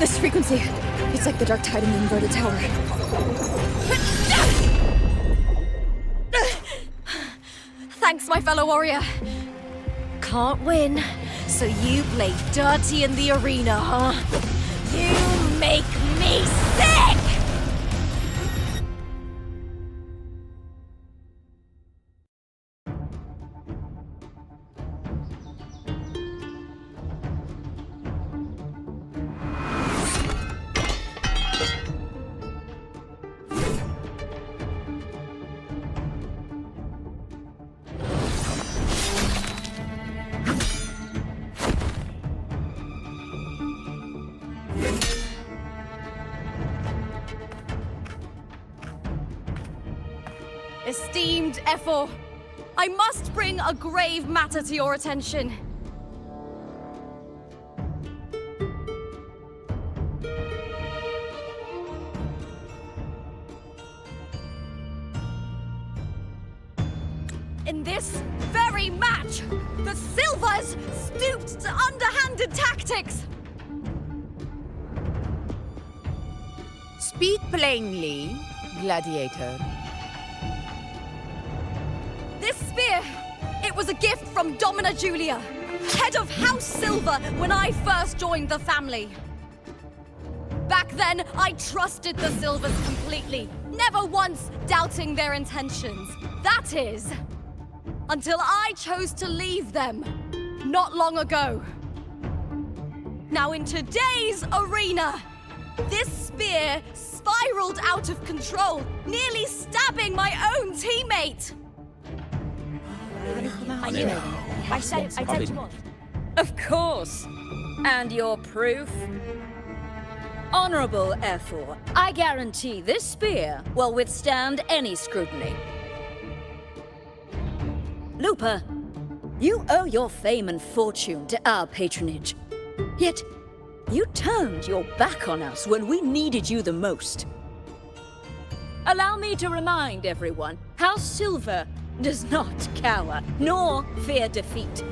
This frequency, it's like the dark tide in the inverted tower. Thanks, my fellow warrior. Can't win, so you play dirty in the arena, huh? You make me sick! Esteemed Ephor, I must bring a grave matter to your attention. In this very match, the Silvers stooped to underhanded tactics. Speak plainly, gladiator. This spear, it was a gift from Domina Julia, head of House Silver when I first joined the family. Back then, I trusted the Silvers completely, never once doubting their intentions. That is, until I chose to leave them, not long ago. Now in today's arena, this spear spiraled out of control, nearly stabbing my own teammate. I knew it. I said you would. Of course. And your proof? Honorable Ephor, I guarantee this spear will withstand any scrutiny. Lupa, you owe your fame and fortune to our patronage. Yet, you turned your back on us when we needed you the most. Allow me to remind everyone, House Silver does not cower, nor fear defeat.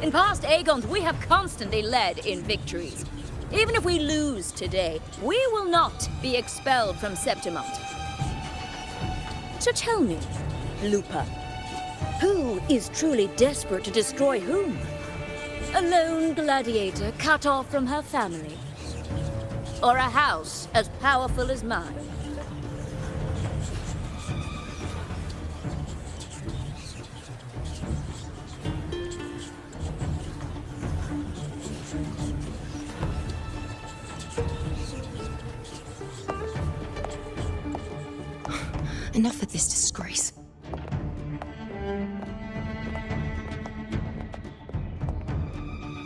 In past Aegons, we have constantly led in victories. Even if we lose today, we will not be expelled from Septimont. So tell me, Lupa, who is truly desperate to destroy whom? A lone gladiator cut off from her family? Or a house as powerful as mine? Enough of this disgrace.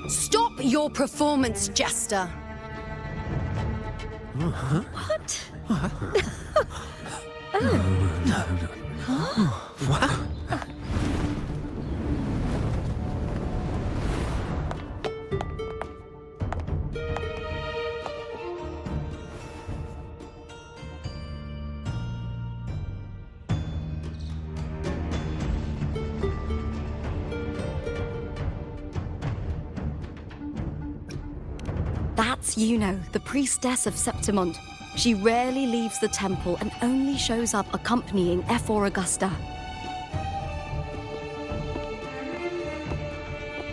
Stop your performance, Jester! What? What? That's Yuno, the priestess of Septimont. She rarely leaves the temple and only shows up accompanying Ephor Augusta.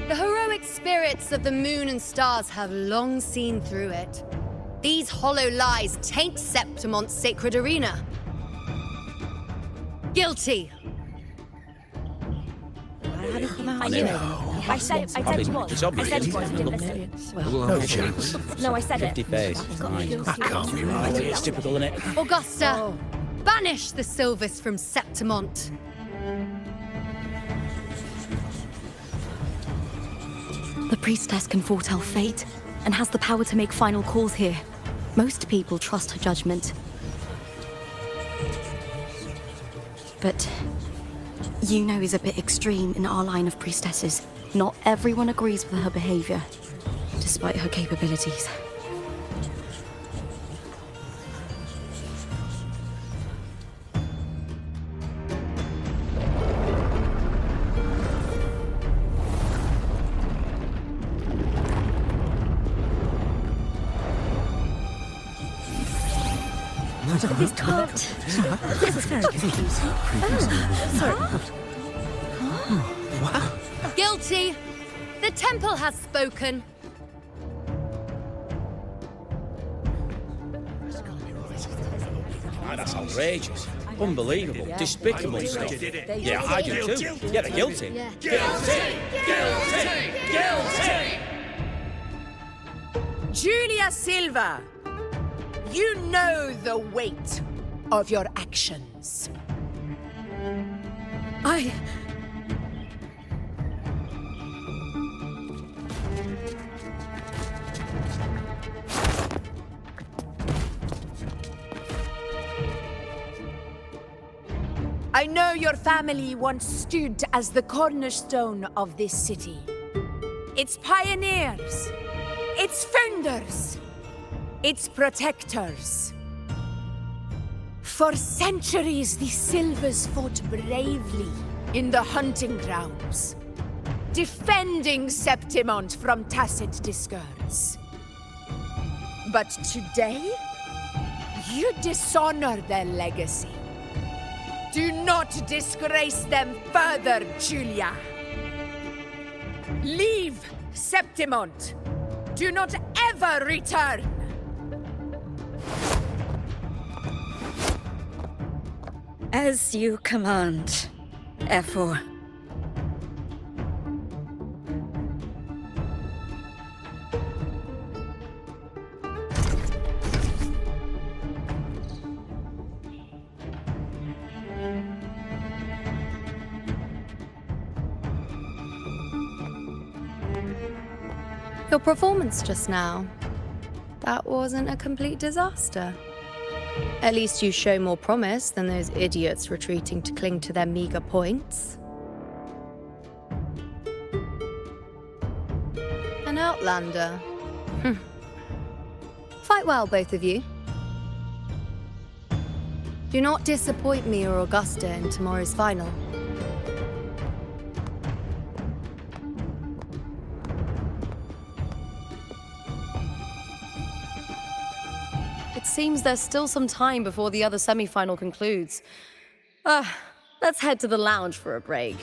The heroic spirits of the moon and stars have long seen through it. These hollow lies taint Septimont's sacred arena. Guilty. I knew it. I said you would. It's I obvious. said you would. You didn't listen. No chance. No, I said it. 50 face. That can't be right. It's typical, isn't it? Augusta, banish the Silvers from Septimont. The priestess can foretell fate and has the power to make final calls here. Most people trust her judgment. But Yuno is a bit extreme in our line of priestesses. Not everyone agrees with her behavior, despite her capabilities. This can't. This is very confusing. Sorry. Guilty! The temple has spoken. That's outrageous. Unbelievable. Despicable stuff. Yeah, I do too. Yeah, they're guilty. Guilty! Guilty! Guilty! Julia Silva, you know the weight of your actions. I know your family once stood as the cornerstone of this city. Its pioneers, its founders, its protectors. For centuries, the Silvers fought bravely in the hunting grounds, defending Septimont from tacit discards. But today, you dishonor their legacy. Do not disgrace them further, Julia. Leave Septimont. Do not ever return. As you command, F4. Your performance just now, that wasn't a complete disaster. At least you show more promise than those idiots retreating to cling to their meager points. An outlander. Fight well, both of you. Do not disappoint me or Augusta in tomorrow's final. It seems there's still some time before the other semi-final concludes. Let's head to the lounge for a break.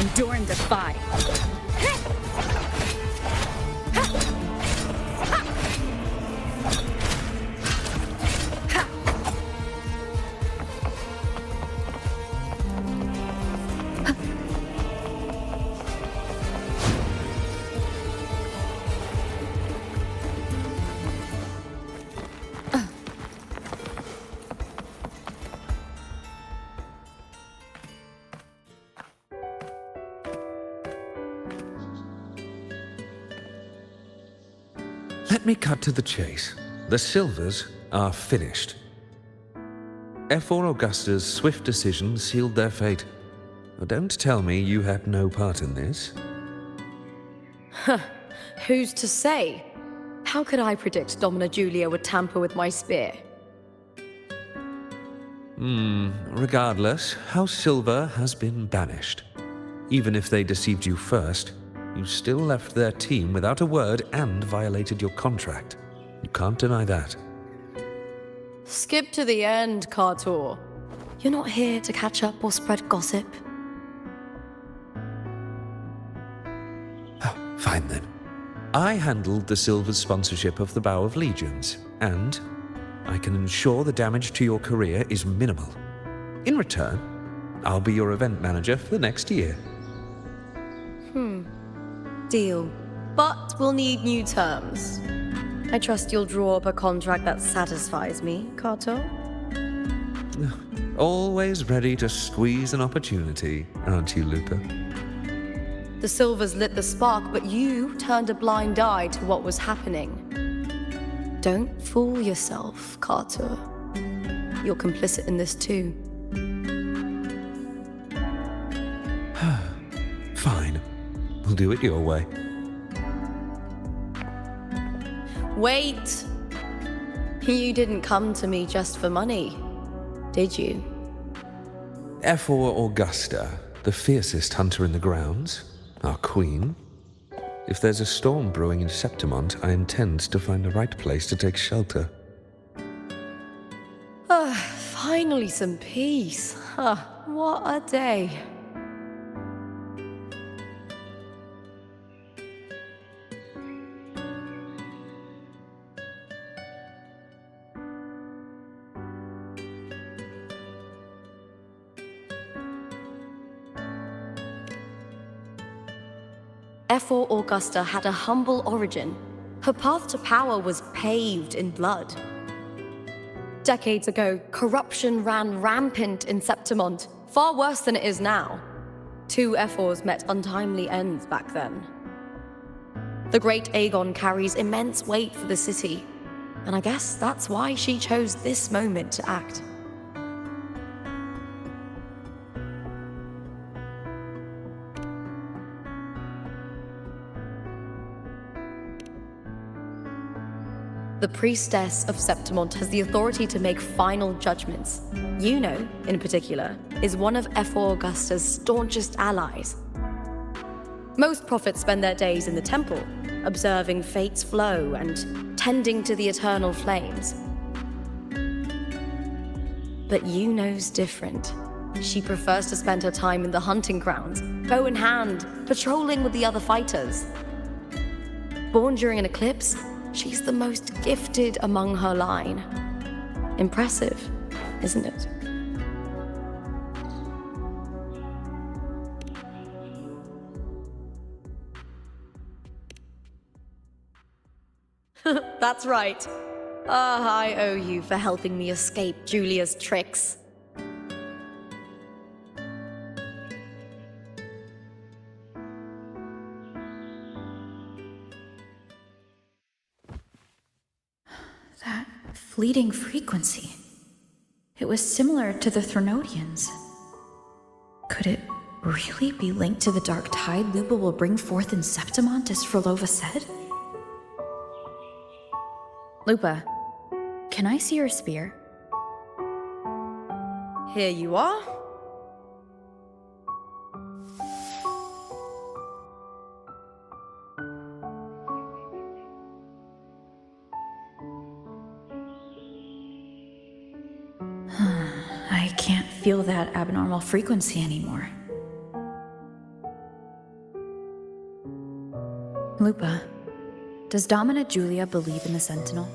Endure and defy. Let me cut to the chase. The Silvers are finished. F4 Augusta's swift decision sealed their fate. Don't tell me you had no part in this. Who's to say? How could I predict Domina Julia would tamper with my spear? Regardless, House Silver has been banished. Even if they deceived you first, you still left their team without a word and violated your contract. You can't deny that. Skip to the end, Cartor. You're not here to catch up or spread gossip. Fine then. I handled the Silver's sponsorship of the Bow of Legions, and I can ensure the damage to your career is minimal. In return, I'll be your event manager for the next year. Deal. But we'll need new terms. I trust you'll draw up a contract that satisfies me, Cartor. Always ready to squeeze an opportunity, aren't you, Lupa? The Silvers lit the spark, but you turned a blind eye to what was happening. Don't fool yourself, Cartor. You're complicit in this too. Fine. We'll do it your way. Wait! You didn't come to me just for money, did you? F4 Augusta, the fiercest hunter in the grounds, our queen. If there's a storm brewing in Septimont, I intend to find the right place to take shelter. Finally some peace. What a day. F4 Augusta had a humble origin. Her path to power was paved in blood. Decades ago, corruption ran rampant in Septimont, far worse than it is now. Two F4s met untimely ends back then. The great Aegon carries immense weight for the city, and I guess that's why she chose this moment to act. The priestess of Septimont has the authority to make final judgments. Yuno, in particular, is one of F4 Augusta's staunchest allies. Most prophets spend their days in the temple, observing fate's flow and tending to the eternal flames. But Yuno's different. She prefers to spend her time in the hunting grounds, bow in hand, patrolling with the other fighters. Born during an eclipse, she's the most gifted among her line. Impressive, isn't it? That's right. I owe you for helping me escape Julia's tricks. That fleeting frequency. It was similar to the Threnodians. Could it really be linked to the dark tide Lupa will bring forth in Septimont, as Frolova said? Lupa, can I see your spear? Here you are. I can't feel that abnormal frequency anymore. Lupa, does Domina Julia believe in the Sentinel?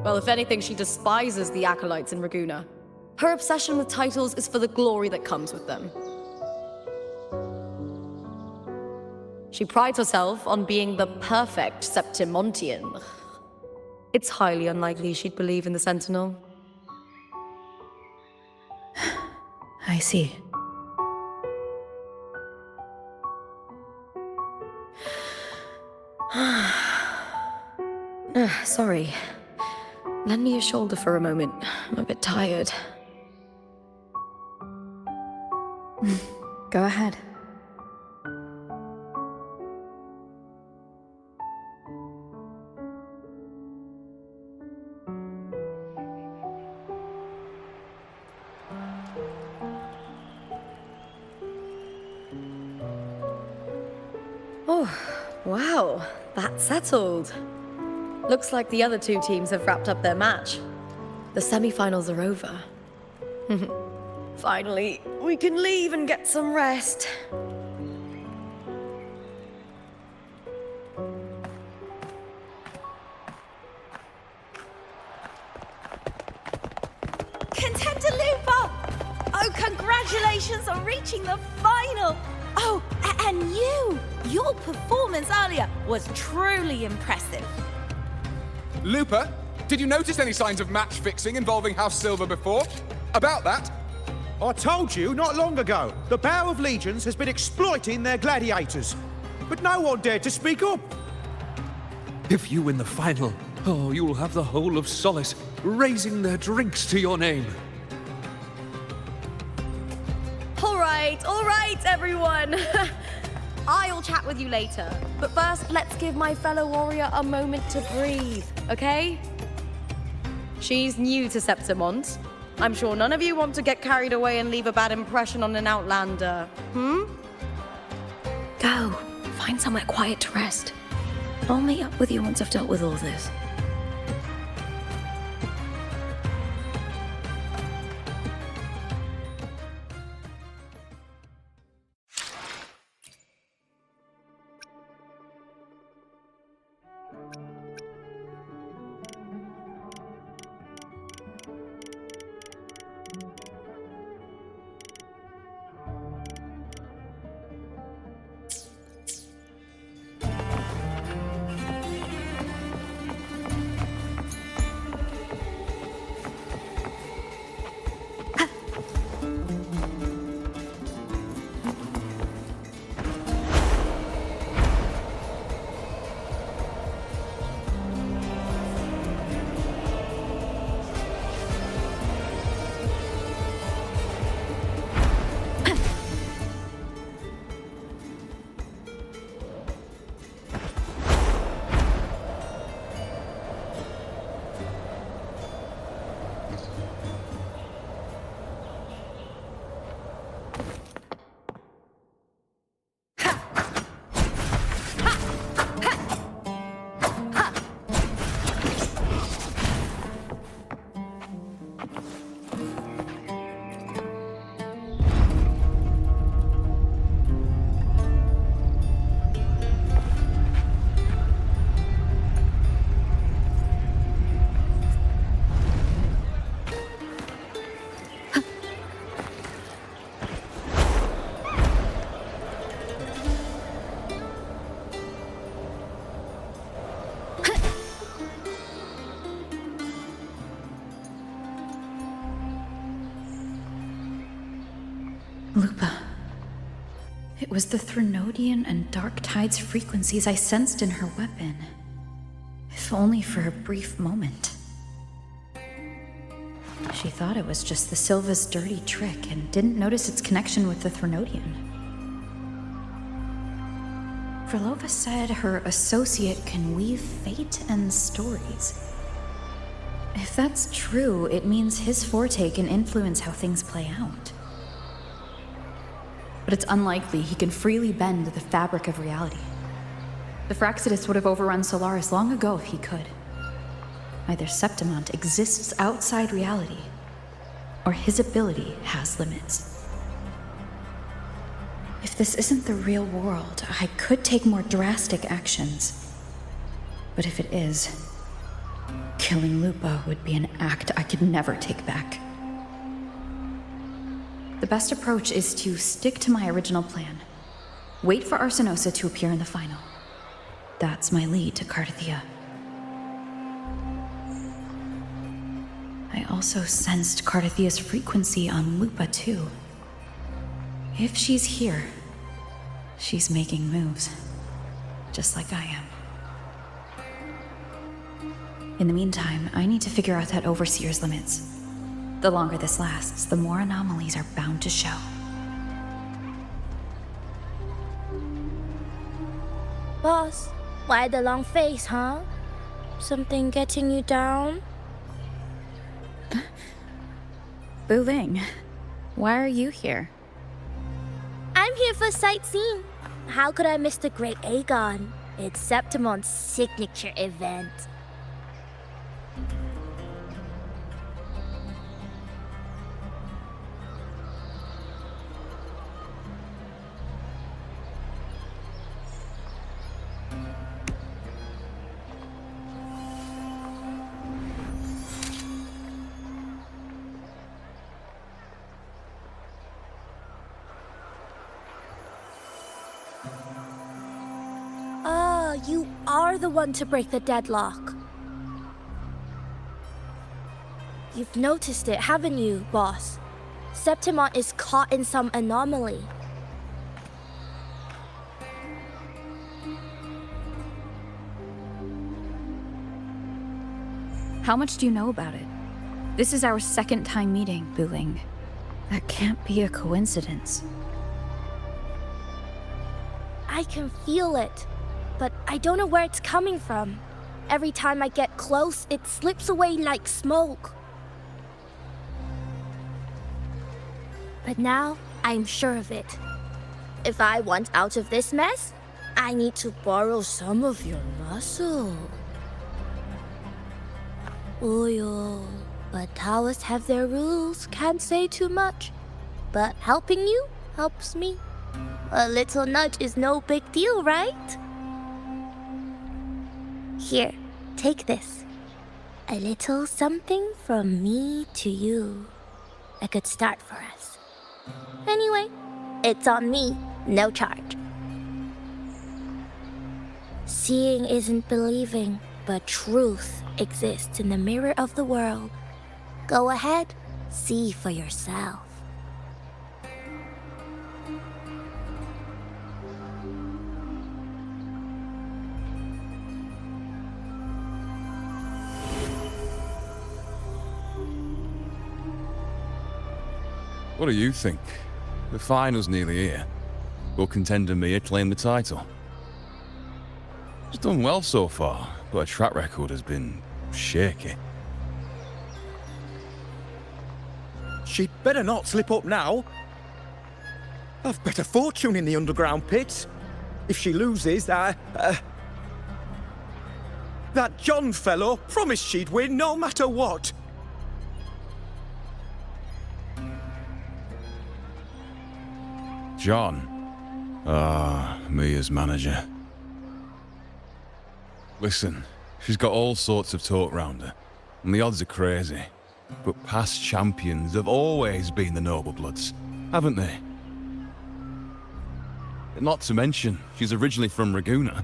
Well, if anything, she despises the acolytes in Raguna. Her obsession with titles is for the glory that comes with them. She prides herself on being the perfect Septimontian. It's highly unlikely she'd believe in the Sentinel. I see. Sorry. Lend me your shoulder for a moment. I'm a bit tired. Go ahead. Oh, wow. That's settled. Looks like the other two teams have wrapped up their match. The semi-finals are over. Finally, we can leave and get some rest. Contender Lupa! Oh, congratulations on reaching the final! Oh, and your performance earlier was truly impressive. Lupa, did you notice any signs of match fixing involving House Silver before? About that? I told you not long ago, the Bow of Legions has been exploiting their gladiators. But no one dared to speak up. If you win the final, oh, you'll have the whole of Solace raising their drinks to your name. All right, everyone. I'll chat with you later. But first, let's give my fellow warrior a moment to breathe, okay? She's new to Septimont. I'm sure none of you want to get carried away and leave a bad impression on an outlander. Go. Find somewhere quiet to rest. I'll meet up with you once I've dealt with all this. Lupa. It was the Threnodian and Dark Tide's frequencies I sensed in her weapon. If only for a brief moment. She thought it was just the Silva's dirty trick and didn't notice its connection with the Threnodian. Verlova said her associate can weave fate and stories. If that's true, it means his forte can influence how things play out. But it's unlikely he can freely bend the fabric of reality. The Fraxidus would have overrun Solaris long ago if he could. Either Septimont exists outside reality, or his ability has limits. If this isn't the real world, I could take more drastic actions. But if it is, killing Lupa would be an act I could never take back. The best approach is to stick to my original plan. Wait for Arsenosa to appear in the final. That's my lead to Cardathia. I also sensed Cardathia's frequency on Lupa too. If she's here, she's making moves, just like I am. In the meantime, I need to figure out that Overseer's limits. The longer this lasts, the more anomalies are bound to show. Boss, why the long face, huh? Something getting you down? Wuthering, why are you here? I'm here for sightseeing. How could I miss the Great Aegon? It's Septimont's signature event. You are the one to break the deadlock. You've noticed it, haven't you, boss? Septimont is caught in some anomaly. How much do you know about it? This is our second time meeting, Wuthering. That can't be a coincidence. I can feel it, but I don't know where it's coming from. Every time I get close, it slips away like smoke. But now, I'm sure of it. If I want out of this mess, I need to borrow some of your muscle. Oil. But Taoists have their rules, can't say too much. But helping you helps me. A little nudge is no big deal, right? Here, take this. A little something from me to you. A good start for us. Anyway, it's on me, no charge. Seeing isn't believing, but truth exists in the mirror of the world. Go ahead, see for yourself. What do you think? The final's nearly here. Will contender Mia claim the title? She's done well so far, but her track record has been shaky. She'd better not slip up now. I've better fortune in the underground pits. If she loses, that John fellow promised she'd win no matter what. John? Mia's manager. Listen, she's got all sorts of talk round her, and the odds are crazy. But past champions have always been the noble bloods, haven't they? Not to mention, she's originally from Raguna.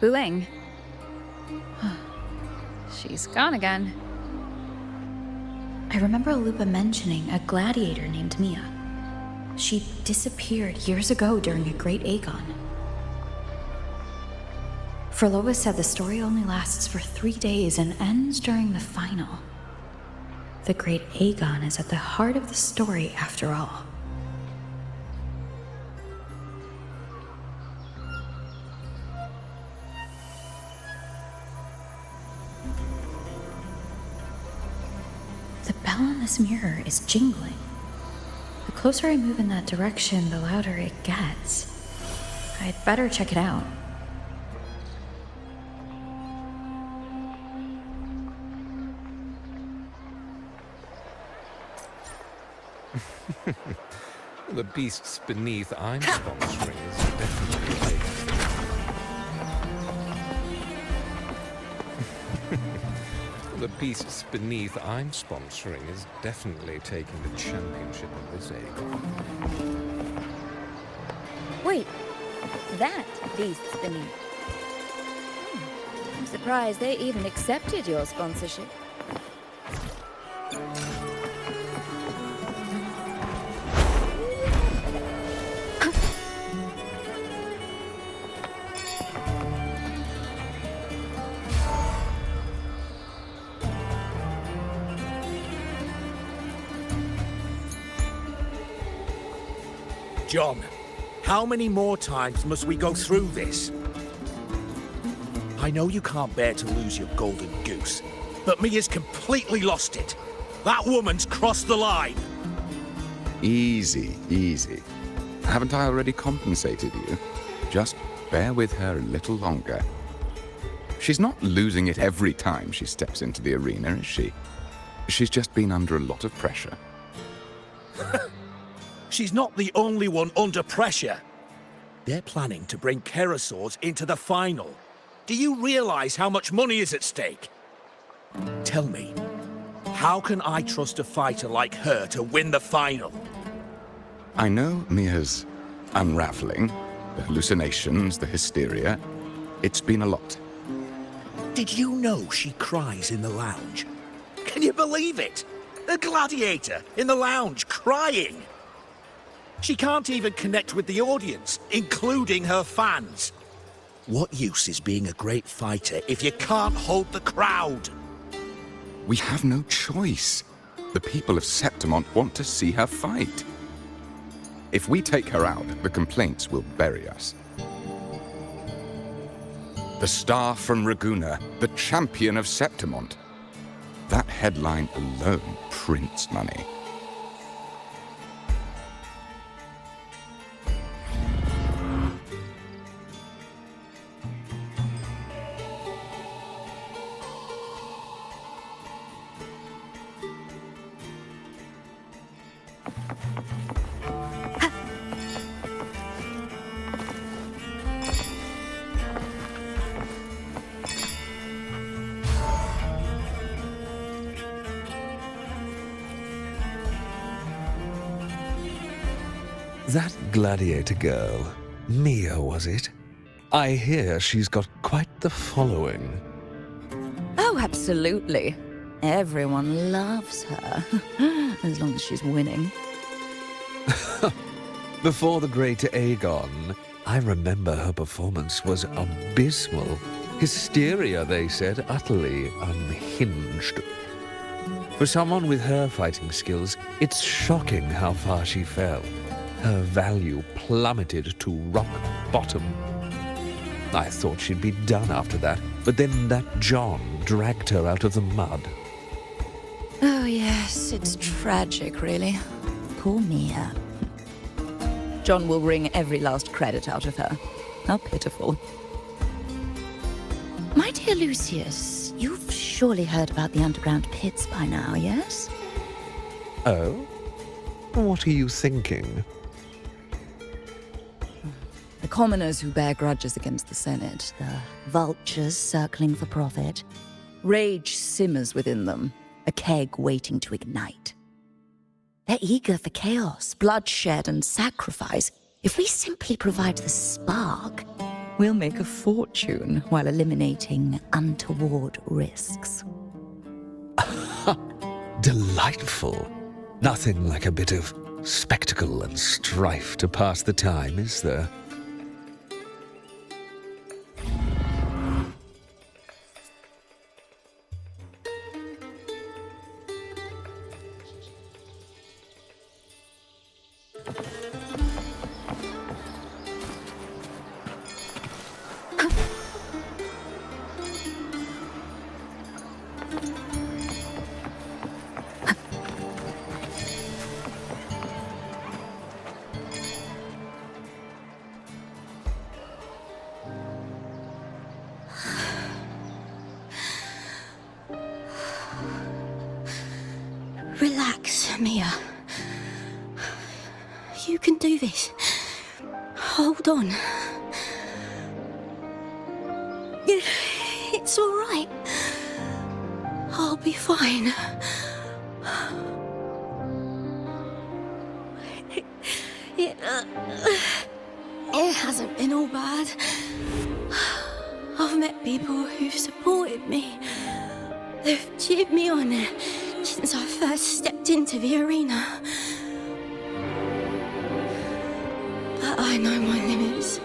Wuthering. She's gone again. I remember Lupa mentioning a gladiator named Mia. She disappeared years ago during a Great Aegon. Frolova said the story only lasts for 3 days and ends during the final. The Great Aegon is at the heart of the story after all. The bell on this mirror is jingling. The closer I move in that direction, the louder it gets. I'd better check it out. The beasts beneath I'm sponsoring is definitely taking... The beasts beneath I'm sponsoring is definitely taking the championship of this Aegon. Wait, that beast's beneath. I'm surprised they even accepted your sponsorship. John, how many more times must we go through this? I know you can't bear to lose your golden goose, but Mia's completely lost it. That woman's crossed the line. Easy, easy. Haven't I already compensated you? Just bear with her a little longer. She's not losing it every time she steps into the arena, is she? She's just been under a lot of pressure. She's not the only one under pressure. They're planning to bring Kerasaurs into the final. Do you realize how much money is at stake? Tell me, how can I trust a fighter like her to win the final? I know Mia's unraveling, the hallucinations, the hysteria. It's been a lot. Did you know she cries in the lounge? Can you believe it? A gladiator in the lounge crying. She can't even connect with the audience, including her fans. What use is being a great fighter if you can't hold the crowd? We have no choice. The people of Septimont want to see her fight. If we take her out, the complaints will bury us. The star from Raguna, the champion of Septimont. That headline alone prints money. That gladiator girl, Mia, was it? I hear she's got quite the following. Oh, absolutely. Everyone loves her, as long as she's winning. Before the great Aegon, I remember her performance was abysmal. Hysteria, they said, utterly unhinged. For someone with her fighting skills, it's shocking how far she fell. Her value plummeted to rock bottom. I thought she'd be done after that, but then that John dragged her out of the mud. Oh, yes, it's tragic, really. Poor Mia. John will wring every last credit out of her. How pitiful. My dear Lucius, you've surely heard about the underground pits by now, yes? Oh? What are you thinking? The commoners who bear grudges against the Senate, the vultures circling for profit. Rage simmers within them, a keg waiting to ignite. They're eager for chaos, bloodshed, and sacrifice. If we simply provide the spark, we'll make a fortune while eliminating untoward risks. Delightful. Nothing like a bit of spectacle and strife to pass the time, is there? Mia. You can do this. Hold on. It's all right. I'll be fine. It hasn't been all bad. I've met people who've supported me. They've cheered me on since I first stepped into the arena. But I know my limits.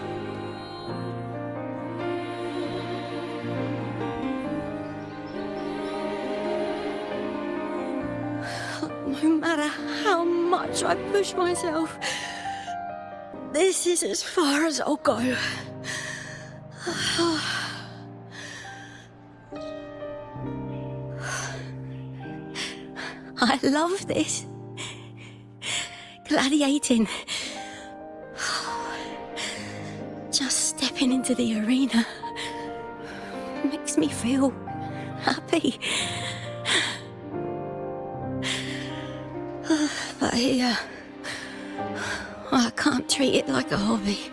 No matter how much I push myself, this is as far as I'll go. I love this. Gladiating. Just stepping into the arena makes me feel happy. But here, I can't treat it like a hobby.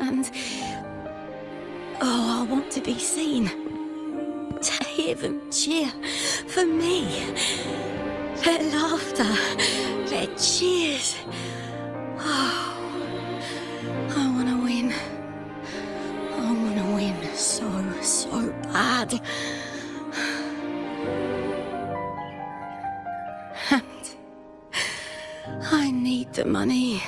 And, I want to be seen. To hear them cheer for me. Their laughter, their cheers. Oh, I want to win. I want to win so bad. And I need the money.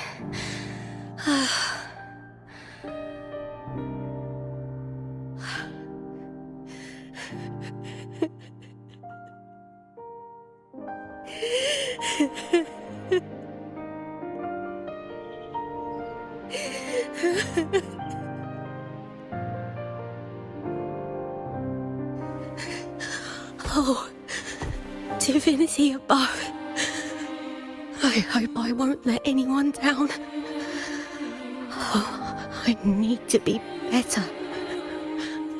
Oh, divinity above. I hope I won't let anyone down. Oh, I need to be better.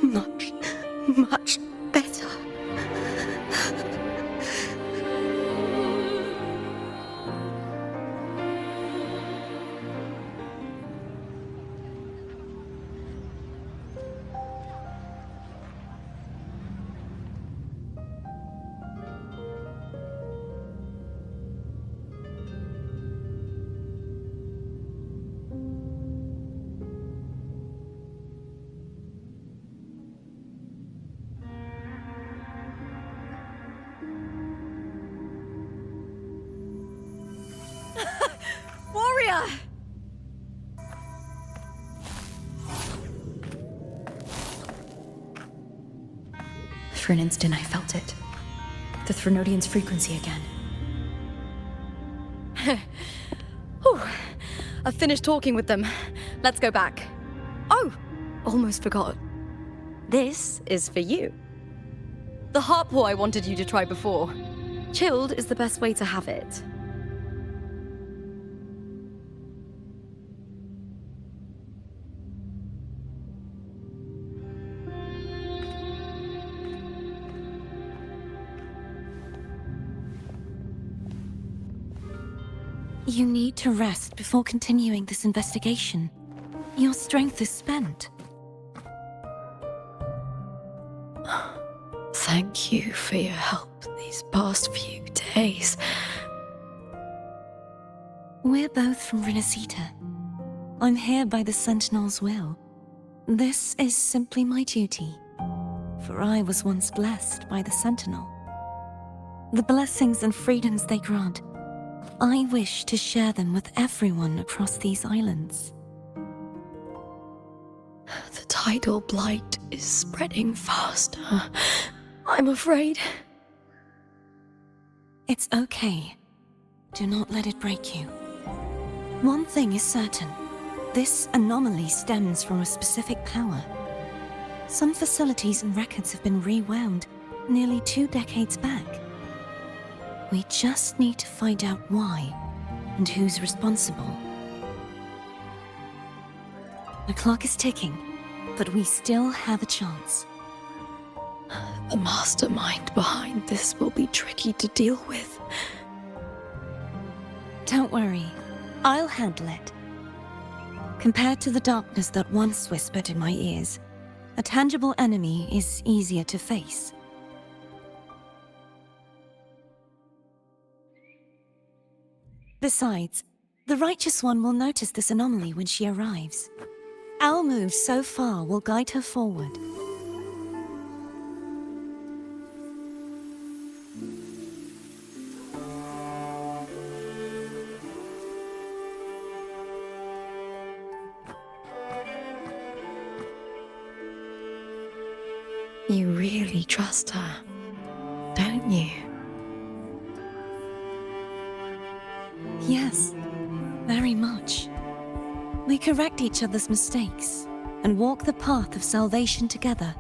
Much better. Warrior! For an instant, I felt it. The Threnodian's frequency again. Whew. I've finished talking with them. Let's go back. Oh, almost forgot. This is for you. The harpor I wanted you to try before. Chilled is the best way to have it. You need to rest before continuing this investigation. Your strength is spent. Thank you for your help these past few days. We're both from Renacita. I'm here by the Sentinel's will. This is simply my duty, for I was once blessed by the Sentinel. The blessings and freedoms they grant, I wish to share them with everyone across these islands. The tidal blight is spreading faster. I'm afraid. It's okay. Do not let it break you. One thing is certain. This anomaly stems from a specific power. Some facilities and records have been rewound nearly 2 decades back. We just need to find out why and who's responsible. The clock is ticking, but we still have a chance. The mastermind behind this will be tricky to deal with. Don't worry, I'll handle it. Compared to the darkness that once whispered in my ears, a tangible enemy is easier to face. Besides, the Righteous One will notice this anomaly when she arrives. Our move so far will guide her forward. You really trust her, don't you? Yes, very much. We correct each other's mistakes and walk the path of salvation together.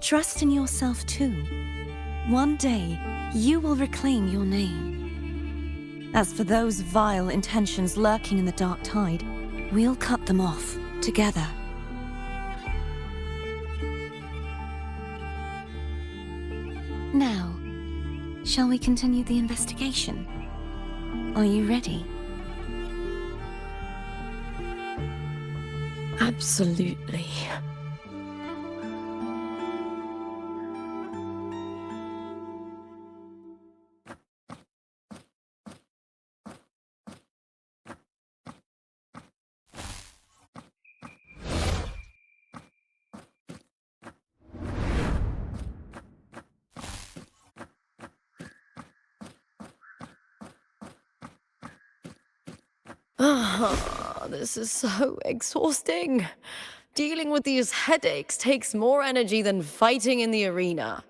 Trust in yourself too. One day, you will reclaim your name. As for those vile intentions lurking in the dark tide, we'll cut them off together. Now, shall we continue the investigation? Are you ready? Absolutely. This is so exhausting. Dealing with these headaches takes more energy than fighting in the arena.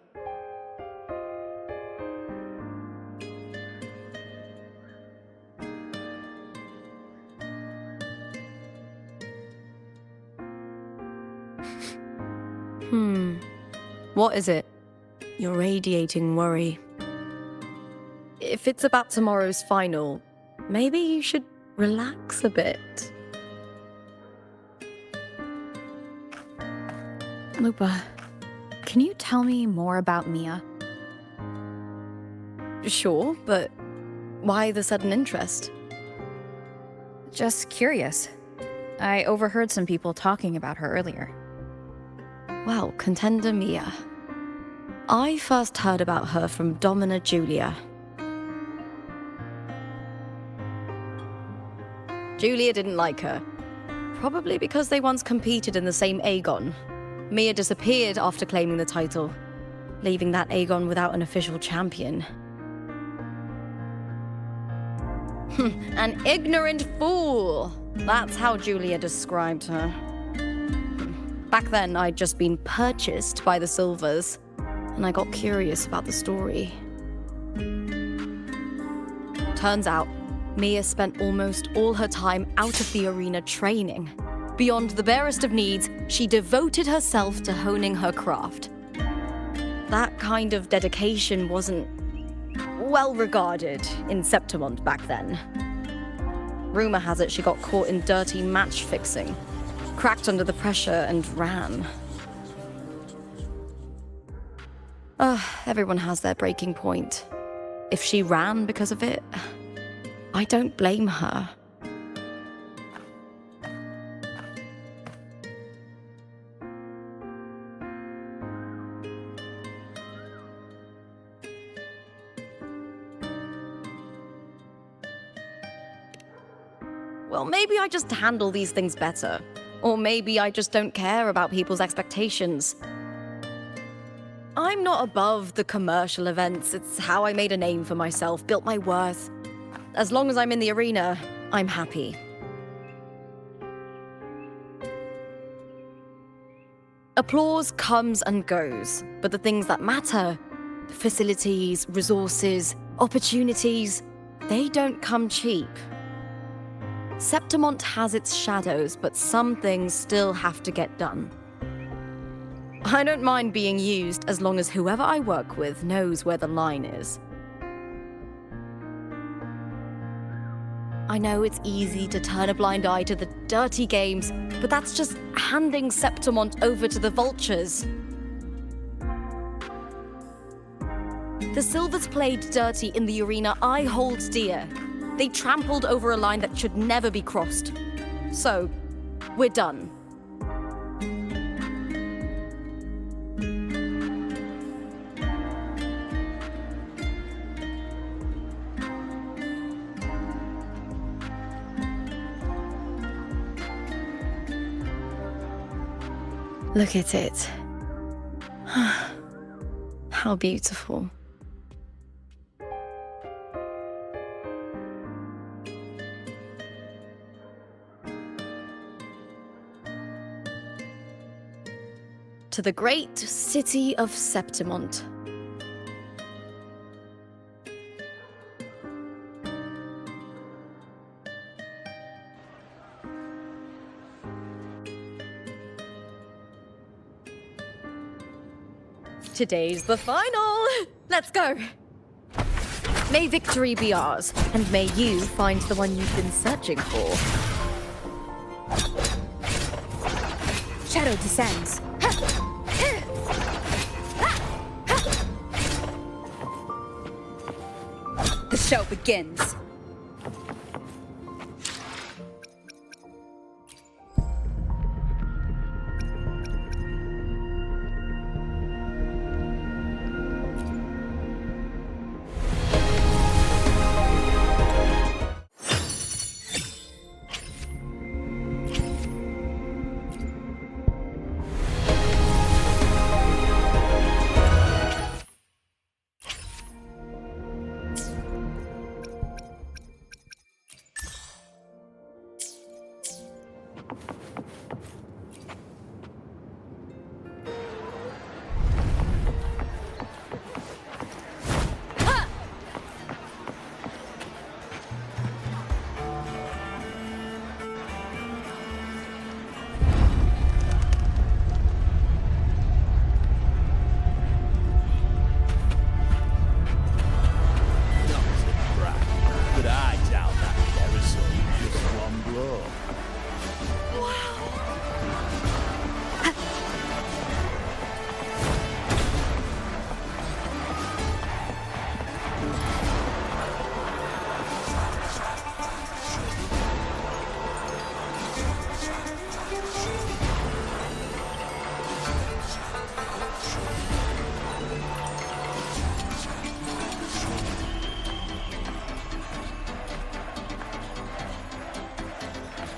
What is it? You're radiating worry. If it's about tomorrow's final, maybe you should relax a bit. Lupa, can you tell me more about Mia? Sure, but why the sudden interest? Just curious. I overheard some people talking about her earlier. Well, contender Mia. I first heard about her from Domina Julia. Julia didn't like her. Probably because they once competed in the same Aegon. Mia disappeared after claiming the title, leaving that Aegon without an official champion. An ignorant fool! That's how Julia described her. Back then, I'd just been purchased by the Silvers, and I got curious about the story. Turns out, Mia spent almost all her time out of the arena training. Beyond the barest of needs, she devoted herself to honing her craft. That kind of dedication wasn't well regarded in Septimont back then. Rumor has it she got caught in dirty match fixing, cracked under the pressure and ran. Everyone has their breaking point. If she ran because of it, I don't blame her. Well, maybe I just handle these things better. Or maybe I just don't care about people's expectations. I'm not above the commercial events. It's how I made a name for myself, built my worth. As long as I'm in the arena, I'm happy. Applause comes and goes, but the things that matter, facilities, resources, opportunities, they don't come cheap. Septimont has its shadows, but some things still have to get done. I don't mind being used as long as whoever I work with knows where the line is. I know it's easy to turn a blind eye to the dirty games, but that's just handing Septimont over to the vultures. The Silvers played dirty in the arena I hold dear. They trampled over a line that should never be crossed. So, we're done. Look at it. How beautiful. To the great city of Septimont. Today's the final! Let's go! May victory be ours, and may you find the one you've been searching for. Shadow descends. The show begins.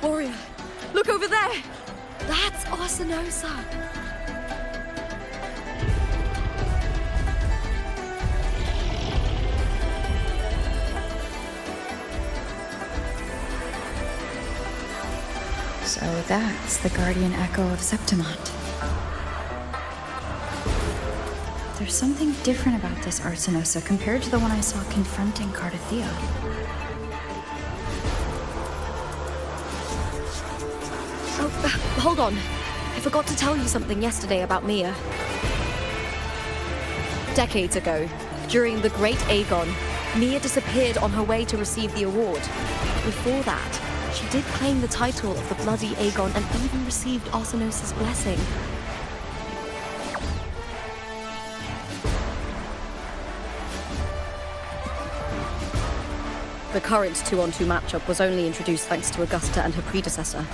Warrior, look over there! That's Arsinosa! So that's the guardian echo of Septimont. There's something different about this Arsinosa compared to the one I saw confronting Cardathea. Hold on. I forgot to tell you something yesterday about Mia. Decades ago, during the Great Aegon, Mia disappeared on her way to receive the award. Before that, she did claim the title of the Bloody Aegon and even received Arsinosa's blessing. The current 2-on-2 matchup was only introduced thanks to Augusta and her predecessor.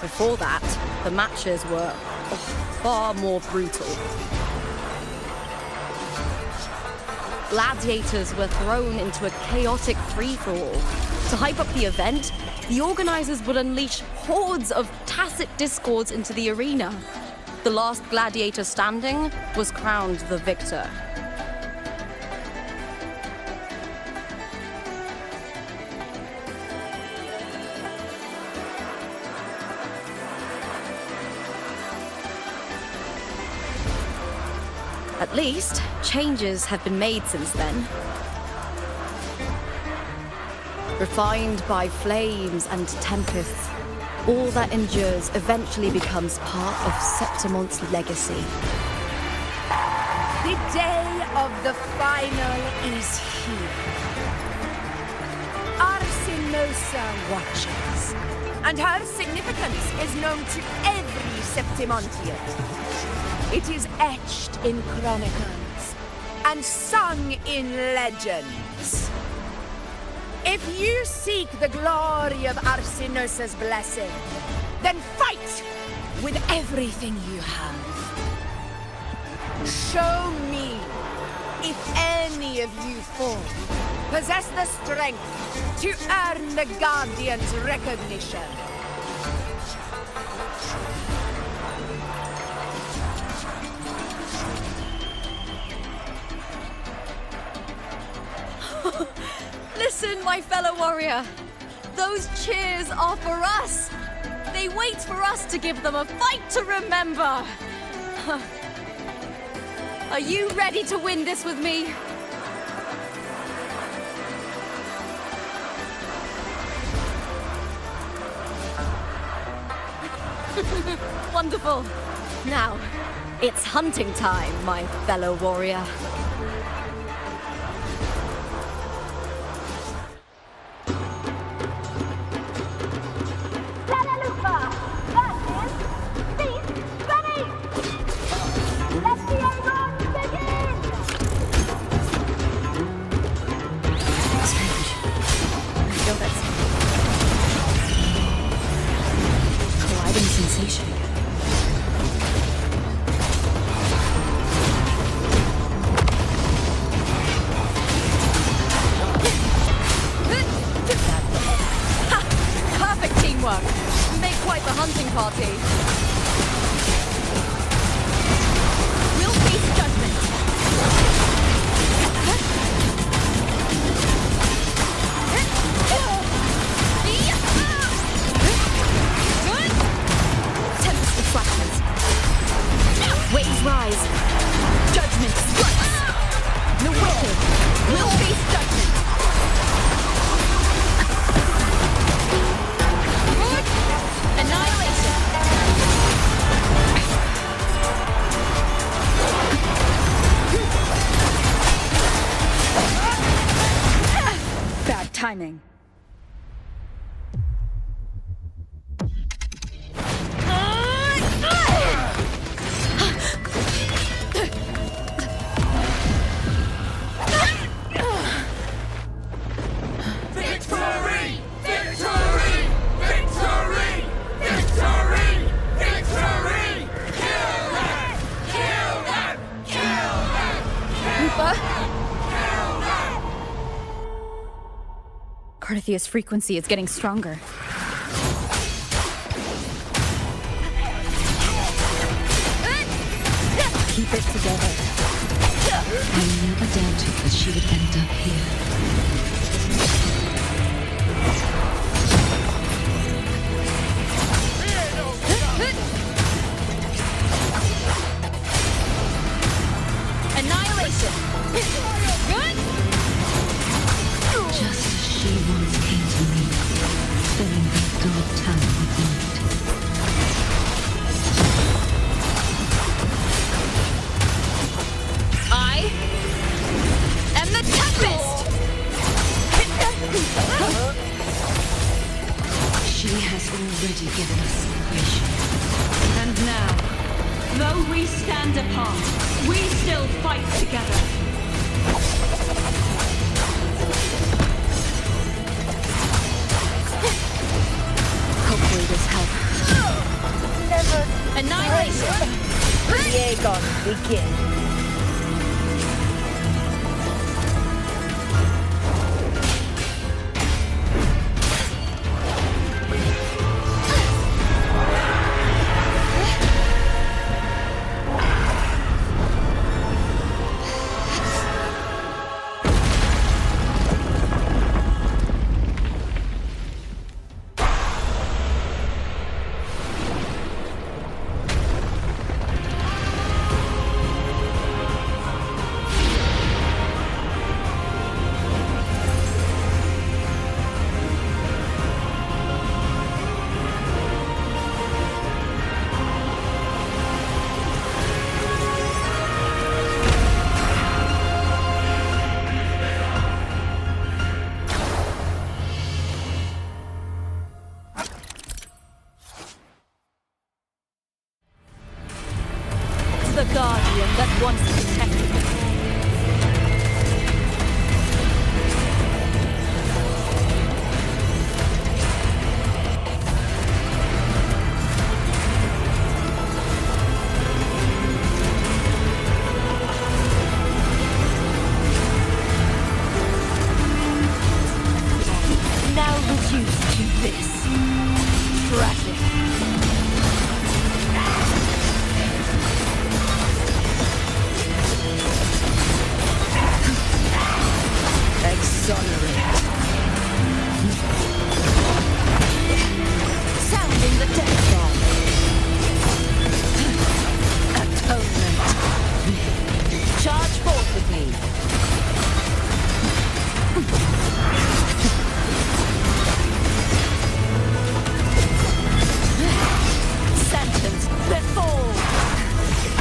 Before that, the matches were far more brutal. Gladiators were thrown into a chaotic free-for-all. To hype up the event, the organizers would unleash hordes of tacit discords into the arena. The last gladiator standing was crowned the victor. At least, changes have been made since then. Refined by flames and tempests, all that endures eventually becomes part of Septimont's legacy. Did day of the final is here. Arsinosa watches, and her significance is known to every Septimontian. It is etched in chronicles and sung in legends. If you seek the glory of Arsinosa's blessing, then fight with everything you have. Show me if any of you four possess the strength to earn the Guardian's recognition. Listen, my fellow warrior. Those cheers are for us. They wait for us to give them a fight to remember. Are you ready to win this with me? Wonderful. Now, it's hunting time, my fellow warrior. Timing. Carthia's frequency is getting stronger. Keep it together. I never doubted that she would end up here. Annihilation! Good! Just as she once came to me, filling that dark tower with light. I am the Tempest! She has already given us salvation. And now, though we stand apart, we still fight together. Hopefully this helps. Never. Annihilation! Aegon, begin. Exonerate. Sounding the death bell. Atonement. Charge forth with me. Sentence before.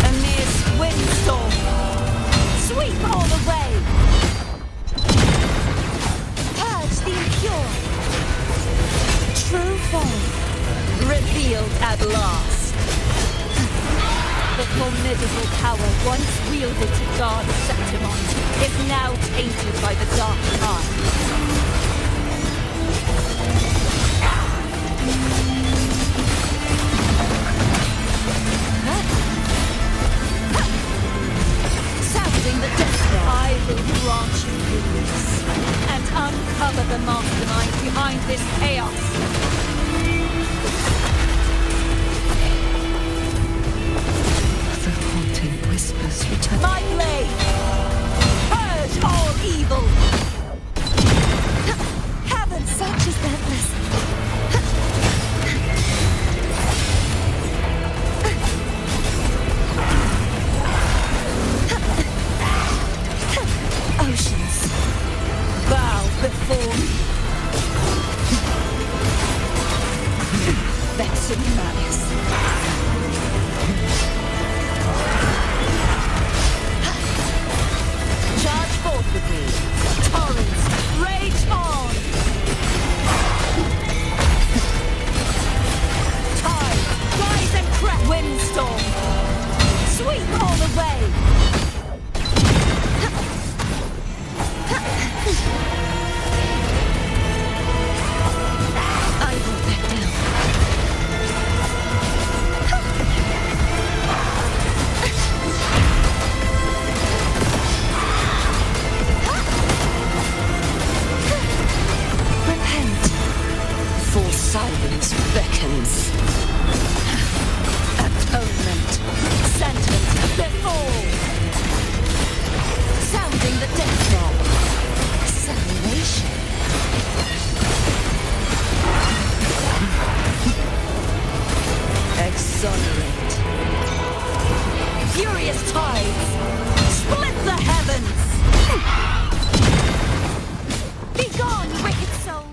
Aeneas windstorm. Sweep all the way. Purge the impure. True form. Revealed at last. The formidable power once wielded to guard Septimont is now tainted by the dark eye. Sounding the death knell, I will grant you release and uncover the mastermind behind this chaos. The haunting whispers return. My blade! Purge all evil! Heaven searches endless. Oceans, bow before me. Vexing malice. Charge forth with me. Torrents, rage on. Tide, rise and crack. Windstorm, sweep all the way. I won't back down. Repent, for silence beckons. Atonement, sentence before. Sounding the death knell. Salvation. Exonerate. Furious tides, split the heavens. Be gone, wicked soul.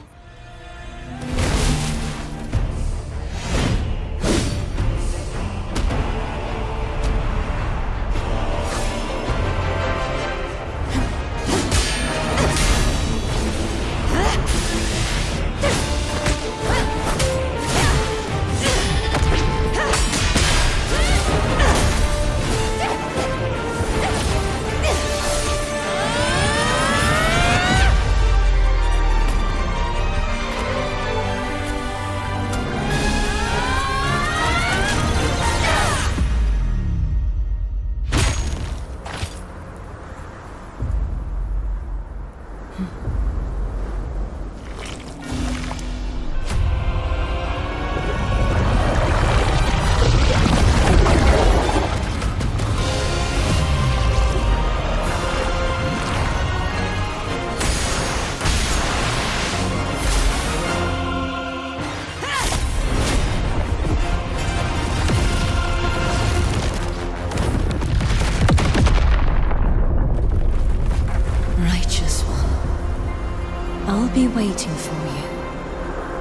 I'll be waiting for you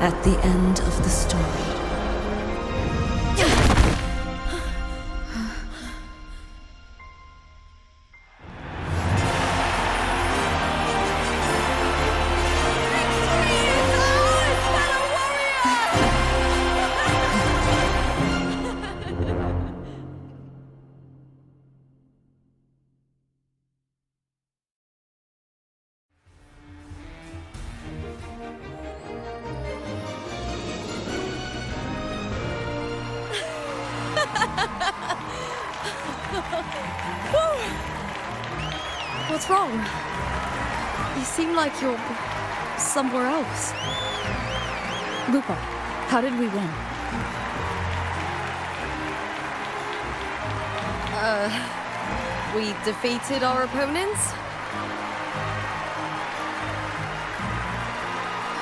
at the end of the story. What's wrong? You seem like you're somewhere else. Lupa, how did we win? We defeated our opponents?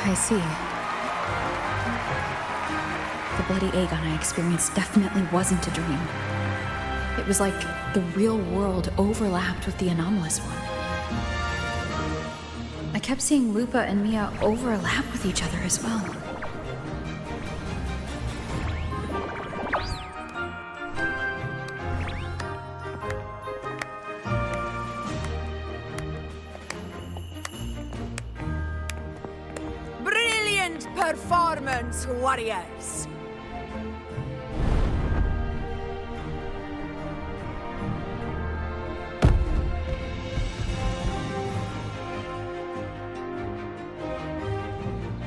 I see. The bloody Aegon I experienced definitely wasn't a dream. It was like the real world overlapped with the anomalous one. I kept seeing Lupa and Mia overlap with each other as well. Brilliant performance, warriors!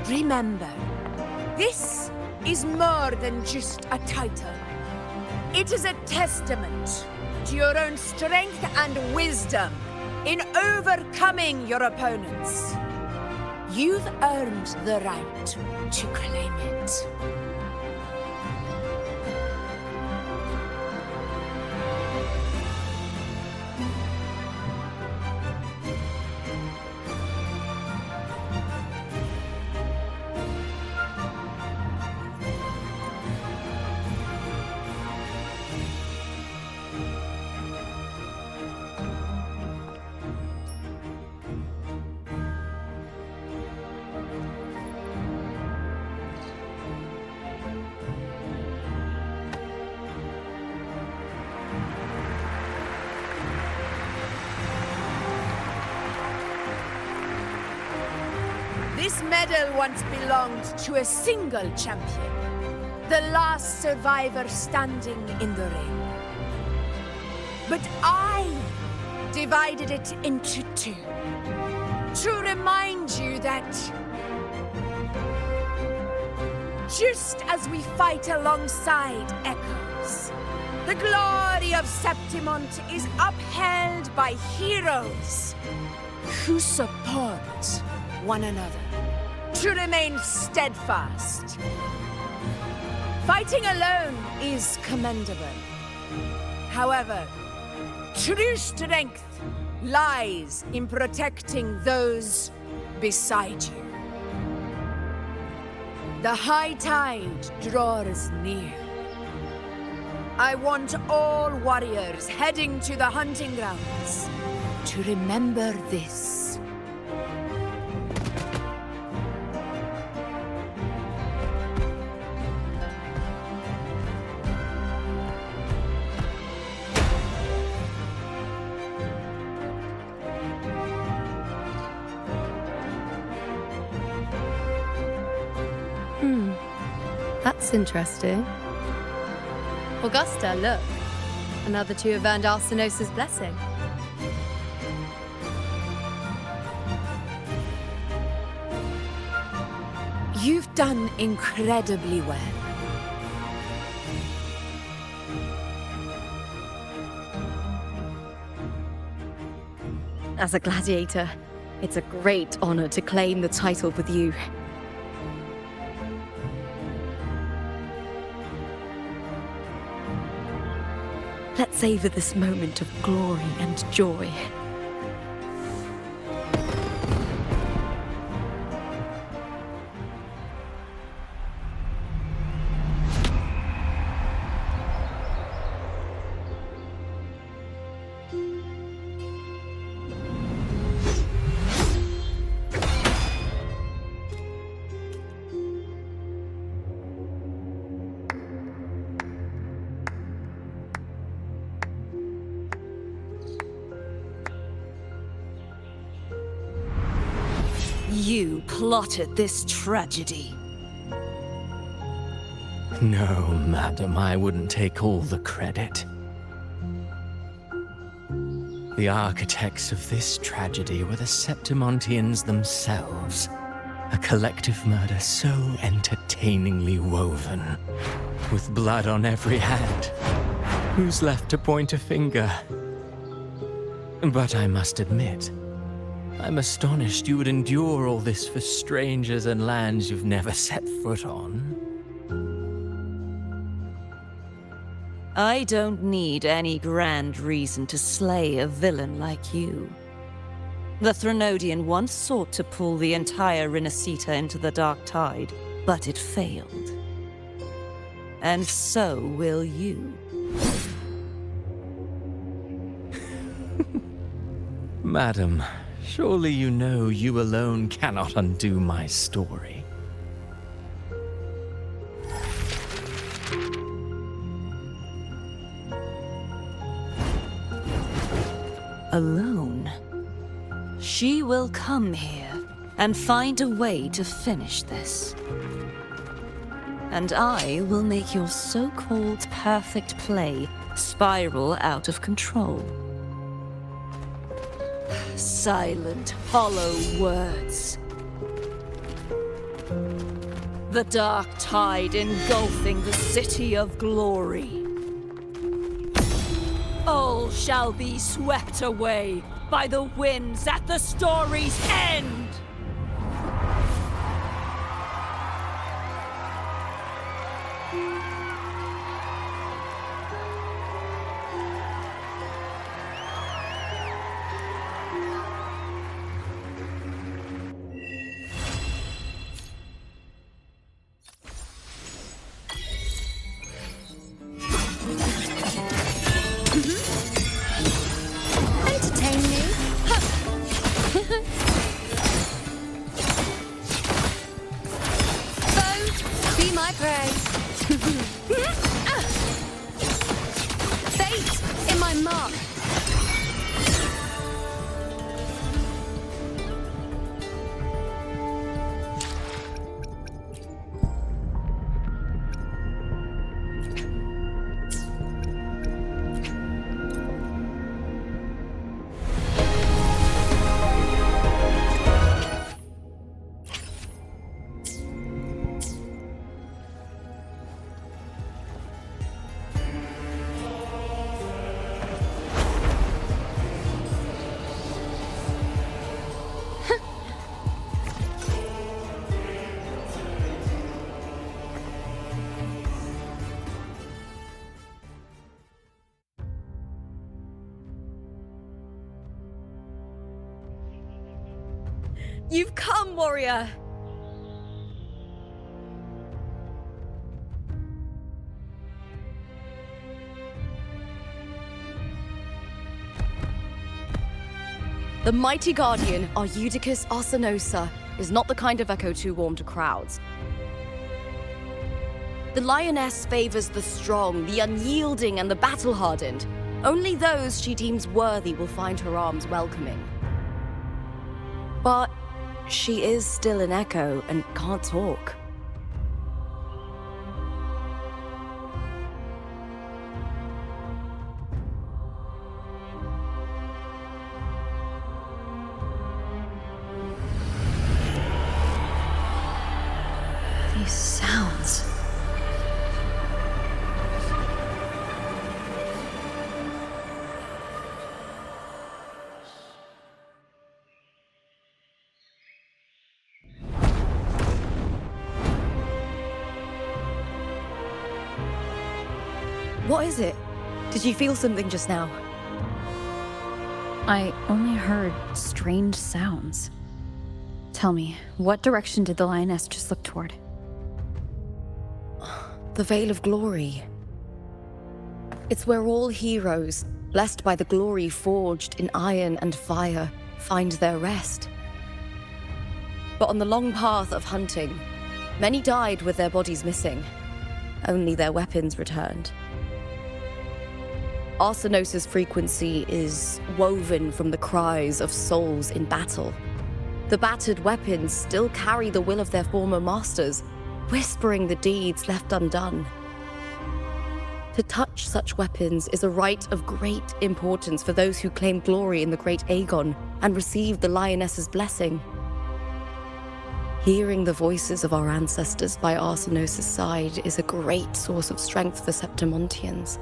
Remember, this is more than just a title. It is a testament to your own strength and wisdom in overcoming your opponents. You've earned the right to claim it. This medal once belonged to a single champion, the last survivor standing in the ring. But I divided it into two, to remind you that just as we fight alongside echoes, the glory of Septimont is upheld by heroes who support one another, to remain steadfast. Fighting alone is commendable. However, true strength lies in protecting those beside you. The high tide draws near. I want all warriors heading to the hunting grounds to remember this. That's interesting. Augusta, look. Another two have earned Arsenos's blessing. You've done incredibly well. As a gladiator, it's a great honor to claim the title with you. Let's savor this moment of glory and joy. You plotted this tragedy. No, madam, I wouldn't take all the credit. The architects of this tragedy were the Septimontians themselves. A collective murder so entertainingly woven, with blood on every hand. Who's left to point a finger? But I must admit, I'm astonished you would endure all this for strangers and lands you've never set foot on. I don't need any grand reason to slay a villain like you. The Threnodian once sought to pull the entire Rinascita into the Dark Tide, but it failed. And so will you. Madam, surely you know you alone cannot undo my story. Alone? She will come here and find a way to finish this. And I will make your so-called perfect play spiral out of control. Silent, hollow words. The dark tide engulfing the city of glory. All shall be swept away by the winds at the story's end! Entertain me. Foe, be my prey. Fate in my mark. You've come, warrior! The mighty guardian, Arudicus Arsenosa, is not the kind of echo too warm to crowds. The lioness favors the strong, the unyielding, and the battle-hardened. Only those she deems worthy will find her arms welcoming. But she is still an echo and can't talk. These sounds. What is it? Did you feel something just now? I only heard strange sounds. Tell me, what direction did the lioness just look toward? The Veil of Glory. It's where all heroes, blessed by the glory forged in iron and fire, find their rest. But on the long path of hunting, many died with their bodies missing. Only their weapons returned. Arsenosa's frequency is woven from the cries of souls in battle. The battered weapons still carry the will of their former masters, whispering the deeds left undone. To touch such weapons is a rite of great importance for those who claim glory in the great Aegon and receive the lioness's blessing. Hearing the voices of our ancestors by Arsenosa's side is a great source of strength for Septimontians.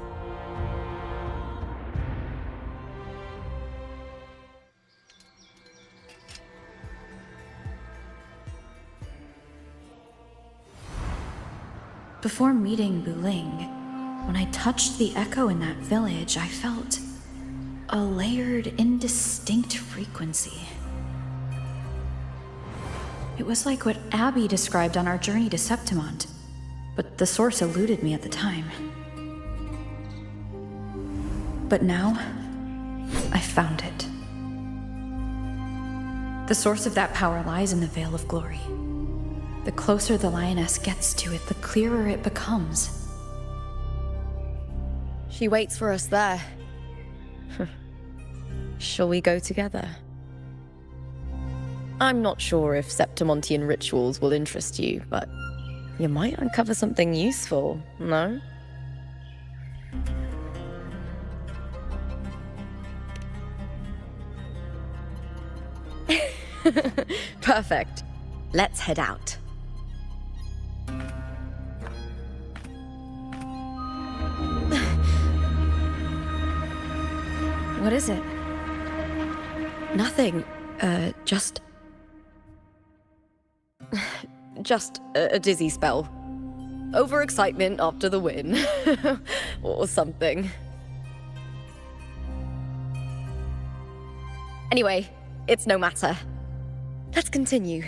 Before meeting Buling, when I touched the echo in that village, I felt a layered, indistinct frequency. It was like what Abby described on our journey to Septimont, but the source eluded me at the time. But now, I found it. The source of that power lies in the Veil of Glory. The closer the lioness gets to it, the clearer it becomes. She waits for us there. Shall we go together? I'm not sure if Septimontian rituals will interest you, but you might uncover something useful, no? Perfect. Let's head out. What is it? Nothing. Just a dizzy spell. Overexcitement after the win. Or something. Anyway, it's no matter. Let's continue.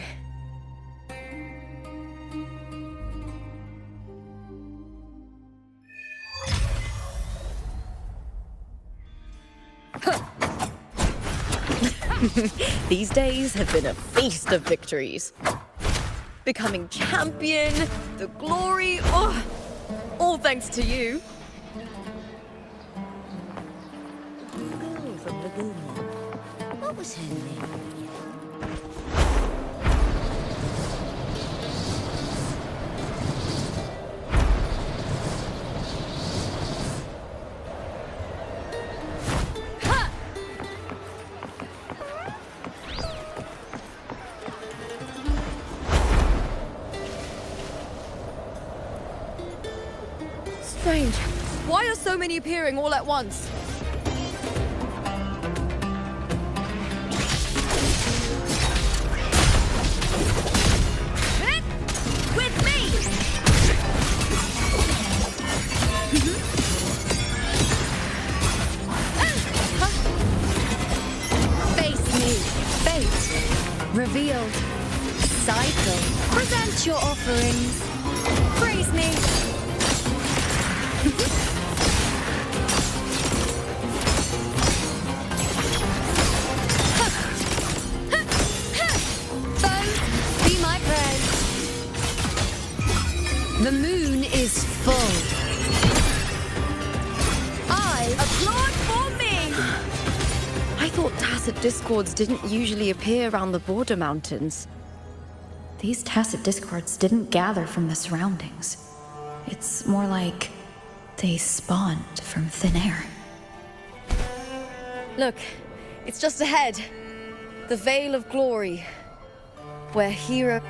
These days have been a feast of victories. Becoming champion, the glory, all thanks to you. What was her name? Strange. Why are so many appearing all at once? With me! Face me. Fate. Revealed. Cycle. Present your offerings. Praise me. Foe, be my prey. The moon is full. I applaud for me! I thought tacit discords didn't usually appear around the border mountains. These tacit discords didn't gather from the surroundings. It's more like they spawned from thin air. Look, it's just ahead. The Veil of Glory, where hero...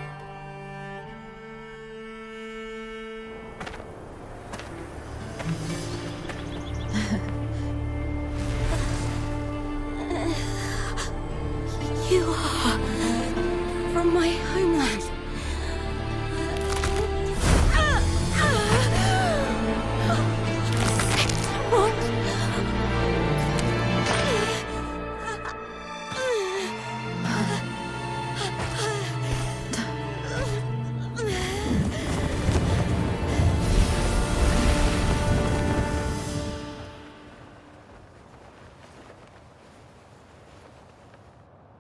You are from my homeland.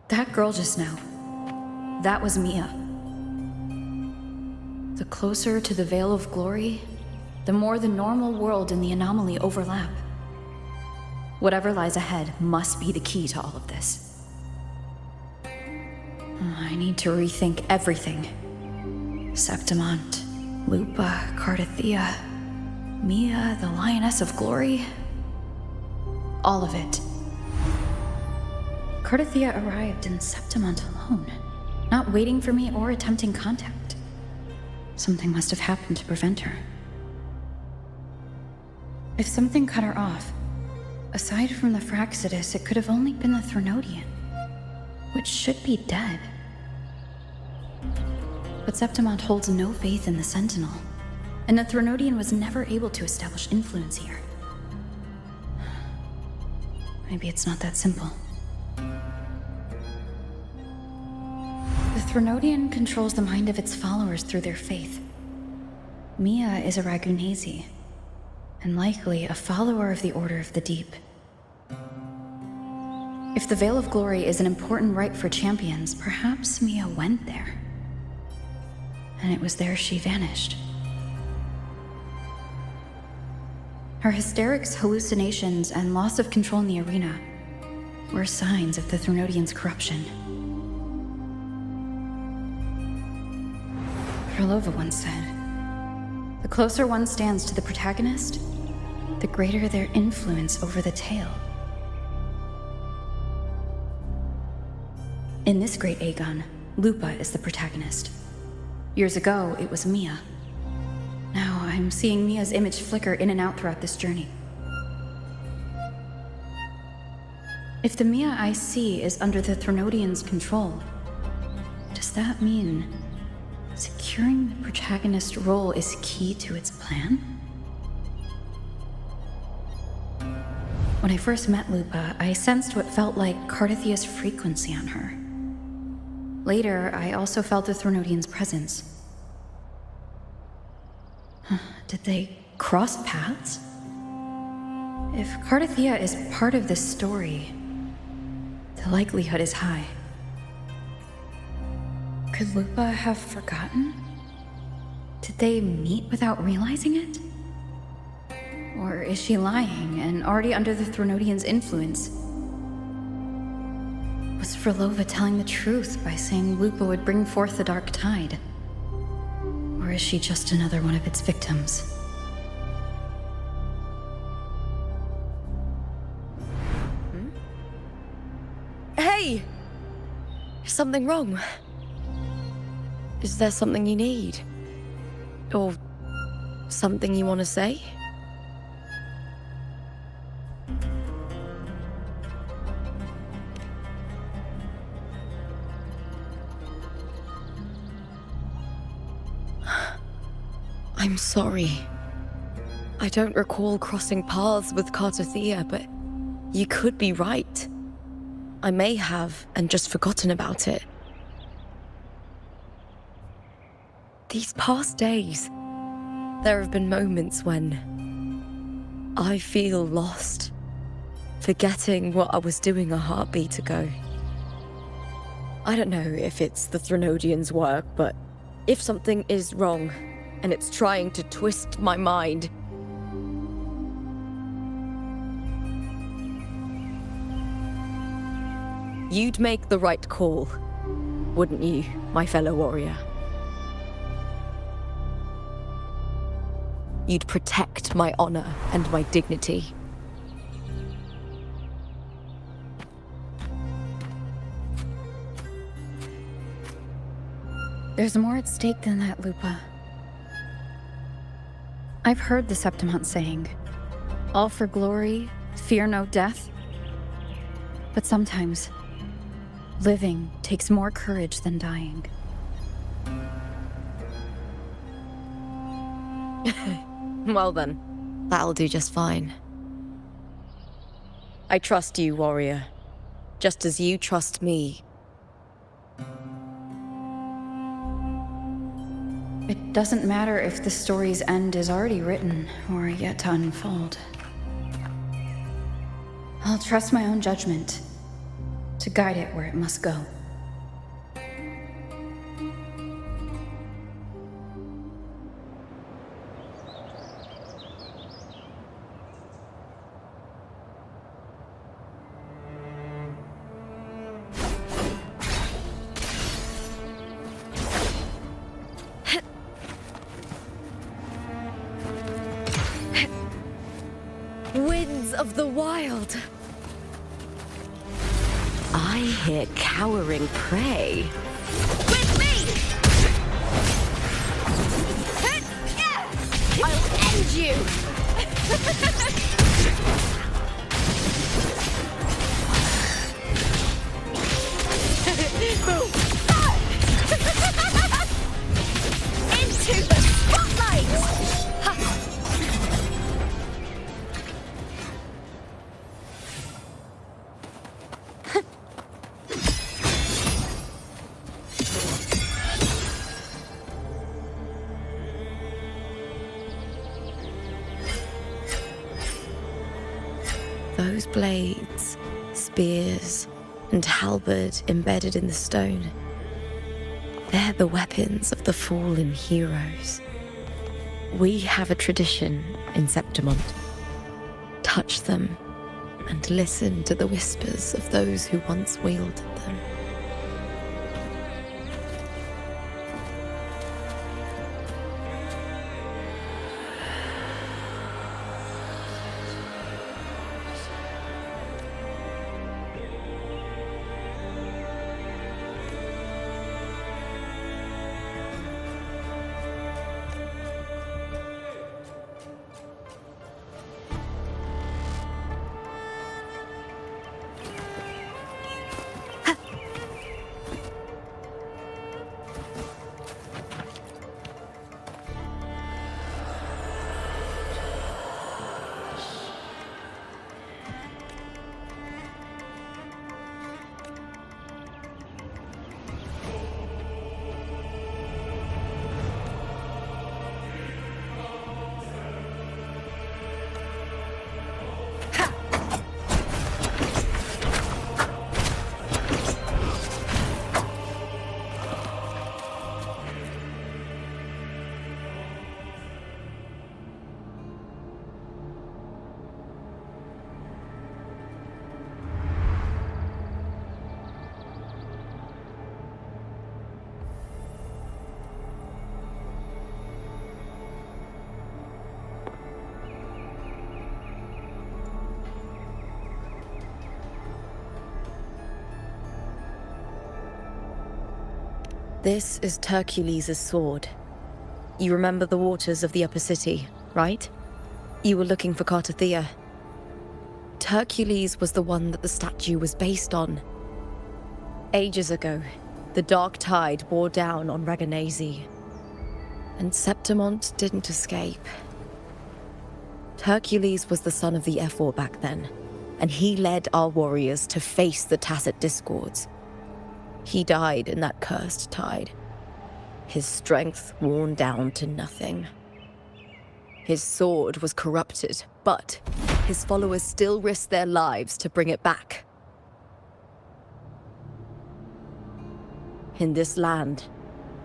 That girl just now, that was Mia. The closer to the Veil of Glory, the more the normal world and the anomaly overlap. Whatever lies ahead must be the key to all of this. I need to rethink everything. Septimont, Lupa, Cardathea, Mia, the Lioness of Glory. All of it. Cardathea arrived in Septimont alone, not waiting for me or attempting contact. Something must have happened to prevent her. If something cut her off, aside from the Fraxidus, it could have only been the Threnodian, which should be dead. But Septimont holds no faith in the Sentinel, and the Threnodian was never able to establish influence here. Maybe it's not that simple. The Threnodian controls the mind of its followers through their faith. Mia is a Ragunesi, and likely a follower of the Order of the Deep. If the Veil of Glory is an important rite for champions, perhaps Mia went there. And it was there she vanished. Her hysterics, hallucinations, and loss of control in the arena were signs of the Threnodians' corruption. Frolova once said, "The closer one stands to the protagonist, the greater their influence over the tale." In this great Aegon, Lupa is the protagonist. Years ago, it was Mia. Now I'm seeing Mia's image flicker in and out throughout this journey. If the Mia I see is under the Threnodians' control, does that mean securing the protagonist role is key to its plan? When I first met Lupa, I sensed what felt like Cardathia's frequency on her. Later, I also felt the Threnodians' presence. Did they cross paths? If Cardathia is part of this story, the likelihood is high. Could Lupa have forgotten? Did they meet without realizing it? Or is she lying and already under the Threnodians' influence? Was Frolova telling the truth by saying Lupa would bring forth the Dark Tide? Or is she just another one of its victims? Hey! Is something wrong? Is there something you need? Or something you want to say? I'm sorry. I don't recall crossing paths with Cardathia, but you could be right. I may have, and just forgotten about it. These past days, there have been moments when I feel lost, forgetting what I was doing a heartbeat ago. I don't know if it's the Threnodians' work, but if something is wrong, and it's trying to twist my mind, you'd make the right call, wouldn't you, my fellow warrior? You'd protect my honor and my dignity. There's more at stake than that, Lupa. I've heard the Septimont saying, "All for glory, fear no death." But sometimes, living takes more courage than dying. Well then, that'll do just fine. I trust you, warrior, just as you trust me. It doesn't matter if the story's end is already written or yet to unfold. I'll trust my own judgment to guide it where it must go. Winds of the wild. I hear cowering prey. With me! I'll end you! Into the spotlight! Those blades, spears, and halberd embedded in the stone. They're the weapons of the fallen heroes. We have a tradition in Septimont. Touch them and listen to the whispers of those who once wielded them. This is Hercules' sword. You remember the waters of the upper city, right? You were looking for Cartothea. Hercules was the one that the statue was based on. Ages ago, the dark tide bore down on Reganese, and Septimont didn't escape. Hercules was the son of the Ephor back then, and he led our warriors to face the Tacit Discords. He died in that cursed tide, his strength worn down to nothing. His sword was corrupted, but his followers still risked their lives to bring it back. In this land,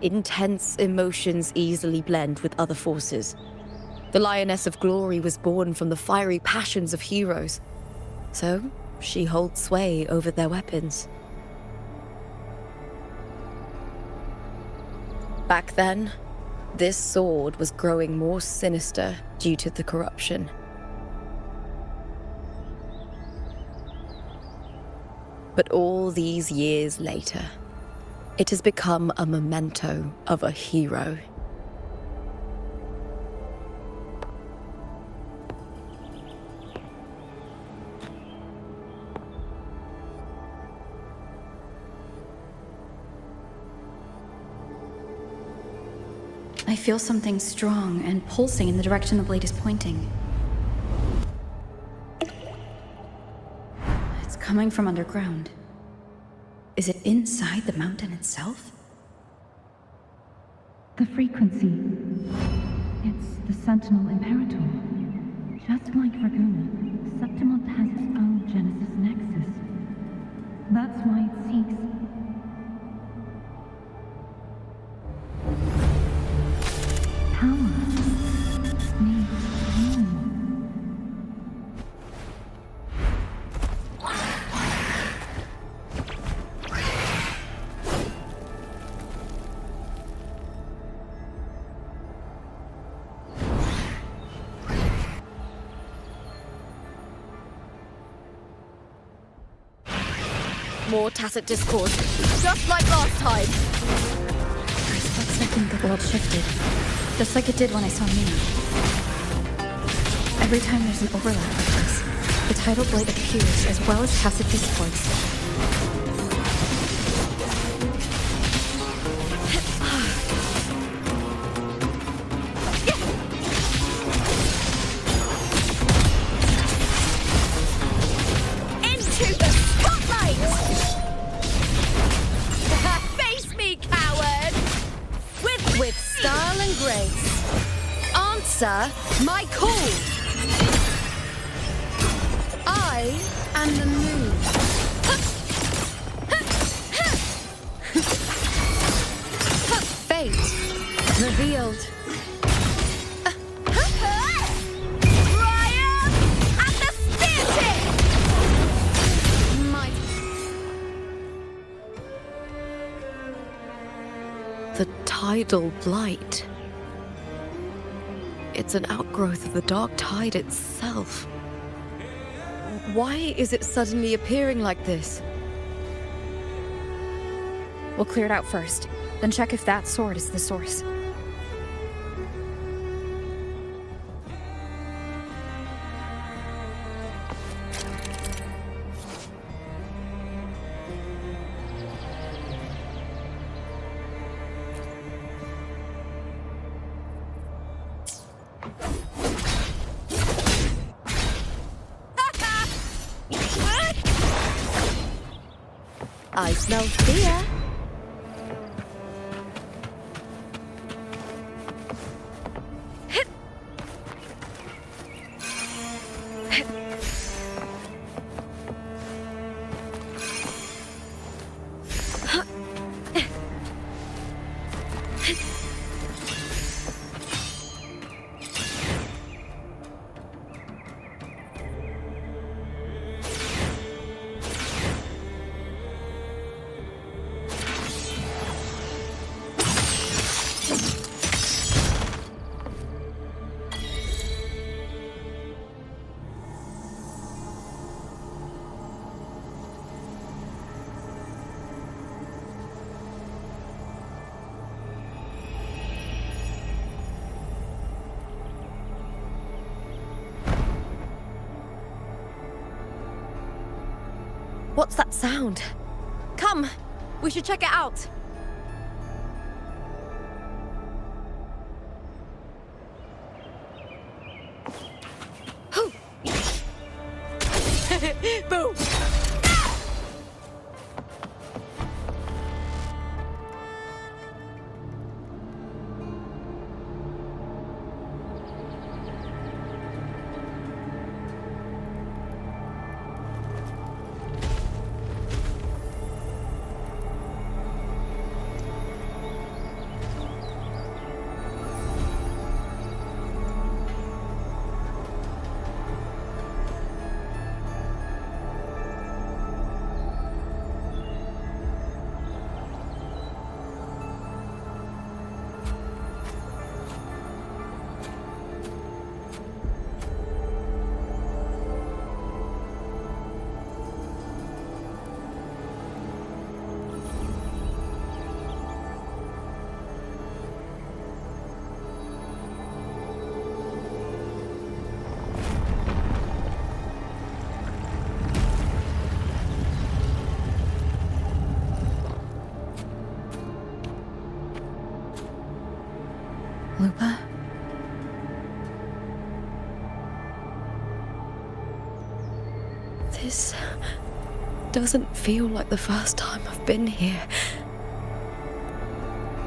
intense emotions easily blend with other forces. The Lioness of Glory was born from the fiery passions of heroes, so she holds sway over their weapons. Back then, this sword was growing more sinister due to the corruption. But all these years later, it has become a memento of a hero. I feel something strong and pulsing in the direction the blade is pointing. It's coming from underground. Is it inside the mountain itself? The frequency. It's the Sentinel Imperator. Just like Dragona, Septimont has its own Genesis Nexus. That's why it seeks... power. Needs healing. More Tacit Discord, just like last time. For a split second, the world shifted, just like it did when I saw Mina. Every time there's an overlap like this, the tidal blade appears as well as Tacit Discords. Answer my call! I I am the moon. Fate revealed. The tidal blight. It's an outgrowth of the dark tide itself. Why is it suddenly appearing like this? We'll clear it out first, then check if that sword is the source. I smell fear. What's that sound? Come, we should check it out. Boom! Lupa? This doesn't feel like the first time I've been here.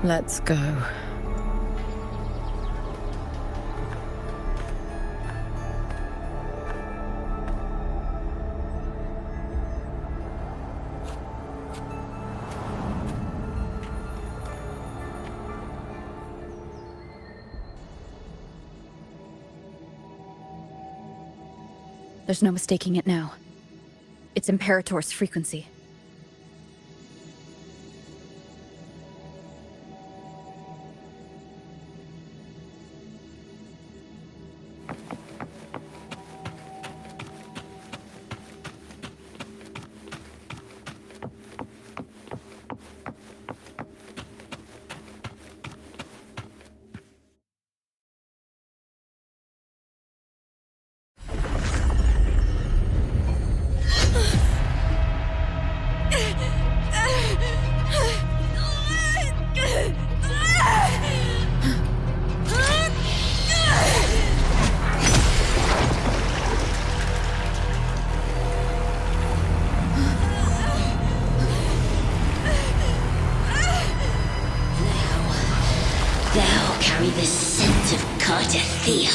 Let's go. There's no mistaking it now. It's Imperator's frequency. Carry the scent of Cardathea.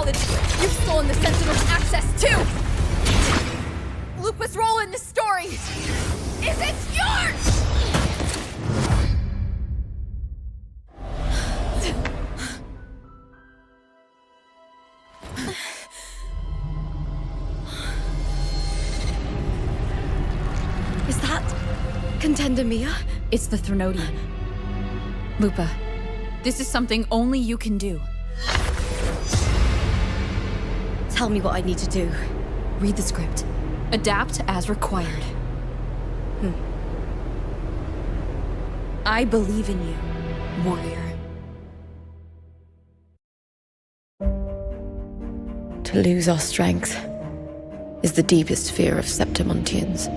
knowledge, you've stolen the Sentinel's access too! Lupa's role in this story is it's yours! Is that Contender Mia? It's the Threnodian. Lupa, this is something only you can do. Tell me what I need to do. Read the script. Adapt as required. I believe in you, warrior. To lose our strength is the deepest fear of Septimontians.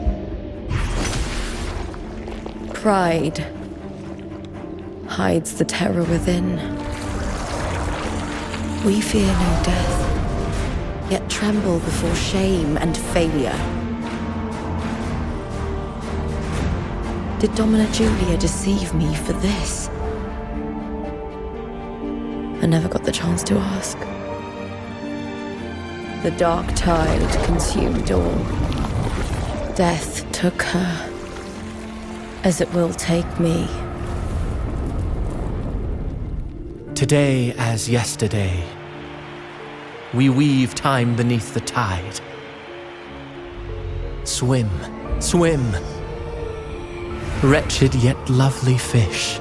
Pride hides the terror within. We fear no death, yet tremble before shame and failure. Did Domina Julia deceive me for this? I never got the chance to ask. The dark tide consumed all. Death took her, as it will take me. Today as yesterday, we weave time beneath the tide. Swim, swim, wretched yet lovely fish.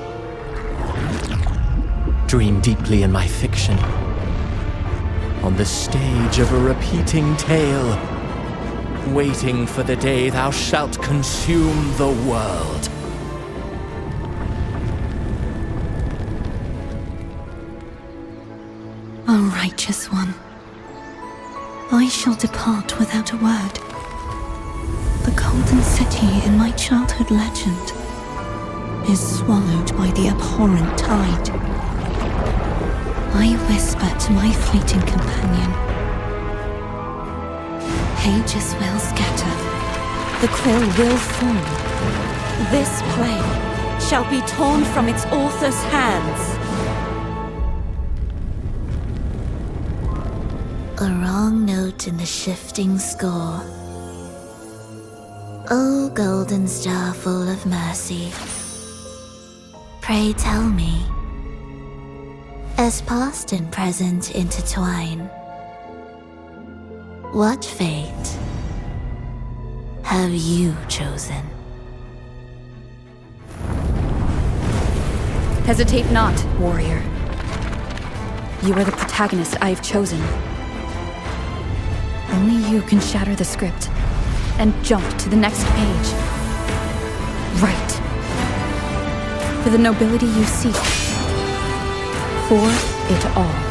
Dream deeply in my fiction, on the stage of a repeating tale, waiting for the day thou shalt consume the world. O righteous one, I shall depart without a word. The golden city in my childhood legend is swallowed by the abhorrent tide. I whisper to my fleeting companion. Pages will scatter, the quill will fall. This play shall be torn from its author's hands. A wrong note in the shifting score. O golden star full of mercy, pray tell me, as past and present intertwine, what fate have you chosen? Hesitate not, warrior. You are the protagonist I have chosen. Only you can shatter the script and jump to the next page. Right. For the nobility you seek. For it all.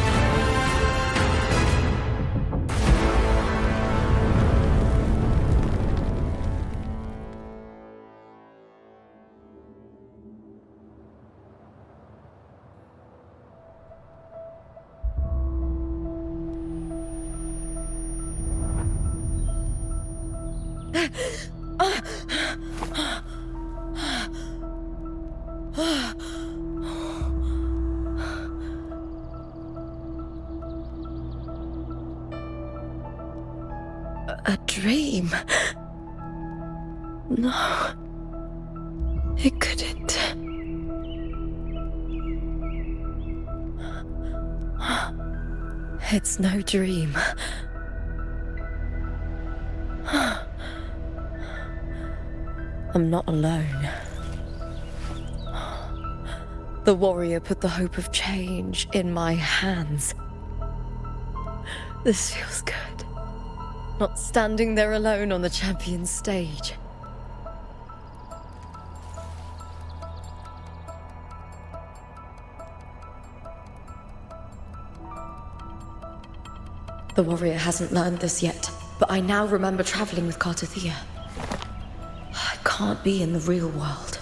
A dream? No. It couldn't. It's no dream. I'm not alone. The warrior put the hope of change in my hands. This feels good. Not standing there alone on the champion's stage. The warrior hasn't learned this yet, but I now remember traveling with Cartathea. I can't be in the real world.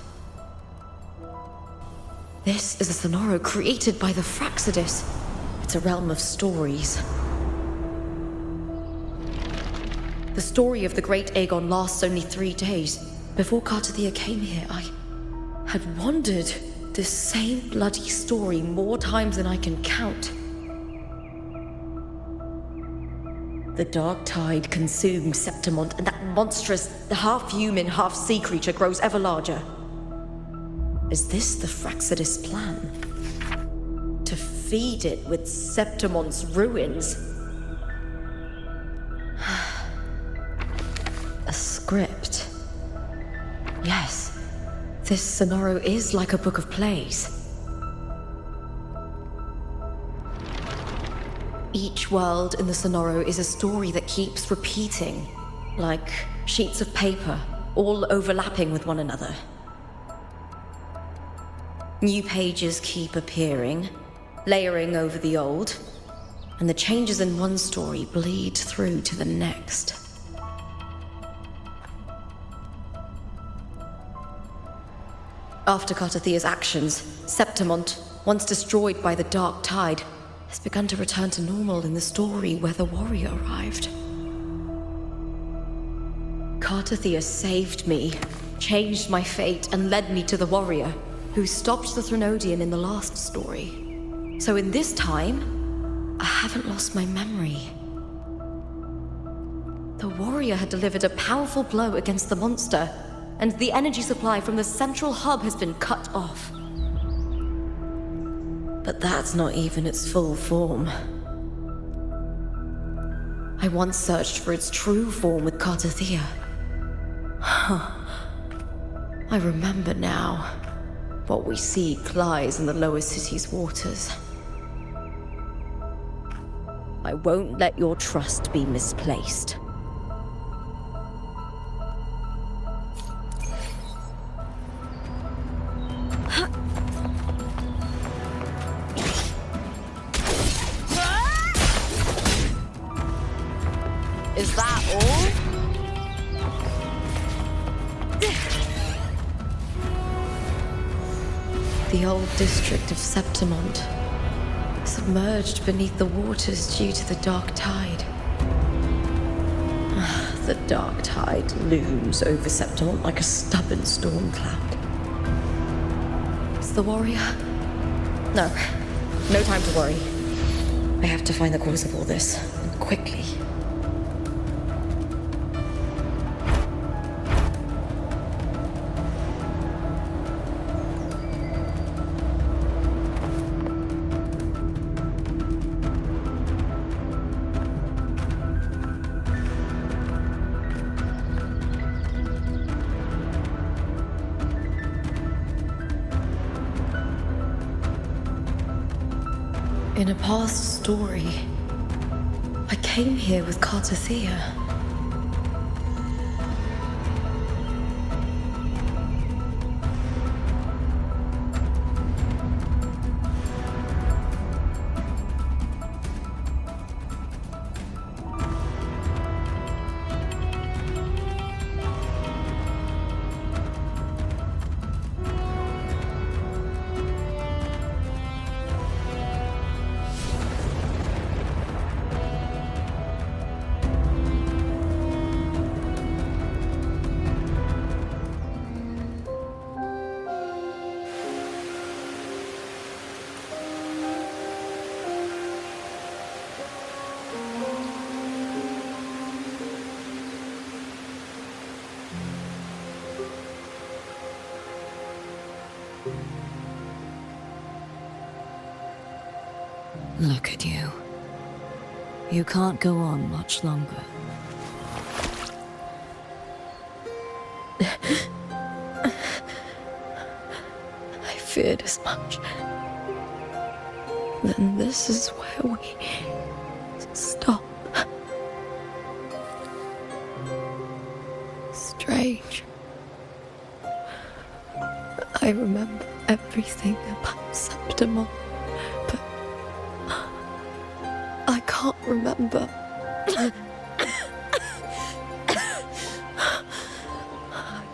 This is a Sonoro created by the Fraxidus. It's a realm of stories. The story of the great Aegon lasts only 3 days. Before Cartathea came here, I had wandered this same bloody story more times than I can count. The dark tide consumed Septimont, and that monstrous, half-human, half-sea creature grows ever larger. Is this the Fraxidus' plan? To feed it with Septimont's ruins? A script. Yes, this Sonoro is like a book of plays. Each world in the Sonoro is a story that keeps repeating, like sheets of paper, all overlapping with one another. New pages keep appearing, layering over the old, and the changes in one story bleed through to the next. After Cartathea's actions, Septimont, once destroyed by the dark tide, has begun to return to normal in the story where the warrior arrived. Cartathea saved me, changed my fate, and led me to the warrior, who stopped the Threnodian in the last story. So in this time, I haven't lost my memory. The warrior had delivered a powerful blow against the monster, and the energy supply from the central hub has been cut off. But that's not even its full form. I once searched for its true form with Cartathea. I remember now. What we seek lies in the lower city's waters. I won't let your trust be misplaced. Is that all? The old district of Septimont, submerged beneath the waters due to the dark tide. The dark tide looms over Septimont like a stubborn storm cloud. Is the warrior? No time to worry. I have to find the cause of all this, and quickly. In a past story, I came here with Cartathea. Look at you. You can't go on much longer. I feared as much. Then this is where we stop. Strange. I remember everything about Septimont, but I can't remember. I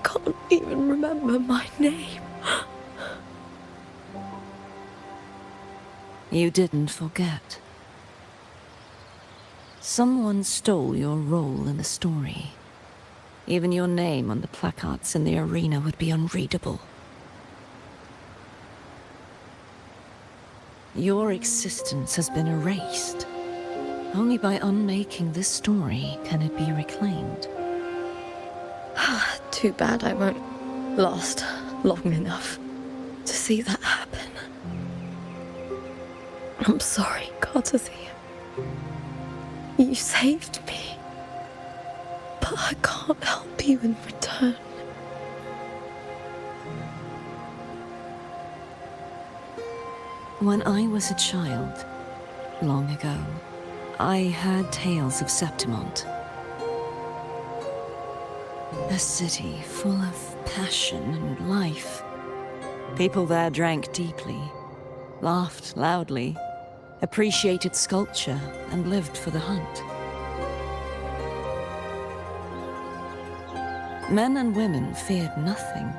can't even remember my name. You didn't forget. Someone stole your role in the story. Even your name on the placards in the arena would be unreadable. Your existence has been erased. Only by unmaking this story can it be reclaimed. Too bad I won't last long enough to see that happen. I'm sorry, Carterthea. You saved me. But I can't help you in return. When I was a child, long ago, I heard tales of Septimont. A city full of passion and life. People there drank deeply, laughed loudly, appreciated sculpture, and lived for the hunt. Men and women feared nothing.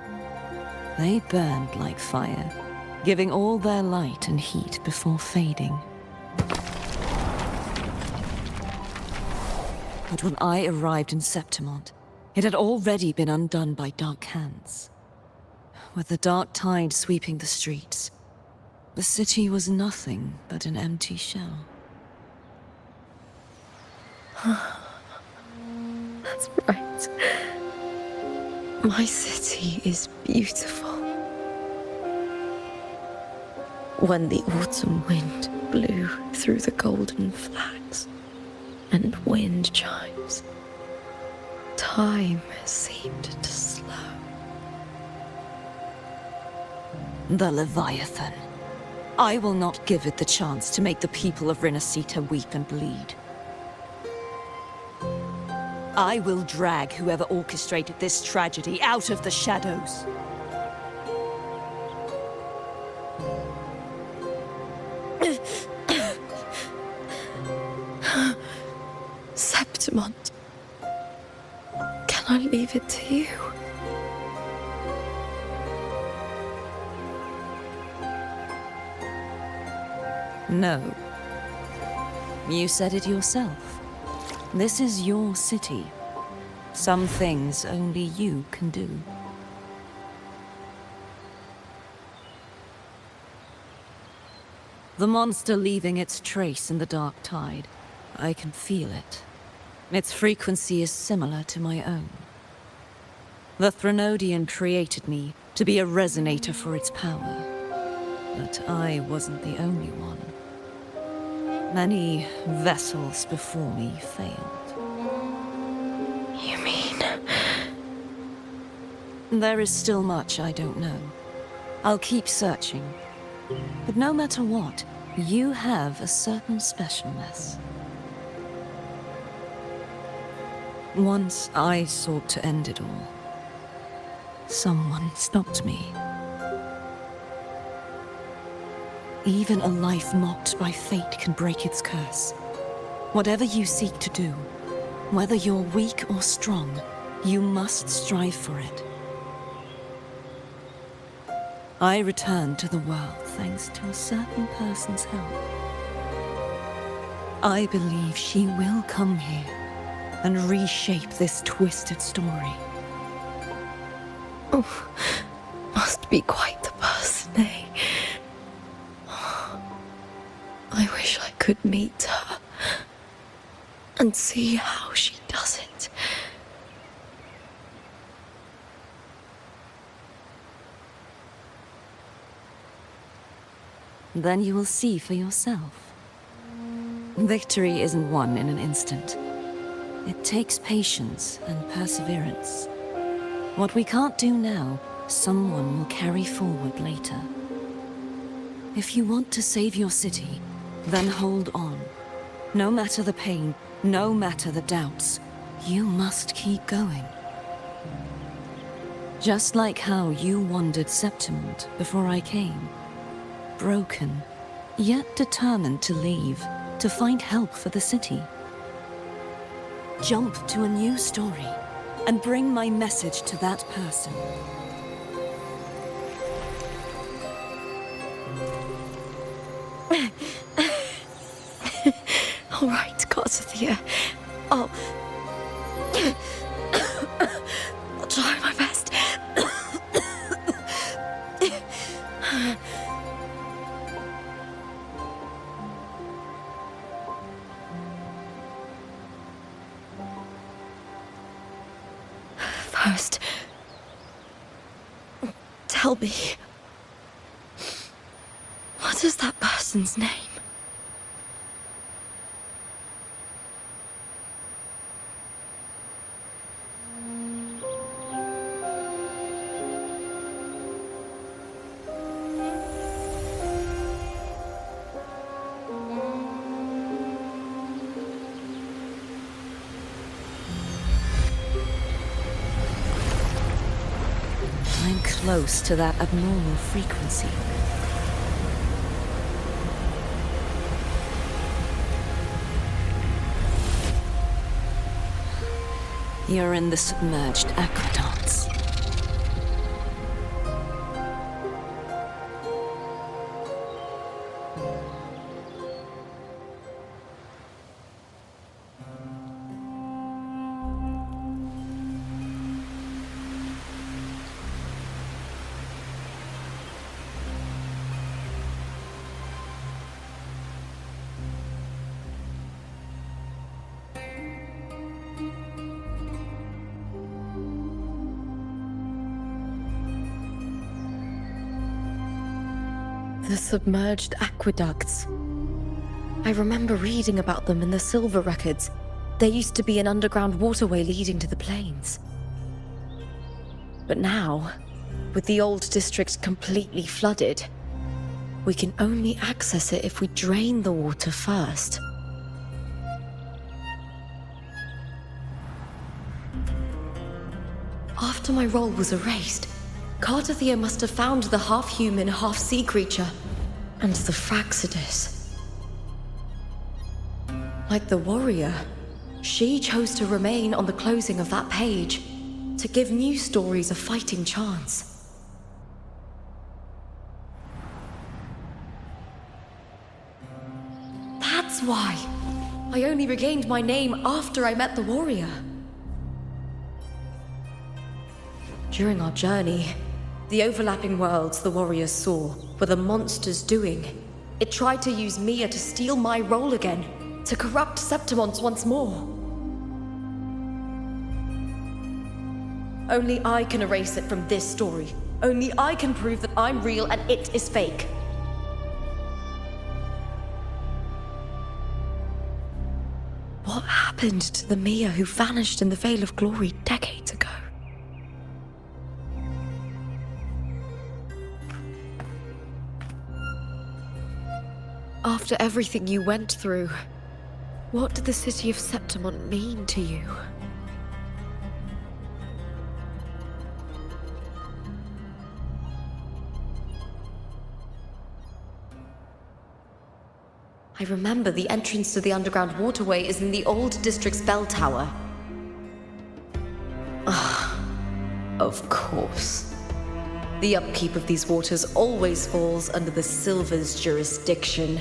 They burned like fire, giving all their light and heat before fading. But when I arrived in Septimont, it had already been undone by dark hands. With the dark tide sweeping the streets, the city was nothing but an empty shell. That's right. My city is beautiful. When the autumn wind blew through the golden flags and wind chimes, time seemed to slow. The Leviathan. I will not give it the chance to make the people of Rinasita weep and bleed. I will drag whoever orchestrated this tragedy out of the shadows. Septimont, can I leave it to you? No. You said it yourself. This is your city. Some things only you can do. The monster leaving its trace in the dark tide. I can feel it. Its frequency is similar to my own. The Threnodian created me to be a resonator for its power. But I wasn't the only one. Many vessels before me failed. You mean? There is still much I don't know. I'll keep searching. But no matter what, you have a certain specialness. Once I sought to end it all. Someone stopped me. Even a life mocked by fate can break its curse. Whatever you seek to do, whether you're weak or strong, you must strive for it. I returned to the world thanks to a certain person's help. I believe she will come here and reshape this twisted story. Oh, must be quite the person, eh? I wish I could meet her and see how she does it. Then you will see for yourself. Victory isn't won in an instant. It takes patience and perseverance. What we can't do now, someone will carry forward later. If you want to save your city, then hold on. No matter the pain, no matter the doubts, you must keep going. Just like how you wandered Septimont before I came. Broken, yet determined to leave, to find help for the city. Jump to a new story, and bring my message to that person. All right, Carterthea. I'll try my best. First, tell me, what is that person's name? I'm close to that abnormal frequency. You're in the submerged aqueducts. The submerged aqueducts. I remember reading about them in the Silver records. There used to be an underground waterway leading to the plains. But now, with the old district completely flooded, we can only access it if we drain the water first. After my role was erased, Cartathea must have found the half-human, half-sea creature, and the Fraxidus. Like the warrior, she chose to remain on the closing of that page, to give new stories a fighting chance. That's why I only regained my name after I met the warrior. During our journey, the overlapping worlds the warriors saw were the monsters doing. It tried to use Mia to steal my role again, to corrupt Septimont once more. Only I can erase it from this story. Only I can prove that I'm real and it is fake. What happened to the Mia who vanished in the Veil of Glory decades ago? After everything you went through, what did the city of Septimont mean to you? I remember the entrance to the underground waterway is in the old district's bell tower. Of course. The upkeep of these waters always falls under the Silver's jurisdiction.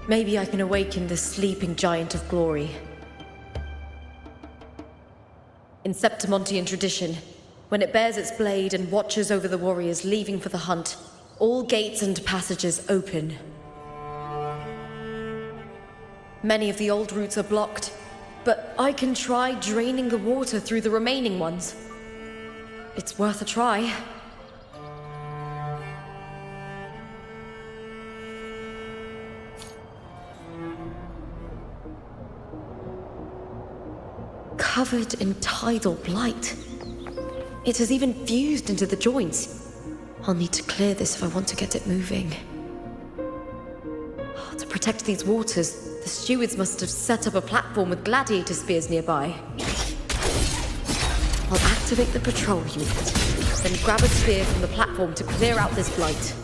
Maybe I can awaken the sleeping giant of glory. In Septimontian tradition, when it bears its blade and watches over the warriors leaving for the hunt, all gates and passages open. Many of the old routes are blocked, but I can try draining the water through the remaining ones. It's worth a try. Covered in tidal blight. It has even fused into the joints. I'll need to clear this if I want to get it moving. To protect these waters, the stewards must have set up a platform with gladiator spears nearby. I'll activate the patrol unit, then grab a spear from the platform to clear out this blight.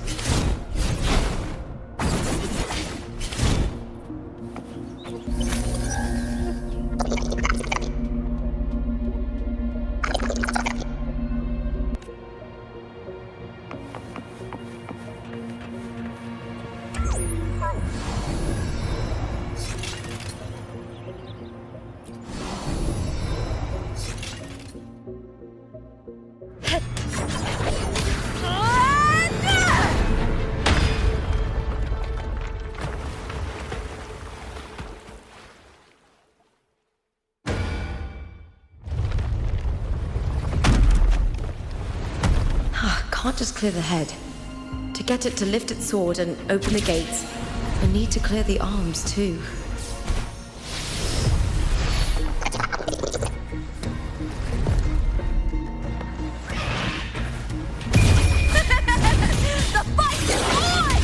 can't just clear the head. To get it to lift its sword and open the gates, I need to clear the arms too. The fight is on!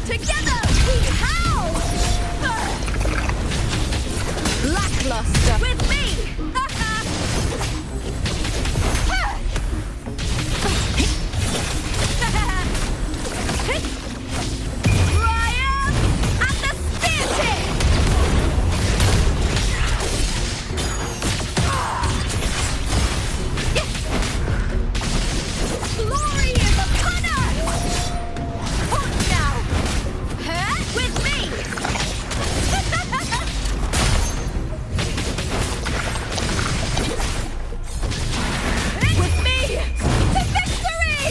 Together we howl! Lackluster! With me! Triumph and the spear tip! Glory is upon us! Hold now! Huh? With me! With me! To victory!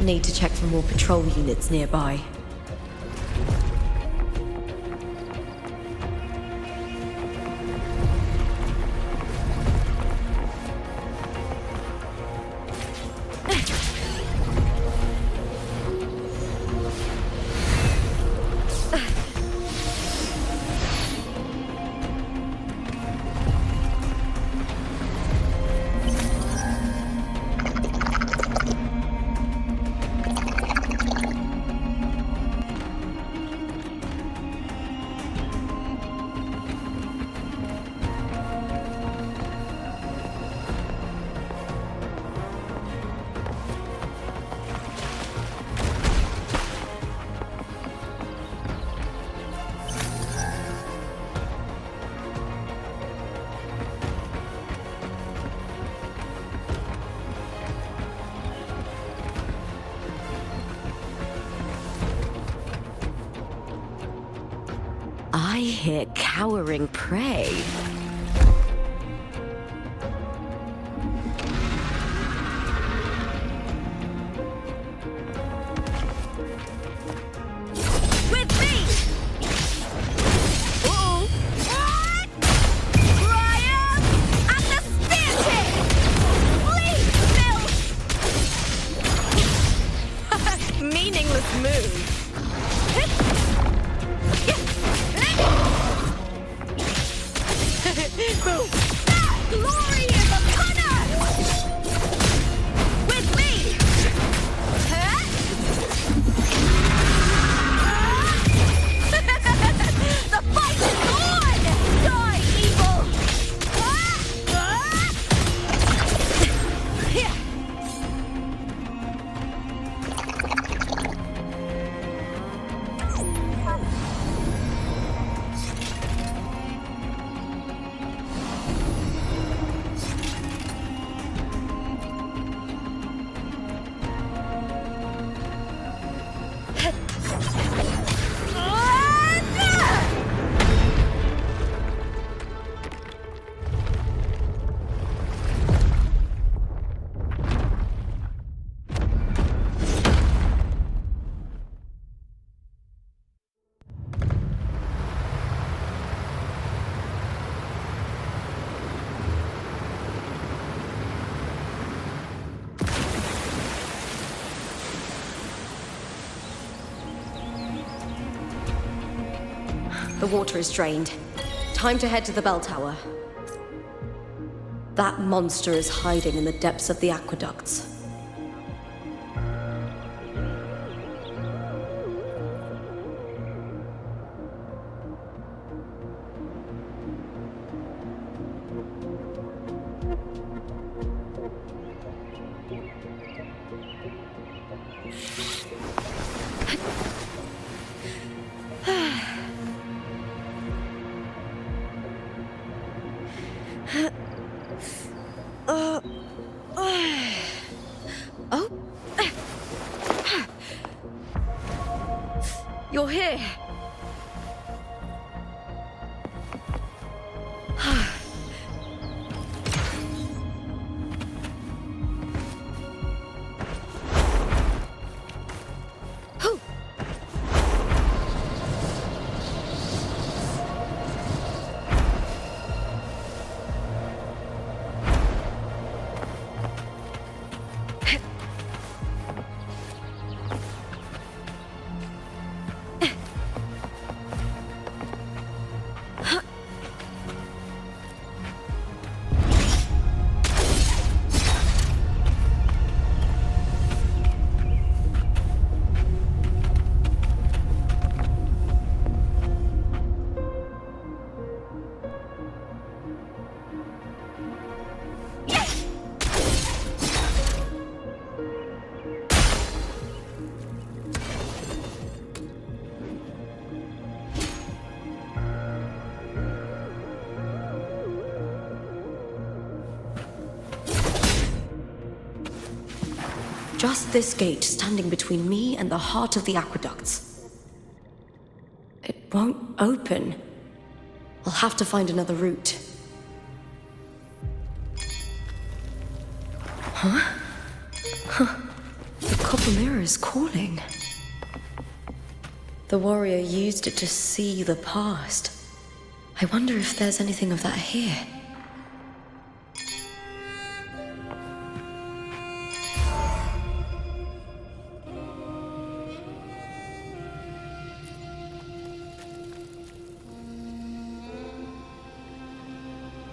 Need to check for more patrol units nearby. I hear cowering prey. With me! Uh-oh! Triumph and the spear tip! Please, Bill! Meaningless move. Boom! Glory is upon us! With me! Huh? The fight is on! Die, evil! The water is drained. Time to head to the bell tower. That monster is hiding in the depths of the aqueducts. Oh? You're here. Just this gate standing between me and the heart of the aqueducts. It won't open. I'll have to find another route. Huh? The copper mirror is calling. The warrior used it to see the past. I wonder if there's anything of that here.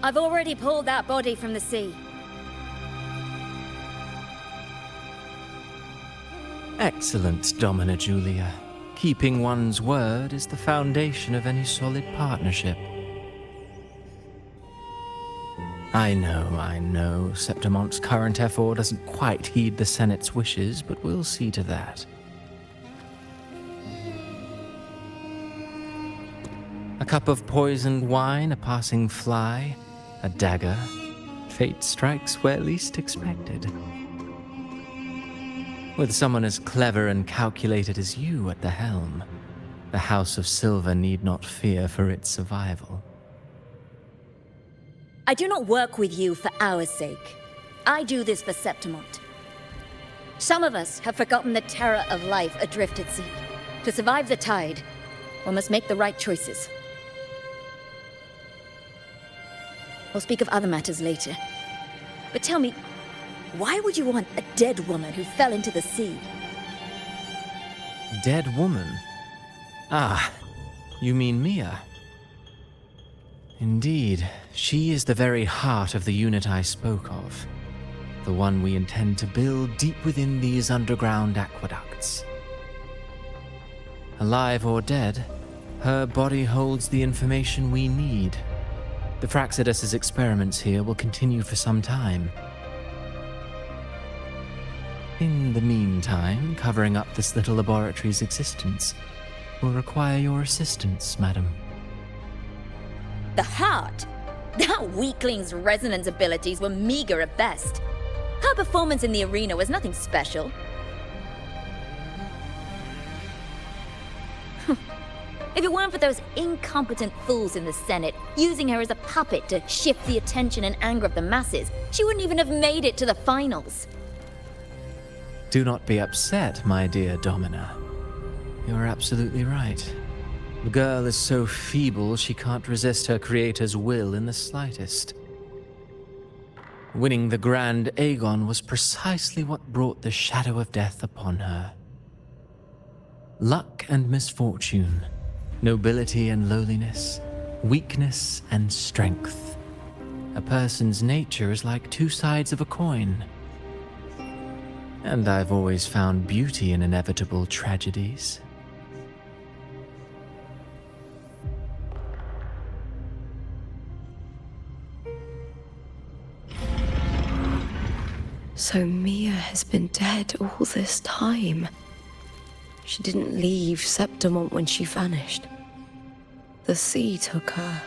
I've already pulled that body from the sea. Excellent, Domina Julia. Keeping one's word is the foundation of any solid partnership. I know, Septimonte's current effort doesn't quite heed the Senate's wishes, but we'll see to that. A cup of poisoned wine, a passing fly, a dagger. Fate strikes where least expected. With someone as clever and calculated as you at the helm, the House of Silver need not fear for its survival. I do not work with you for our sake. I do this for Septimont. Some of us have forgotten the terror of life adrift at sea. To survive the tide, one must make the right choices. We'll speak of other matters later. But tell me, why would you want a dead woman who fell into the sea? Dead woman? Ah, you mean Mia? Indeed, she is the very heart of the unit I spoke of. The one we intend to build deep within these underground aqueducts. Alive or dead, her body holds the information we need. The Fraxidus's experiments here will continue for some time. In the meantime, covering up this little laboratory's existence will require your assistance, madam. The heart? That weakling's resonance abilities were meager at best. Her performance in the arena was nothing special. If it weren't for those incompetent fools in the Senate, using her as a puppet to shift the attention and anger of the masses, she wouldn't even have made it to the finals. Do not be upset, my dear Domina. You're absolutely right. The girl is so feeble she can't resist her creator's will in the slightest. Winning the Grand Aegon was precisely what brought the shadow of death upon her. Luck and misfortune, nobility and lowliness, weakness and strength. A person's nature is like two sides of a coin. And I've always found beauty in inevitable tragedies. So Mia has been dead all this time. She didn't leave Septimont when she vanished. The sea took her.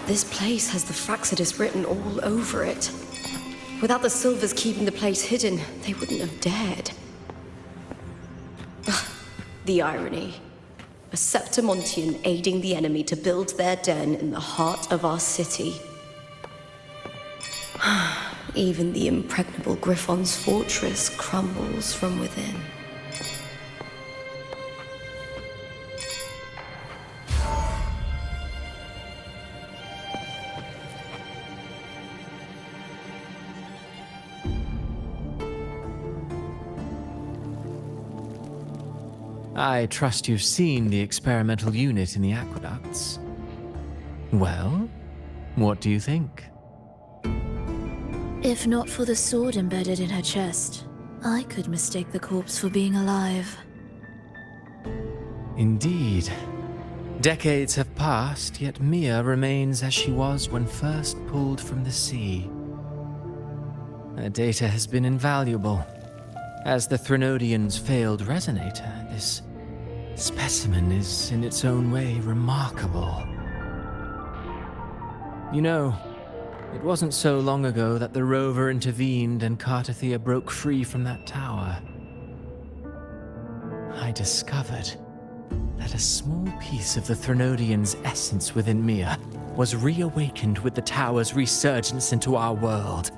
This place has the Fraxidus written all over it. Without the Silvers keeping the place hidden, they wouldn't have dared. The irony. A Septimontian aiding the enemy to build their den in the heart of our city. Even the impregnable Griffon's fortress crumbles from within. I trust you've seen the experimental unit in the aqueducts. Well, what do you think? If not for the sword embedded in her chest, I could mistake the corpse for being alive. Indeed. Decades have passed, yet Mia remains as she was when first pulled from the sea. Her data has been invaluable. As the Threnodian's failed resonator, this specimen is in its own way remarkable. You know, it wasn't so long ago that the Rover intervened and Cartathea broke free from that tower. I discovered that a small piece of the Threnodian's essence within Mia was reawakened with the tower's resurgence into our world.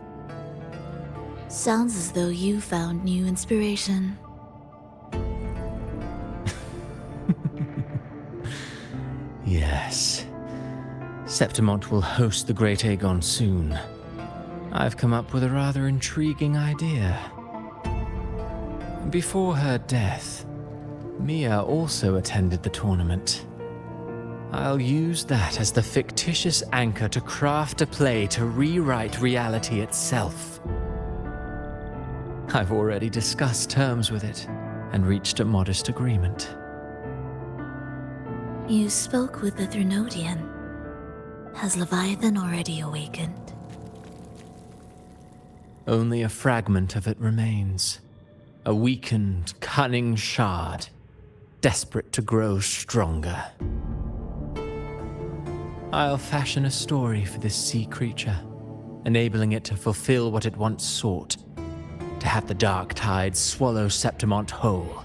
Sounds as though you found new inspiration. Yes. Septimont will host the Great Aegon soon. I've come up with a rather intriguing idea. Before her death, Mia also attended the tournament. I'll use that as the fictitious anchor to craft a play to rewrite reality itself. I've already discussed terms with it and reached a modest agreement. You spoke with the Threnodian. Has Leviathan already awakened? Only a fragment of it remains. A weakened, cunning shard, desperate to grow stronger. I'll fashion a story for this sea creature, enabling it to fulfill what it once sought, to have the dark tides swallow Septimont whole.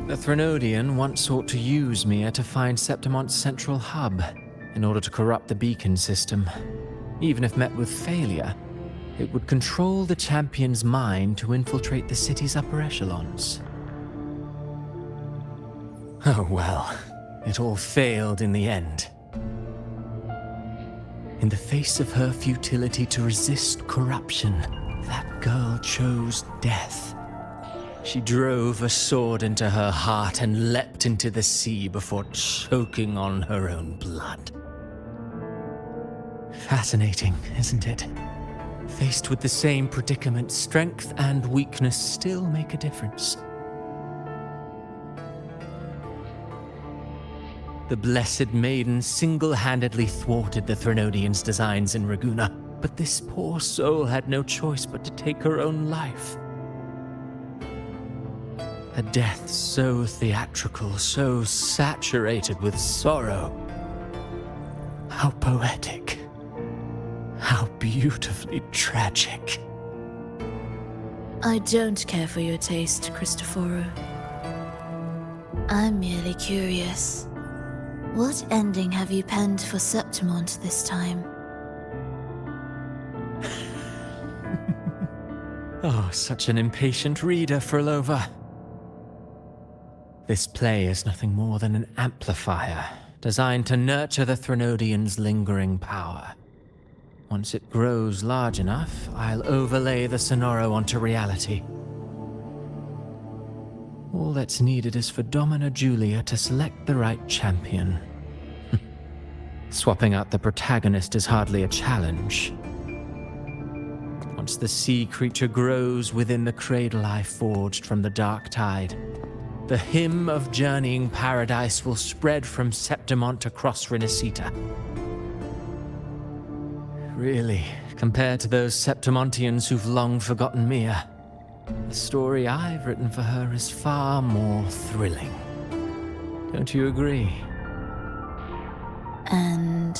The Threnodian once sought to use Mia to find Septimont's central hub in order to corrupt the beacon system. Even if met with failure, it would control the champion's mind to infiltrate the city's upper echelons. Oh well, it all failed in the end. In the face of her futility to resist corruption, that girl chose death. She drove a sword into her heart and leapt into the sea before choking on her own blood. Fascinating, isn't it? Faced with the same predicament, strength and weakness still make a difference. The Blessed Maiden single-handedly thwarted the Threnodian's designs in Raguna, but this poor soul had no choice but to take her own life. A death so theatrical, so saturated with sorrow. How poetic. How beautifully tragic. I don't care for your taste, Cristoforo. I'm merely curious. What ending have you penned for Septimont this time? Oh, such an impatient reader, Frolova. This play is nothing more than an amplifier, designed to nurture the Threnodian's lingering power. Once it grows large enough, I'll overlay the Sonoro onto reality. All that's needed is for Domina Julia to select the right champion. Swapping out the protagonist is hardly a challenge. Once the sea creature grows within the cradle I forged from the dark tide, the hymn of journeying paradise will spread from Septimont across Renacita. Really, compared to those Septimontians who've long forgotten Mia, the story I've written for her is far more thrilling. Don't you agree? And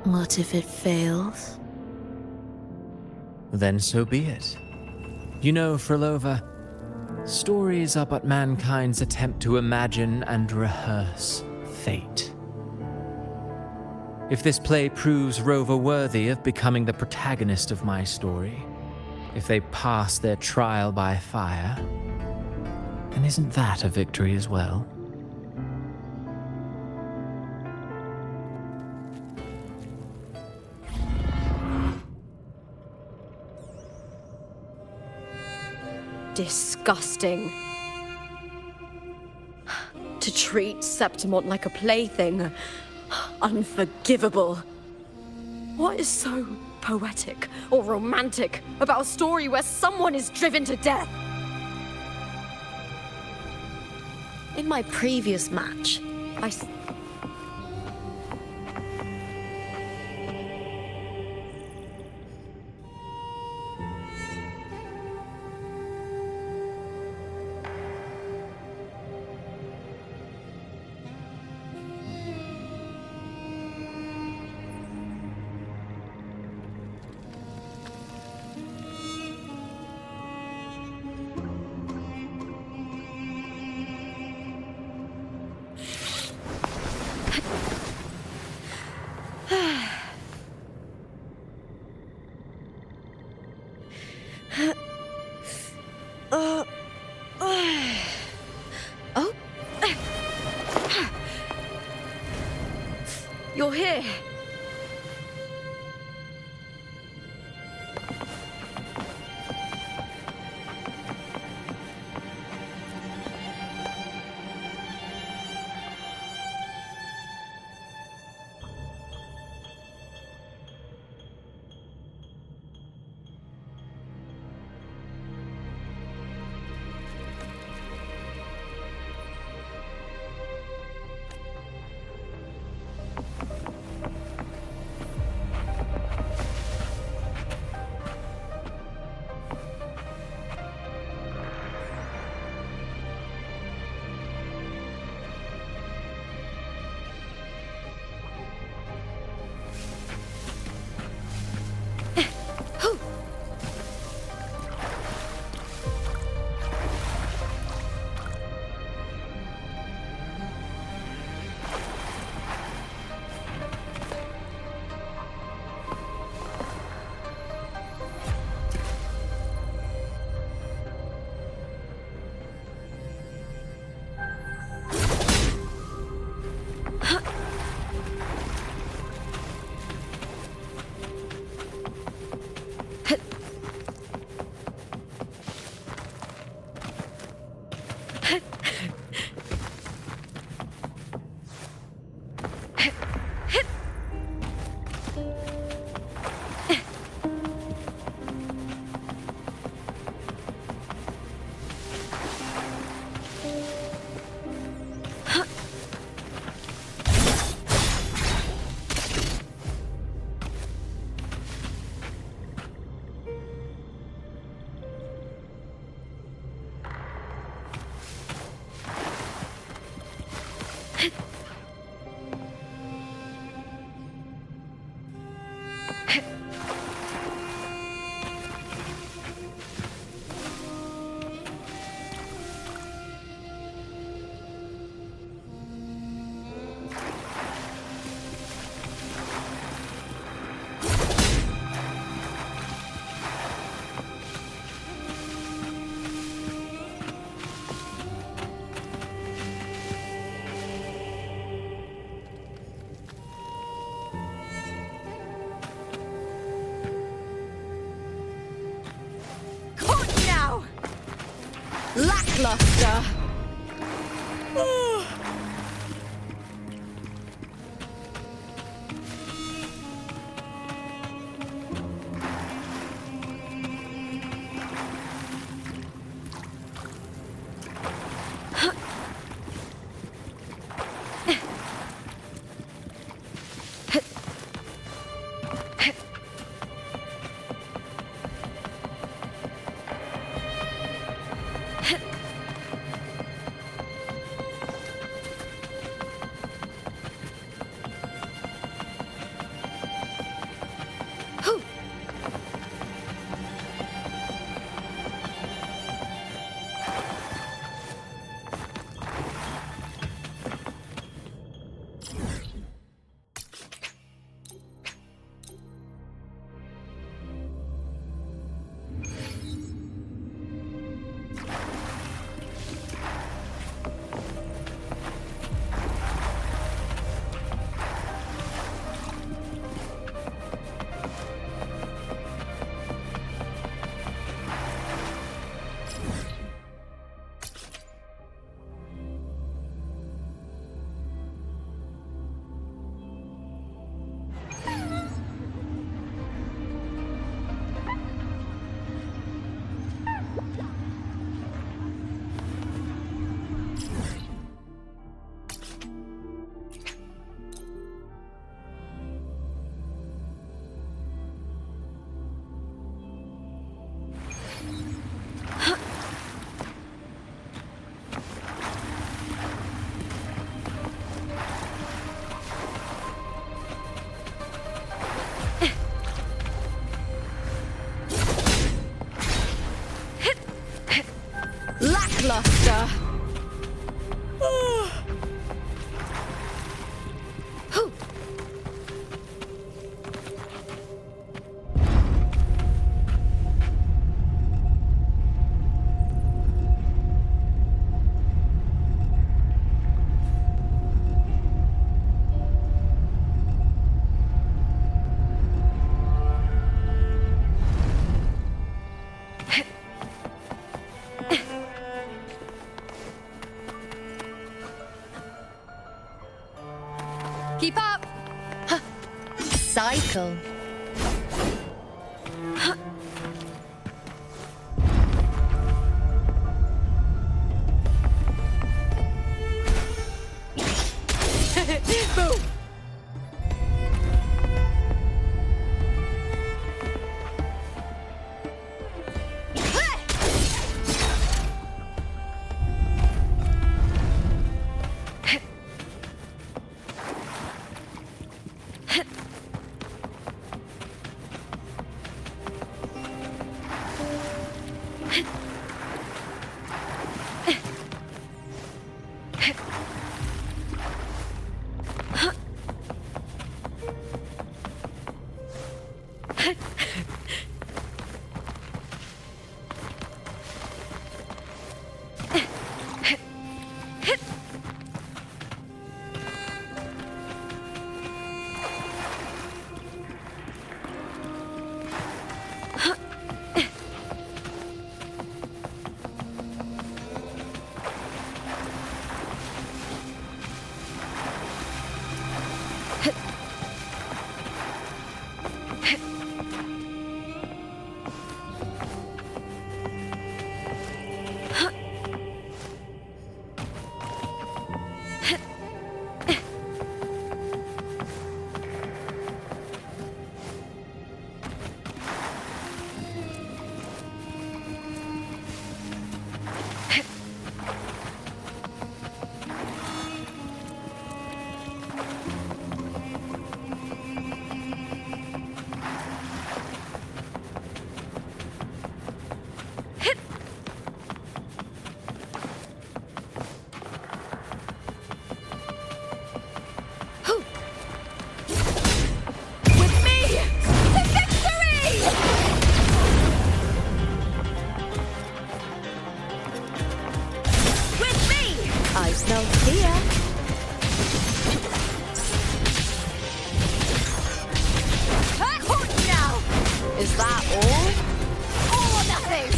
what if it fails? Then so be it. You know, Frolova, stories are but mankind's attempt to imagine and rehearse fate. If this play proves Rover worthy of becoming the protagonist of my story, if they pass their trial by fire, then isn't that a victory as well? Disgusting. To treat Septimont like a plaything. Unforgivable. What is so poetic or romantic about a story where someone is driven to death? In my previous match, You're here. Lackluster. Keep up! Cycle. Boom! Is that all? All or nothing!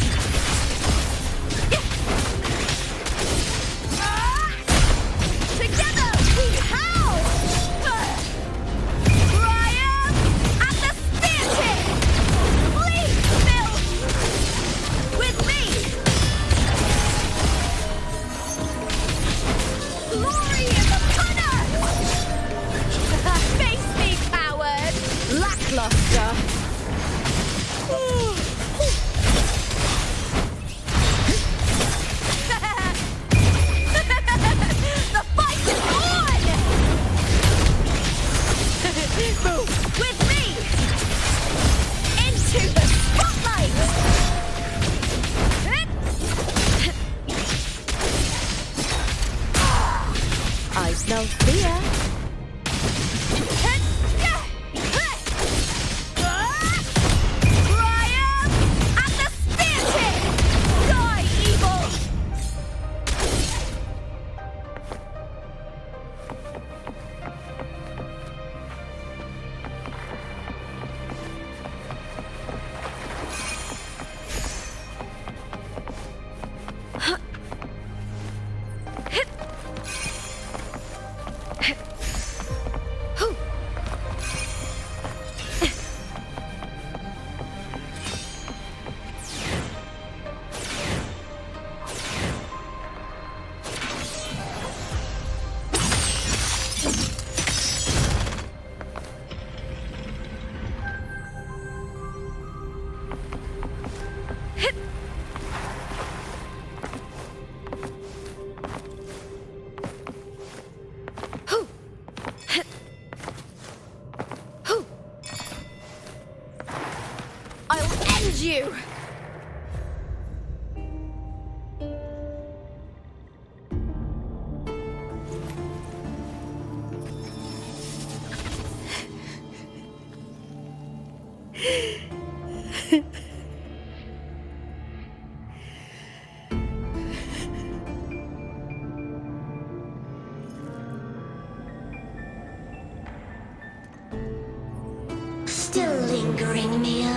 Together we howl! Triumph at the spear tip! Please, Bill! With me! Glory in the punner! Face me, coward! Lackluster. The fight is on! Move with me! Into the spotlight! I smell fear. Triumph at the spear tip! Die, evil! I'll end you! Still lingering, Mia.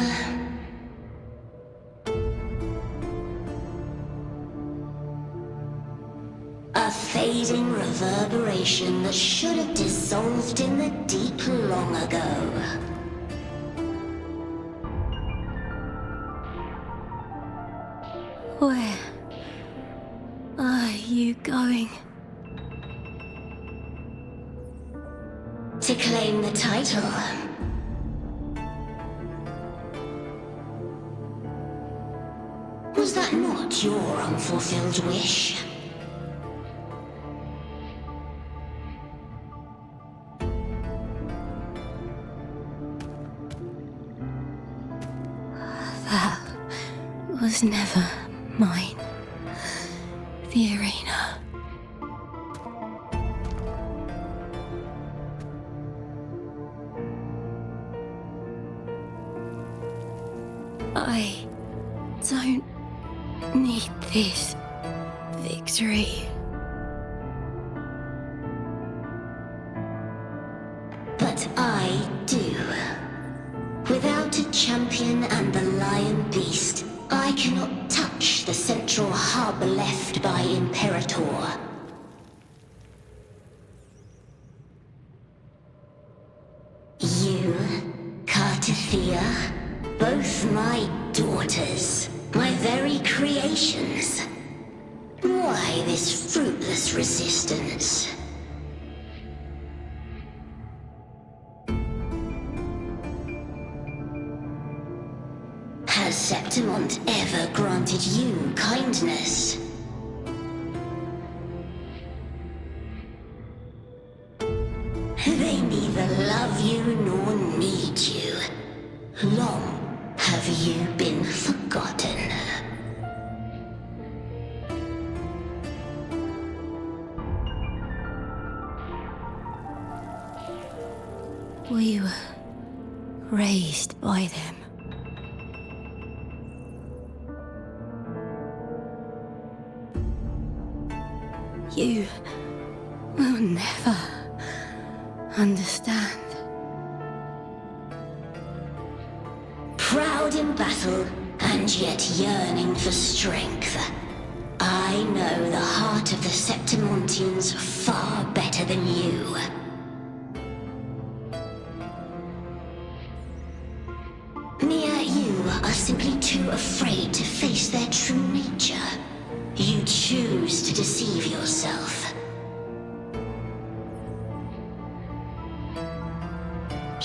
A fate fading reverberation that should have dissolved in the deep long ago. Where are you going? To claim the title. Was that not your unfulfilled wish? That was never mine. The arena. I don't need this victory. But I do. Without a champion and the lion beast, I cannot touch the central hub left by Imperator. You, Cartithia, both my daughters, my very creations. Why this fruitless resistance? Has Septimont ever granted you kindness? They neither love you nor need you. Long have you been forgotten. We were raised by them. You will never understand. Proud in battle, and yet yearning for strength. I know the heart of the Septimontians far better than you. Nia, you are simply too afraid to face their true nature. You choose to deceive yourself.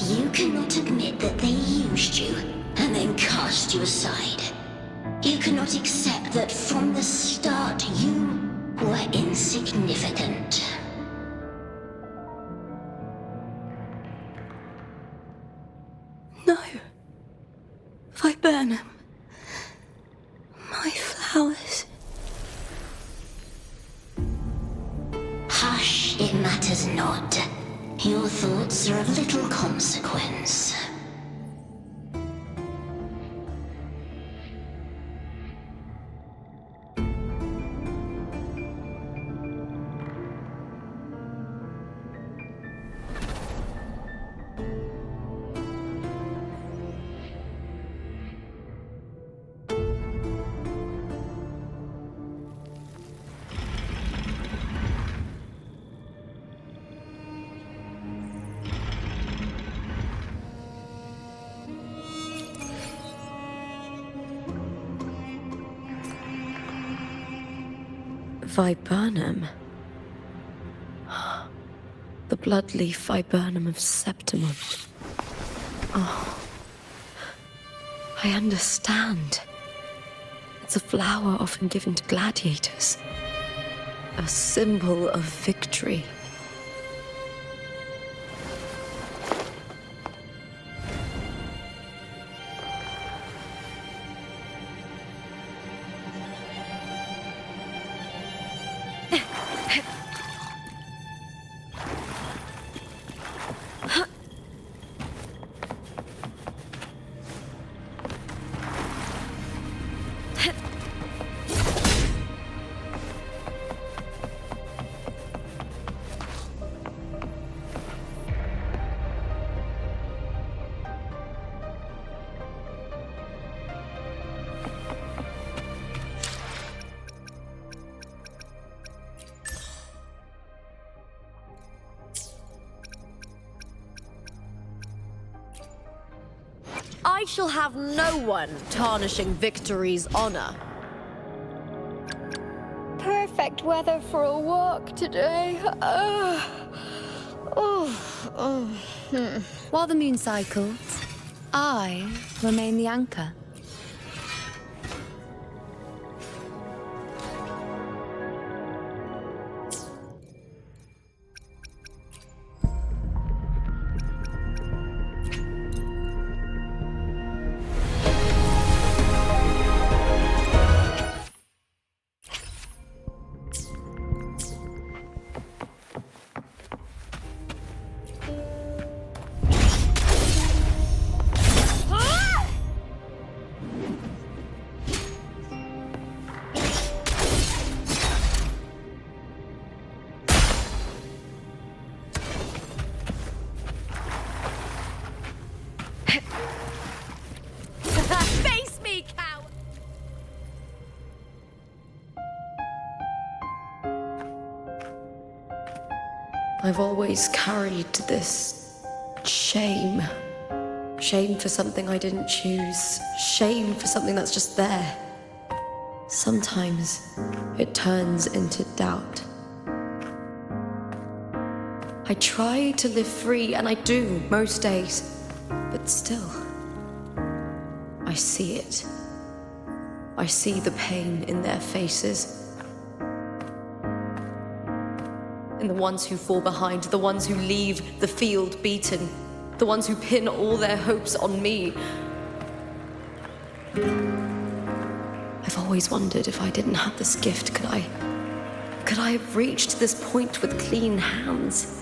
You cannot admit that they used you and then cast you aside. You cannot accept that from the start you were insignificant. No. Viburnum. My flowers. Hush, it matters not. Your thoughts are of little consequence. Viburnum. The bloodleaf viburnum of Septimont. Oh. I understand. It's a flower often given to gladiators. A symbol of victory. I shall have no one tarnishing victory's honor. Perfect weather for a walk today. While the moon cycles, I remain the anchor. Face me, cow! I've always carried this shame. Shame for something I didn't choose. Shame for something that's just there. Sometimes it turns into doubt. I try to live free, and I do most days, but still, I see it. I see the pain in their faces. In the ones who fall behind, the ones who leave the field beaten, the ones who pin all their hopes on me. I've always wondered if I didn't have this gift, could I have reached this point with clean hands?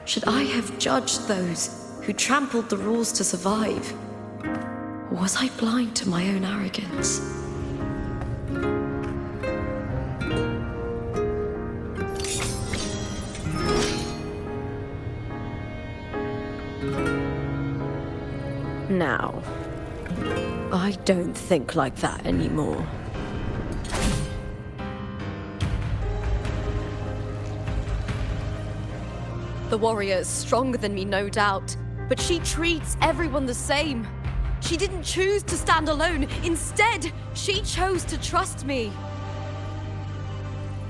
Should I have judged those who trampled the rules to survive? Or was I blind to my own arrogance? Now, I don't think like that anymore. The warrior is stronger than me, no doubt, but she treats everyone the same. She didn't choose to stand alone. Instead, she chose to trust me.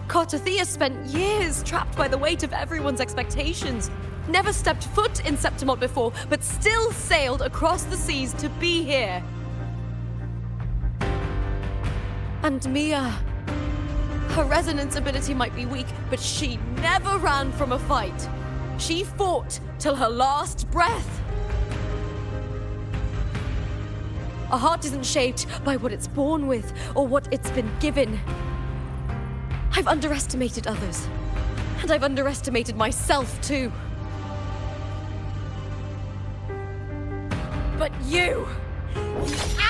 Cartothea spent years trapped by the weight of everyone's expectations. Never stepped foot in Septimont before, but still sailed across the seas to be here. And Mia, her resonance ability might be weak, but she never ran from a fight. She fought till her last breath. A heart isn't shaped by what it's born with or what it's been given. I've underestimated others, and I've underestimated myself too. But you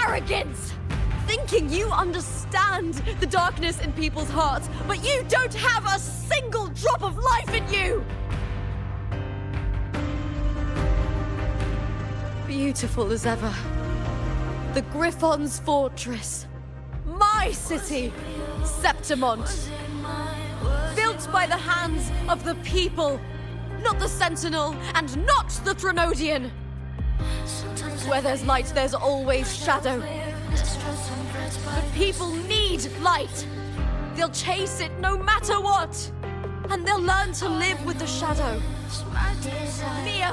arrogance! Thinking you understand the darkness in people's hearts, but you don't have a single drop of life in you! Beautiful as ever. The Griffon's fortress. My city, Septimont. Built by the hands of the people, not the Sentinel and not the Threnodian. Where there's light, there's always shadow. But people need light. They'll chase it no matter what. And they'll learn to live with the shadow. Mia,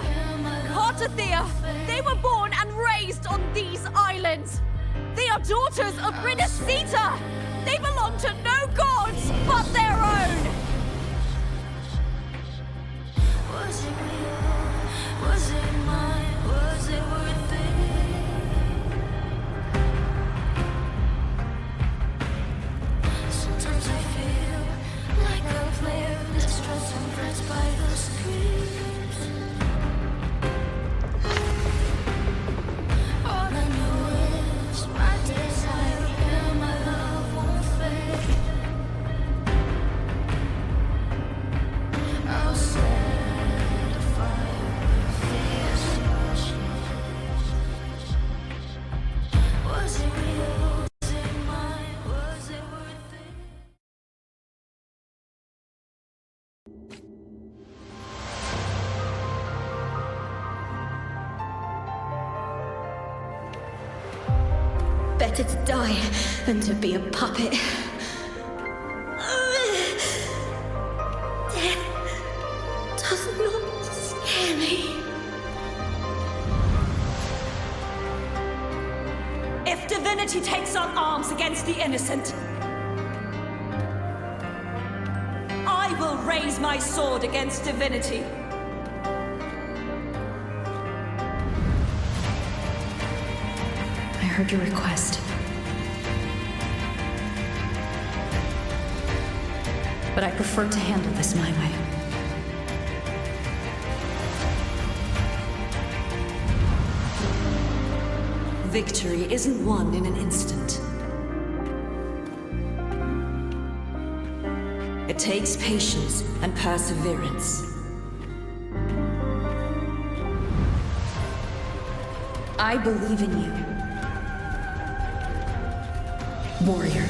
Cartothea, they were born and raised on these islands. They are daughters of Rinascita. They belong to no gods but their own. Was it real? Was it mine? Was it worth it? Sometimes I feel like a player distressed and pressed by the screams. All I know is my desire and my love won't fade. Better to die than to be a puppet. Death does not scare me. If divinity takes up arms against the innocent, I will raise my sword against divinity. I heard your request. But I prefer to handle this my way. Victory isn't won in an instant. It takes patience and perseverance. I believe in you, warrior.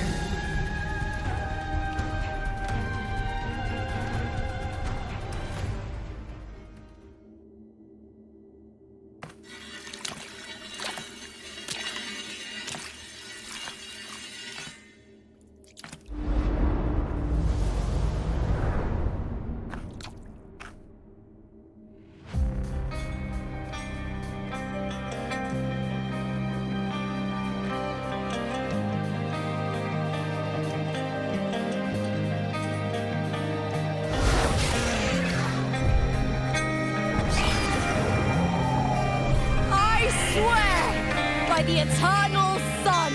By the eternal sun,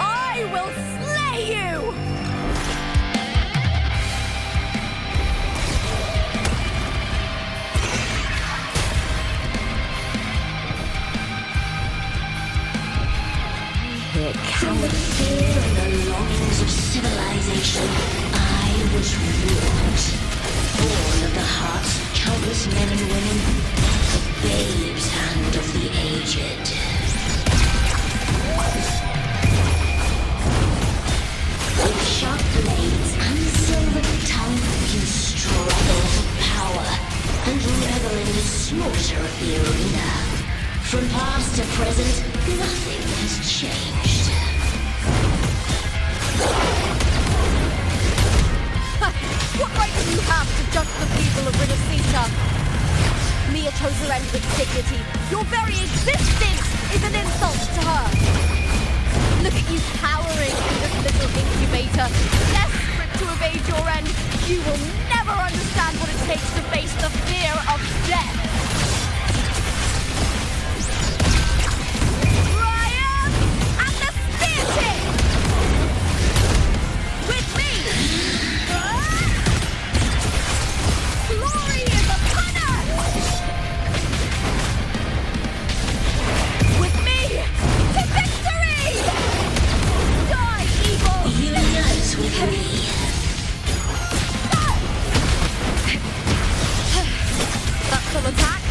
I will slay you! From the fear and the longings of civilization, I was wrought. Born of the hearts of countless men and women, the babe's hand of the aged. With sharp blades and silver tongue, you struggle for power and revel in the slaughter of the arena. From past to present, nothing has changed. What right do you have to judge the people of Ridicita? Mia chose her end with dignity. Your very existence is an insult to her. Look at you cowering in this little incubator, desperate to evade your end. You will never understand what it takes to face the fear of death. Triumph and the spear tip! With me! Glory is upon us! With me! To victory! Die, evil! Unite with me! That's full attack.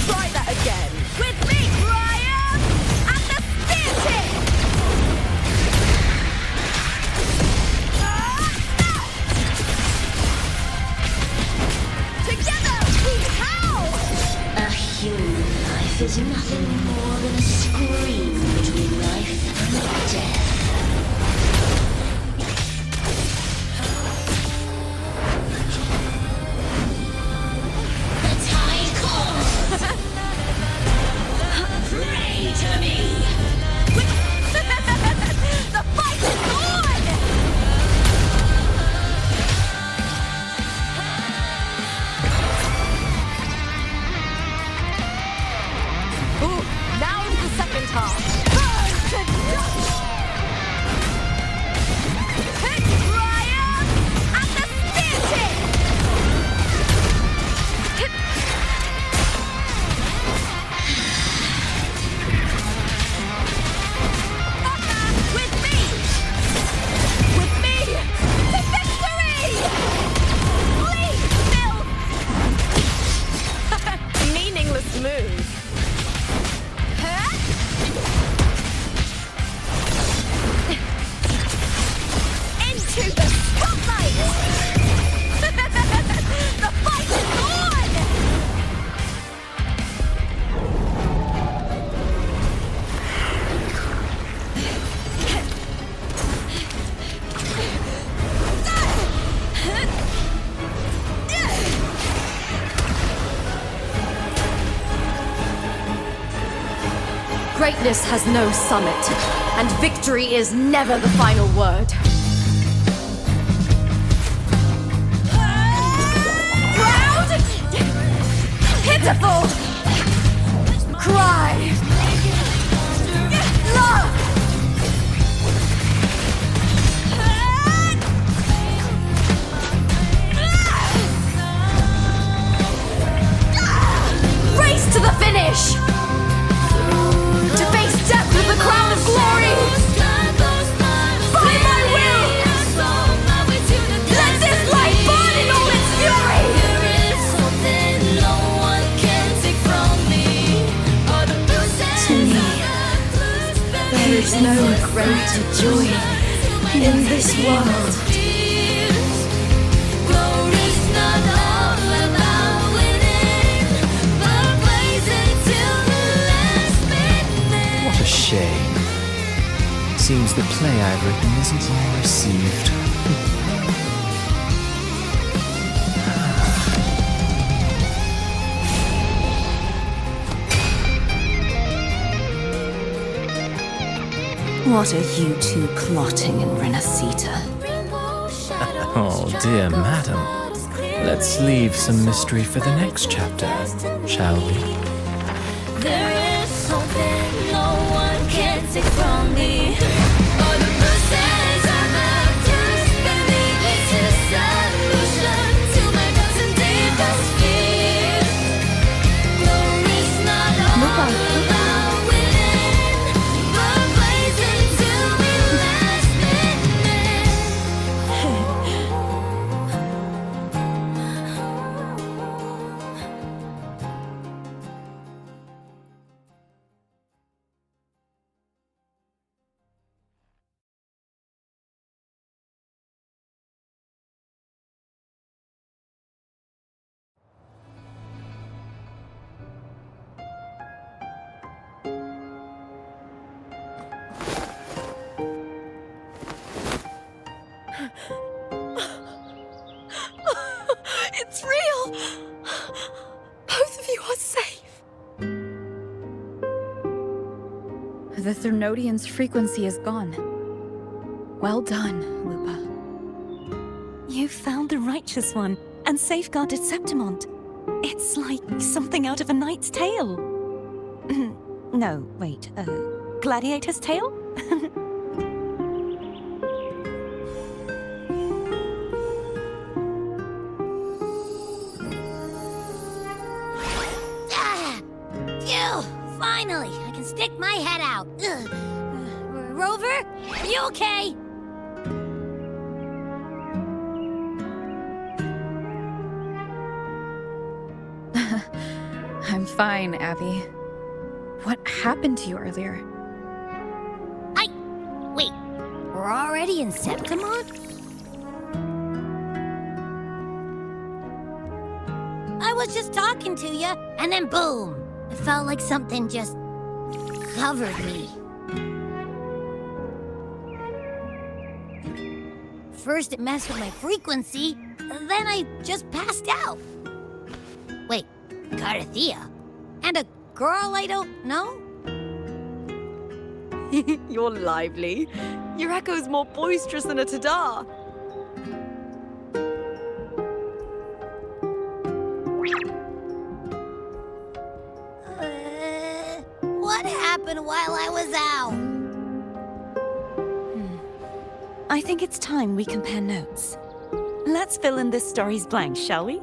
Try that again. With me, Triumph! And the spear tip! Together, we howl! A human life is nothing more than a scream between life and death. The tide calls! Pray to me! The fight is on! Ooh, now the second half. Burn to dust! Greatness has no summit, and victory is never the final word. Proud! Pitiful! Cry! Love! Race to the finish! To face death with the crown of glory! By my will! Let this light burn in all its fury! To me, there is no greater joy in this world. What a shame. Seems the play I've written isn't well received. What are you two plotting in Renacita? Oh, dear madam. Let's leave some mystery for the next chapter, shall we? There is something no one can take from me. All the bruises I've just believe it's a solution to my dozen deepest fears. Glory's not all about winning, but blazing till we last It's real! Both of you are safe. The Thrunodian's frequency is gone. Well done, Lupa. You found the righteous one and safeguarded Septimont. It's like something out of a knight's tale. No, wait, gladiator's tale? Phew! Finally, I can stick my head out. Rover, are you okay? I'm fine, Abby. What happened to you earlier? Wait, we're already in Septimont? I was just talking to you, and then boom! It felt like something just covered me. First it messed with my frequency, then I just passed out. Wait, Carthea? And a girl I don't know? You're lively. Your echo's more boisterous than a Tadar. What happened while I was out? I think it's time we compare notes. Let's fill in this story's blanks, shall we?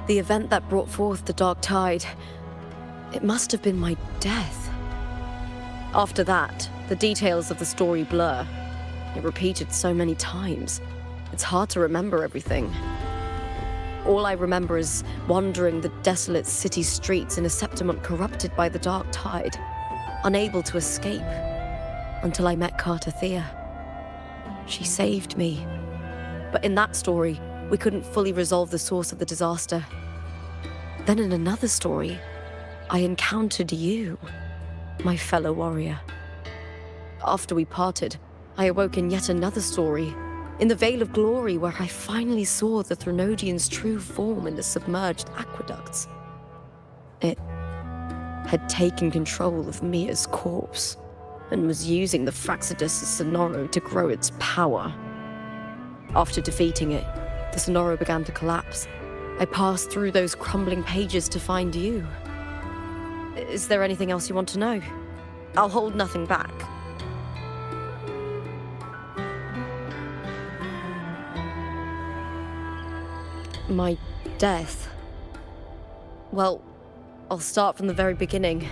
The event that brought forth the dark tide, it must have been my death. After that, the details of the story blur. It repeated so many times. It's hard to remember everything. All I remember is wandering the desolate city streets in a Septimont corrupted by the dark tide, unable to escape, until I met Cartathea. She saved me. But in that story, we couldn't fully resolve the source of the disaster. Then in another story, I encountered you, my fellow warrior. After we parted, I awoke in yet another story, in the Vale of Glory, where I finally saw the Threnodian's true form in the submerged aqueducts. It had taken control of Mia's corpse, and was using the Fraxidus Sonoro to grow its power. After defeating it, the Sonoro began to collapse. I passed through those crumbling pages to find you. Is there anything else you want to know? I'll hold nothing back. My death. Well, I'll start from the very beginning.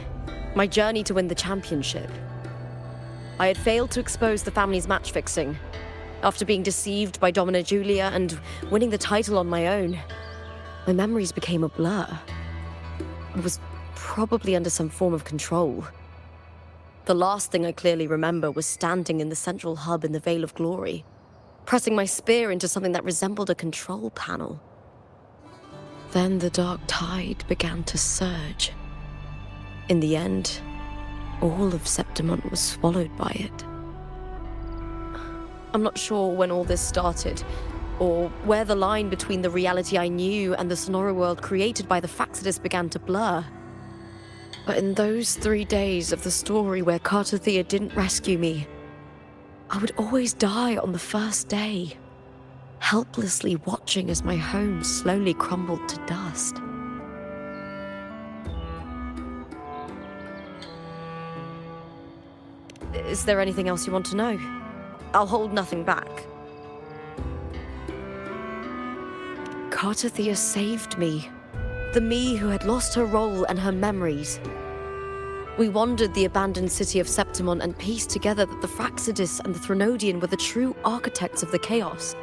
My journey to win the championship. I had failed to expose the family's match fixing. After being deceived by Domina Julia and winning the title on my own, my memories became a blur. I was probably under some form of control. The last thing I clearly remember was standing in the central hub in the Vale of Glory, pressing my spear into something that resembled a control panel. Then the dark tide began to surge. In the end, all of Septimont was swallowed by it. I'm not sure when all this started, or where the line between the reality I knew and the Sonoro world created by the Fraxidus began to blur. But in those 3 days of the story where Cartathea didn't rescue me, I would always die on the first day, helplessly watching as my home slowly crumbled to dust. Is there anything else you want to know? I'll hold nothing back. Cartathea saved me. The me who had lost her role and her memories. We wandered the abandoned city of Septimont and pieced together that the Fraxidus and the Threnodian were the true architects of the chaos.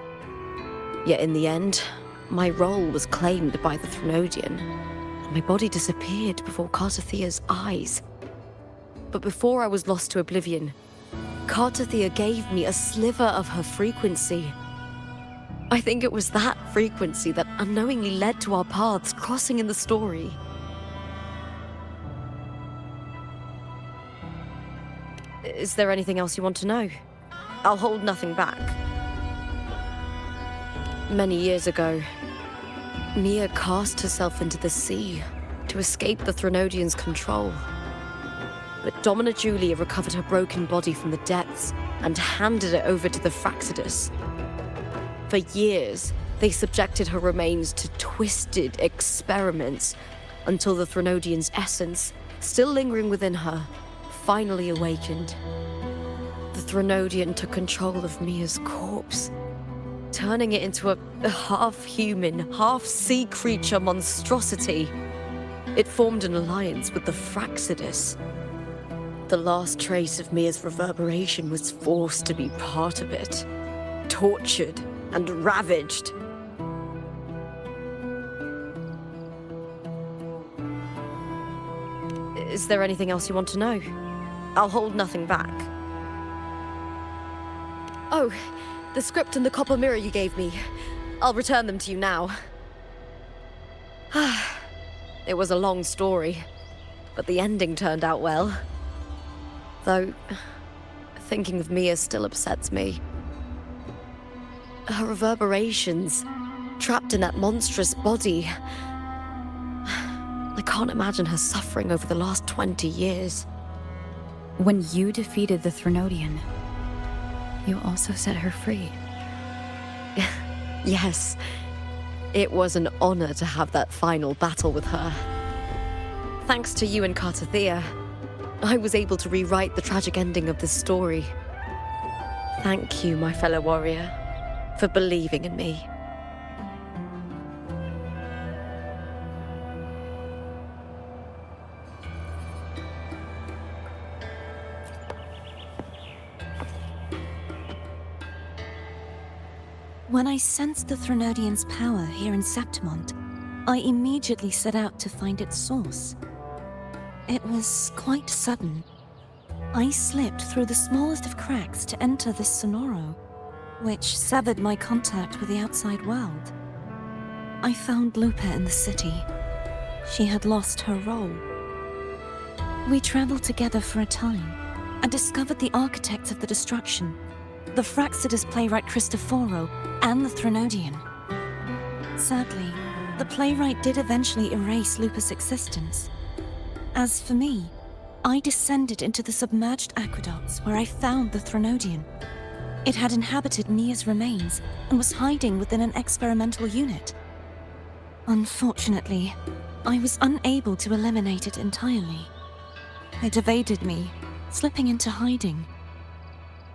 Yet in the end, my role was claimed by the Threnodian, and my body disappeared before Cartathea's eyes. But before I was lost to oblivion, Cartathea gave me a sliver of her frequency. I think it was that frequency that unknowingly led to our paths crossing in the story. Is there anything else you want to know? I'll hold nothing back. Many years ago, Mia cast herself into the sea to escape the Threnodian's control. But Domina Julia recovered her broken body from the depths and handed it over to the Fraxidus. For years, they subjected her remains to twisted experiments until the Threnodian's essence, still lingering within her, finally awakened. The Threnodian took control of Mia's corpse, turning it into a half-human, half-sea creature monstrosity. It formed an alliance with the Fraxidus. The last trace of Mia's reverberation was forced to be part of it, tortured and ravaged. Is there anything else you want to know? I'll hold nothing back. Oh, the script and the copper mirror you gave me. I'll return them to you now. It was a long story, but the ending turned out well. Though, thinking of Mia still upsets me. Her reverberations, trapped in that monstrous body. I can't imagine her suffering over the last 20 years. When you defeated the Threnodian, you also set her free. Yes. It was an honor to have that final battle with her. Thanks to you and Cartathea, I was able to rewrite the tragic ending of this story. Thank you, my fellow warrior, for believing in me. When I sensed the Threnodian's power here in Septimont, I immediately set out to find its source. It was quite sudden. I slipped through the smallest of cracks to enter this Sonoro, which severed my contact with the outside world. I found Lupa in the city. She had lost her role. We traveled together for a time and discovered the architects of the destruction, the Fraxidus playwright Cristoforo and the Threnodian. Sadly, the playwright did eventually erase Lupa's existence. As for me, I descended into the submerged aqueducts where I found the Threnodian. It had inhabited Mia's remains and was hiding within an experimental unit. Unfortunately, I was unable to eliminate it entirely. It evaded me, slipping into hiding.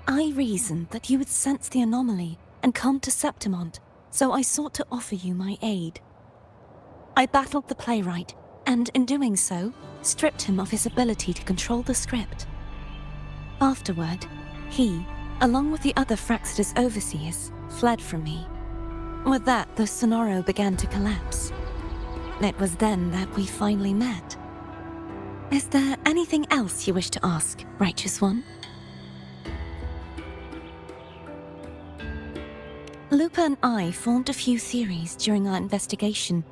I reasoned that you would sense the anomaly and come to Septimont, so I sought to offer you my aid. I battled the playwright, and in doing so, stripped him of his ability to control the script. Afterward, he, along with the other Fraxidus overseers, fled from me. With that, the Sonoro began to collapse. It was then that we finally met. Is there anything else you wish to ask, Righteous One? Lupa and I formed a few theories during our investigation,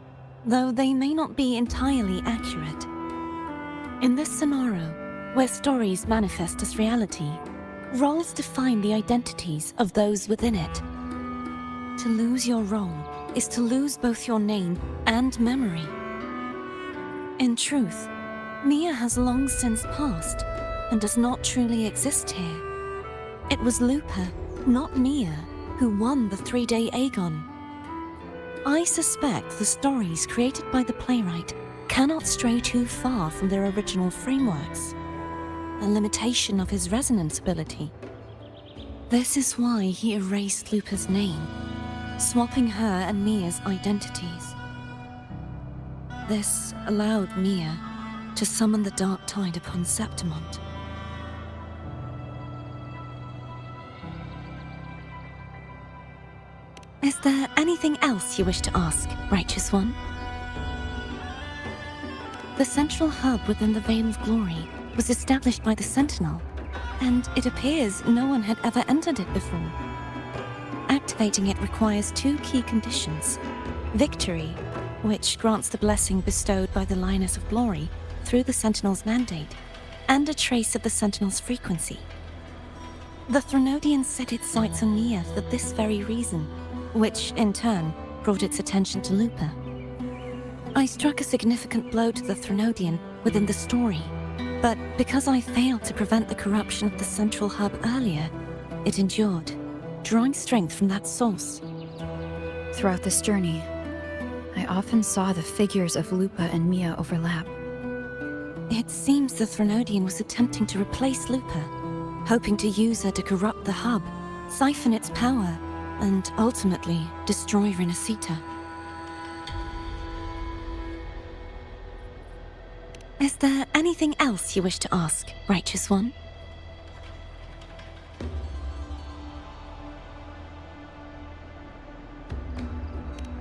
though they may not be entirely accurate. In this Sonoro, where stories manifest as reality, roles define the identities of those within it. To lose your role is to lose both your name and memory. In truth, Mia has long since passed and does not truly exist here. It was Lupa, not Mia, who won the 3-day Aegon. I suspect the stories created by the playwright cannot stray too far from their original frameworks, a limitation of his resonance ability. This is why he erased Lupa's name, swapping her and Mia's identities. This allowed Mia to summon the dark tide upon Septimont. Is there anything else you wish to ask, Righteous One? The central hub within the Veil of Glory was established by the Sentinel, and it appears no one had ever entered it before. Activating it requires 2 key conditions: victory, which grants the blessing bestowed by the Lioness of Glory through the Sentinel's mandate, and a trace of the Sentinel's frequency. The Threnodian set its sights on Mia for this very reason, which, in turn, brought its attention to Lupa. I struck a significant blow to the Threnodian within the story, but because I failed to prevent the corruption of the central hub earlier, it endured, drawing strength from that source. Throughout this journey, I often saw the figures of Lupa and Mia overlap. It seems the Threnodian was attempting to replace Lupa, hoping to use her to corrupt the hub, siphon its power, and ultimately destroy Renacita. Is there anything else you wish to ask, Righteous One?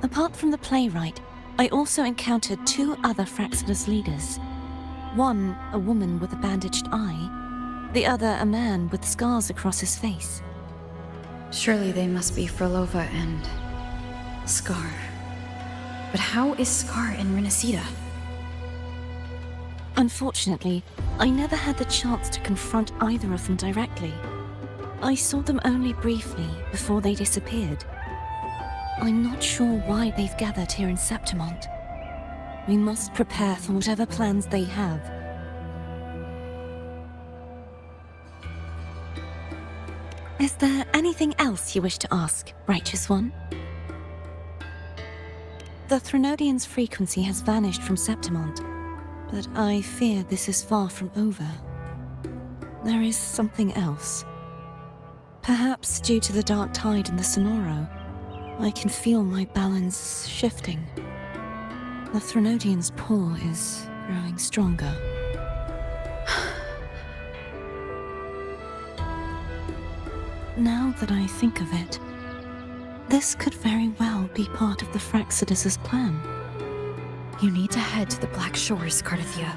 Apart from the playwright, I also encountered 2 other Fraxidus leaders. One, a woman with a bandaged eye, the other a man with scars across his face. Surely they must be Frolova and Scar. But how is Scar in Renacita? Unfortunately, I never had the chance to confront either of them directly. I saw them only briefly before they disappeared. I'm not sure why they've gathered here in Septimont. We must prepare for whatever plans they have. Is there anything else you wish to ask, Righteous One? The Threnodian's frequency has vanished from Septimont, but I fear this is far from over. There is something else. Perhaps due to the dark tide in the Sonoro, I can feel my balance shifting. The Threnodian's pull is growing stronger. Now that I think of it, This could very well be part of the Fraxidus' plan. You need to head to the Black Shores, Cardathia.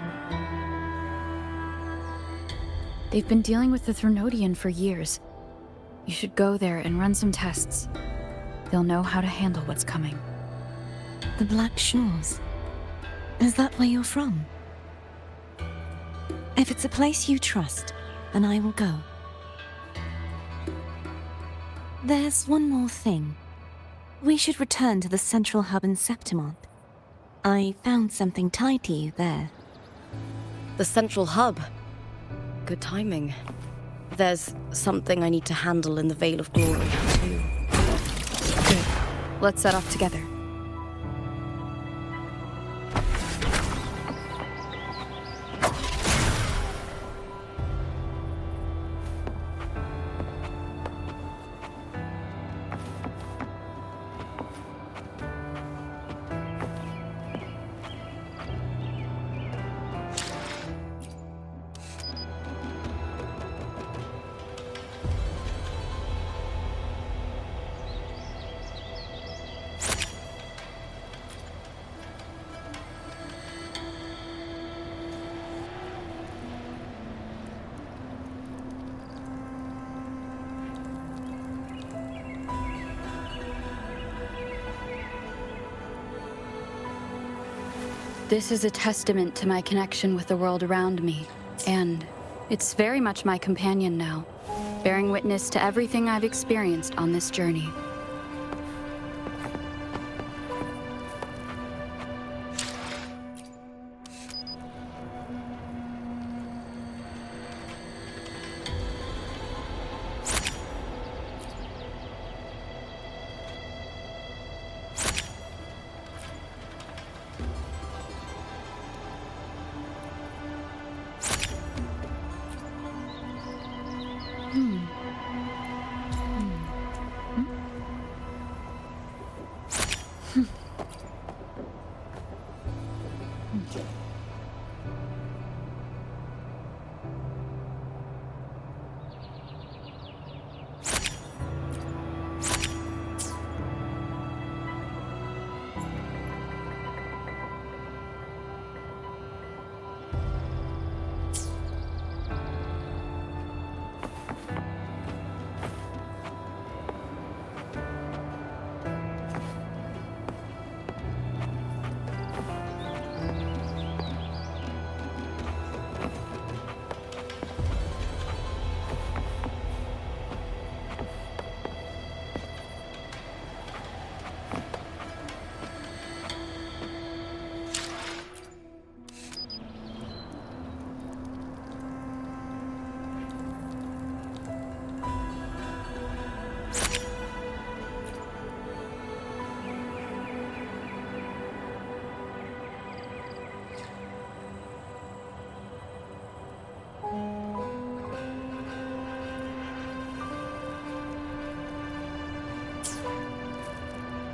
They've been dealing with the Threnodian for years. You should go there and run some tests. They'll know how to handle what's coming. The Black Shores? Is that where you're from? If it's a place you trust, then I will go. There's one more thing. We should return to the central hub in Septimont. I found something tied to you there. The central hub. Good timing. There's something I need to handle in the Veil of Glory, too. Good. Let's set off together. This is a testament to my connection with the world around me, and it's very much my companion now, bearing witness to everything I've experienced on this journey.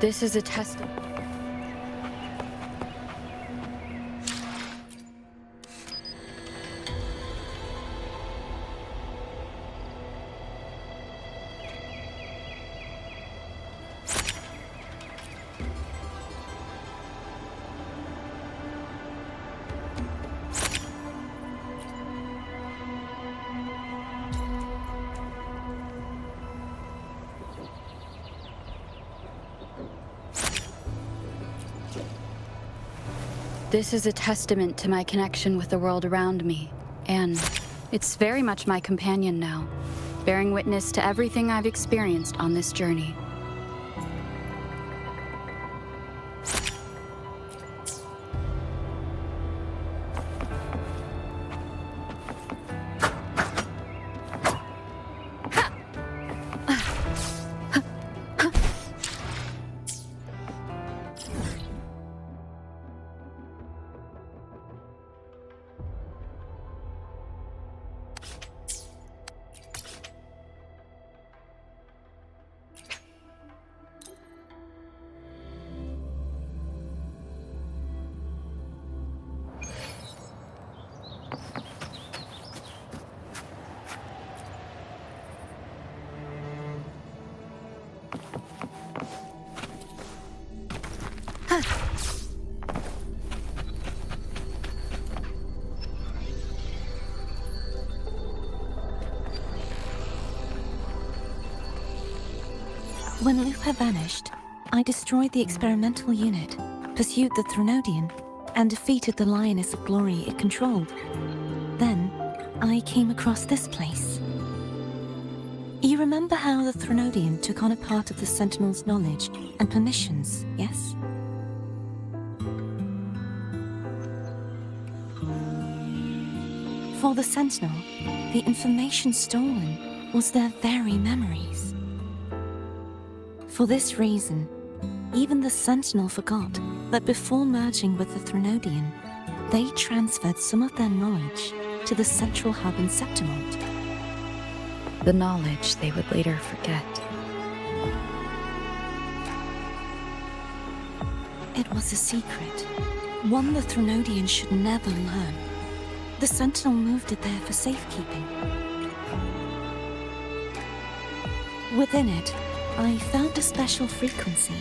This is a testament. This is a testament to my connection with the world around me, and it's very much my companion now, bearing witness to everything I've experienced on this journey. When Lupa vanished, I destroyed the experimental unit, pursued the Threnodian, and defeated the Lioness of Glory it controlled. Then, I came across this place. You remember how the Threnodian took on a part of the Sentinel's knowledge and permissions, yes? For the Sentinel, the information stolen was their very memories. For this reason, even the Sentinel forgot that before merging with the Threnodian, they transferred some of their knowledge to the central hub in Septimont. The knowledge they would later forget. It was a secret, one the Threnodian should never learn. The Sentinel moved it there for safekeeping. Within it, I found a special frequency.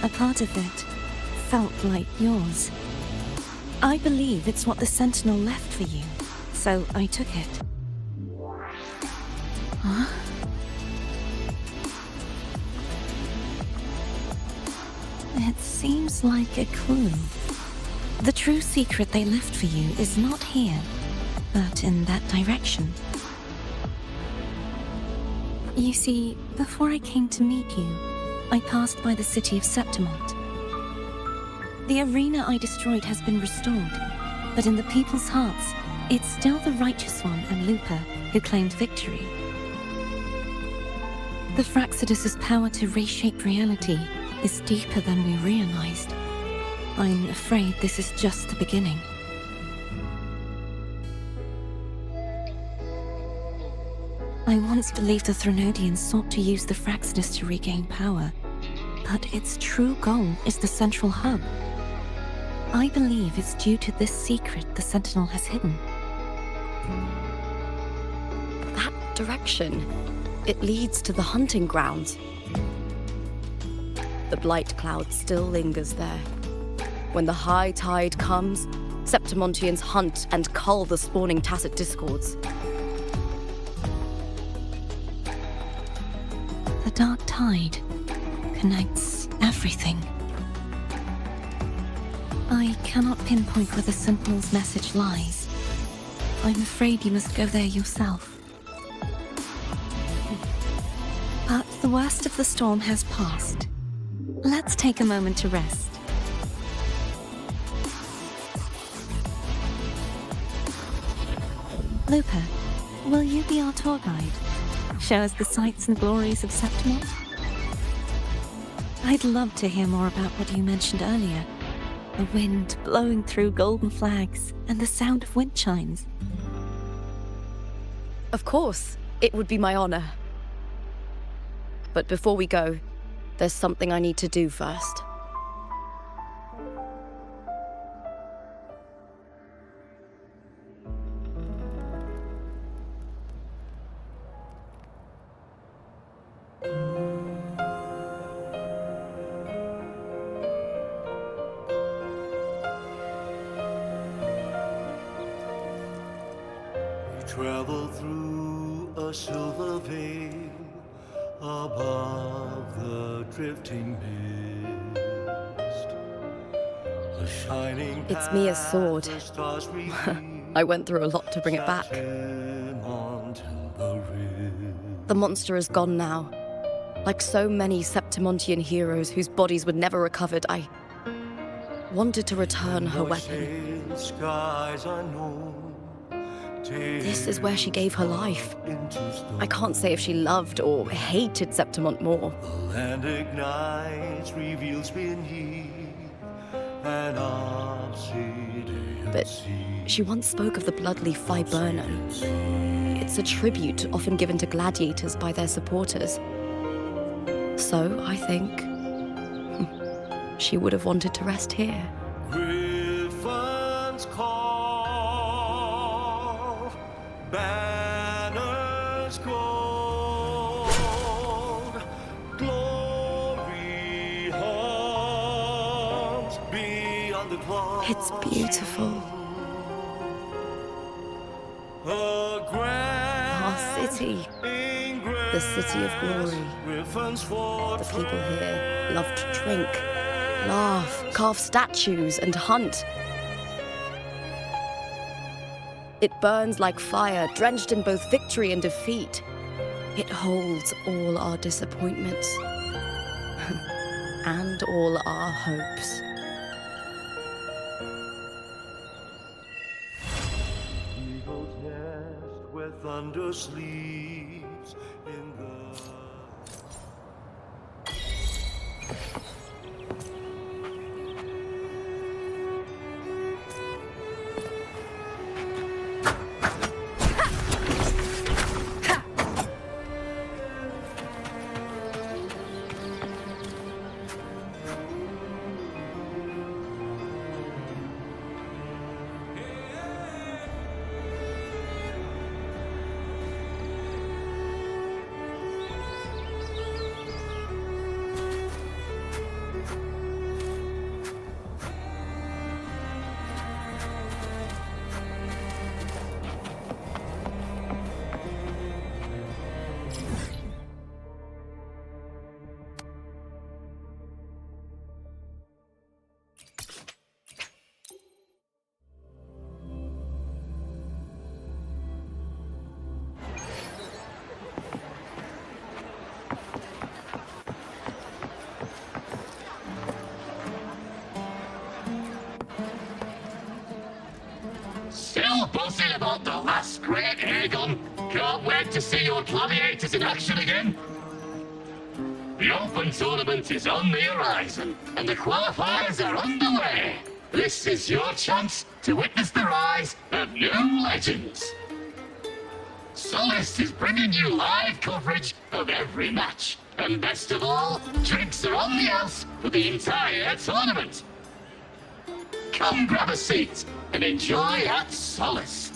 A part of it felt like yours. I believe it's what the Sentinel left for you, so I took it. Huh? It seems like a clue. The true secret they left for you is not here, but in that direction. You see, before I came to meet you, I passed by the city of Septimont. The arena I destroyed has been restored, but in the people's hearts, it's still the Righteous One and Lupa who claimed victory. The Fraxidus's power to reshape reality is deeper than we realized. I'm afraid this is just the beginning. I once believed the Threnodians sought to use the Fraxidus to regain power, but its true goal is the central hub. I believe it's due to this secret the Sentinel has hidden. That direction, it leads to the hunting grounds. The blight cloud still lingers there. When the high tide comes, Septimontians hunt and cull the spawning Tacet Discords. The dark tide connects everything. I cannot pinpoint where the Sentinel's message lies. I'm afraid you must go there yourself. But the worst of the storm has passed. Let's take a moment to rest. Lupa, will you be our tour guide? Show us the sights and glories of Septimont? I'd love to hear more about what you mentioned earlier. The wind blowing through golden flags and the sound of wind chimes. Of course, it would be my honor. But before we go, there's something I need to do first. Travel through a silver veil above the drifting mist. A shining It's Mia's sword. I went through a lot to bring it back. The monster is gone now. Like so many Septimontian heroes whose bodies were never recovered, I wanted to return her weapon. This is where she gave her life. I can't say if she loved or hated Septimont more. The land ignites, reveals beneath an obsidian But she once spoke of the bloodleaf viburnum. It's a tribute often given to gladiators by their supporters. So, I think, she would have wanted to rest here. Griffins call, banners gold, glory haunts beyond the clouds. It's beautiful. A grand Our city. ingraven The city of glory. The people here love to drink, laugh, carve statues, and hunt. It burns like fire, drenched in both victory and defeat. It holds all our disappointments and all our hopes. Eagle's nest where thunder sleeps in the... Still buzzing about the last great Aegon? Can't wait to see your gladiators in action again. The Open Tournament is on the horizon, and the qualifiers are underway. This is your chance to witness the rise of new legends. Solace is bringing you live coverage of every match. And best of all, drinks are on the house for the entire tournament. Come grab a seat and enjoy at Solace.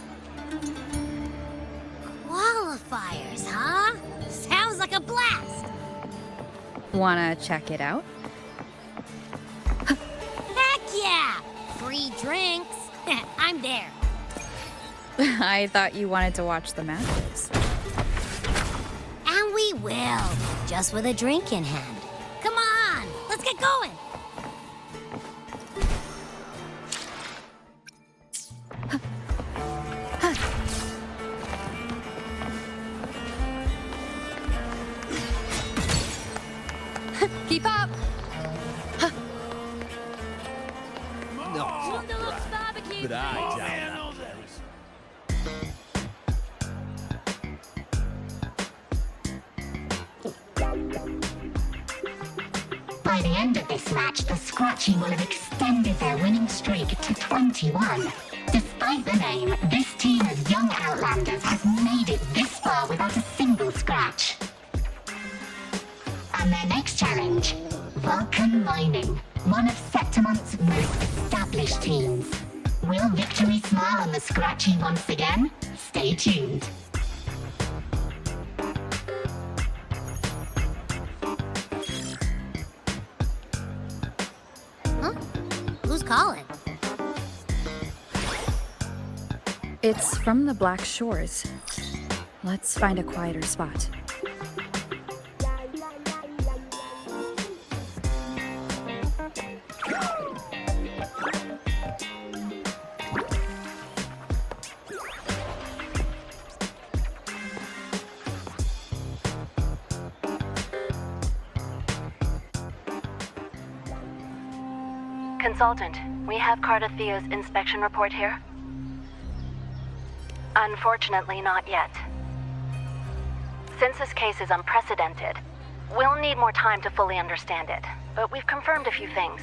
Qualifiers, huh? Sounds like a blast. Wanna check it out? Heck yeah! Free drinks. I'm there. I thought you wanted to watch the matches. And we will, just with a drink in hand. Come on, let's get going. Keep up! But I doubt By the end of this match, the Scratchy will have extended their winning streak to 21. Despite the name, this team of young Outlanders has made it this far without a single scratch. And their next challenge, Vulcan Mining, one of Septimont's most established teams. Will victory smile on the Scratchy once again? Stay tuned. Huh? Who's calling? It's from the Black Shores. Let's find a quieter spot. Consultant, we have Cardathea's inspection report here. Unfortunately, not yet. Since this case is unprecedented, we'll need more time to fully understand it, but we've confirmed a few things.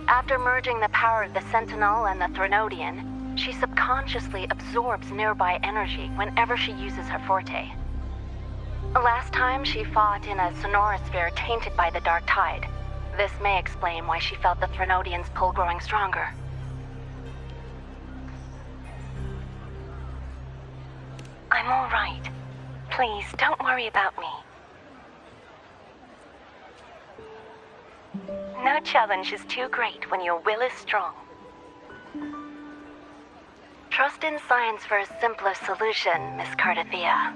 After merging the power of the Sentinel and the Threnodian, she subconsciously absorbs nearby energy whenever she uses her forte. Last time she fought in a sonorosphere tainted by the Dark Tide. This may explain why she felt the Threnodian's pull growing stronger. I'm all right. Please, don't worry about me. No challenge is too great when your will is strong. Trust in science for a simpler solution, Miss Cardathea.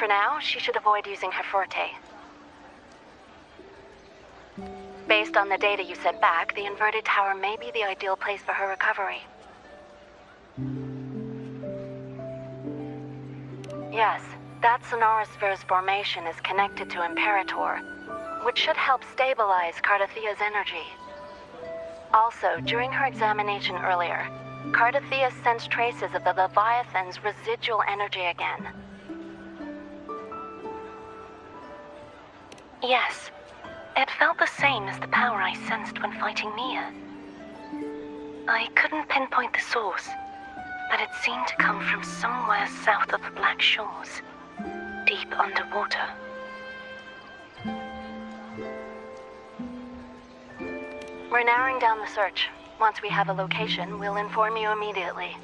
For now, she should avoid using her forte. Based on the data you sent back, the inverted tower may be the ideal place for her recovery. Yes, that Sonorosphere's formation is connected to Imperator, which should help stabilize Cardathia's energy. Also, during her examination earlier, Cardathia sensed traces of the Leviathan's residual energy again. Yes, it felt the same as the power I sensed when fighting Mia. I couldn't pinpoint the source, but it seemed to come from somewhere south of the Black Shores, deep underwater. We're narrowing down the search. Once we have a location, we'll inform you immediately.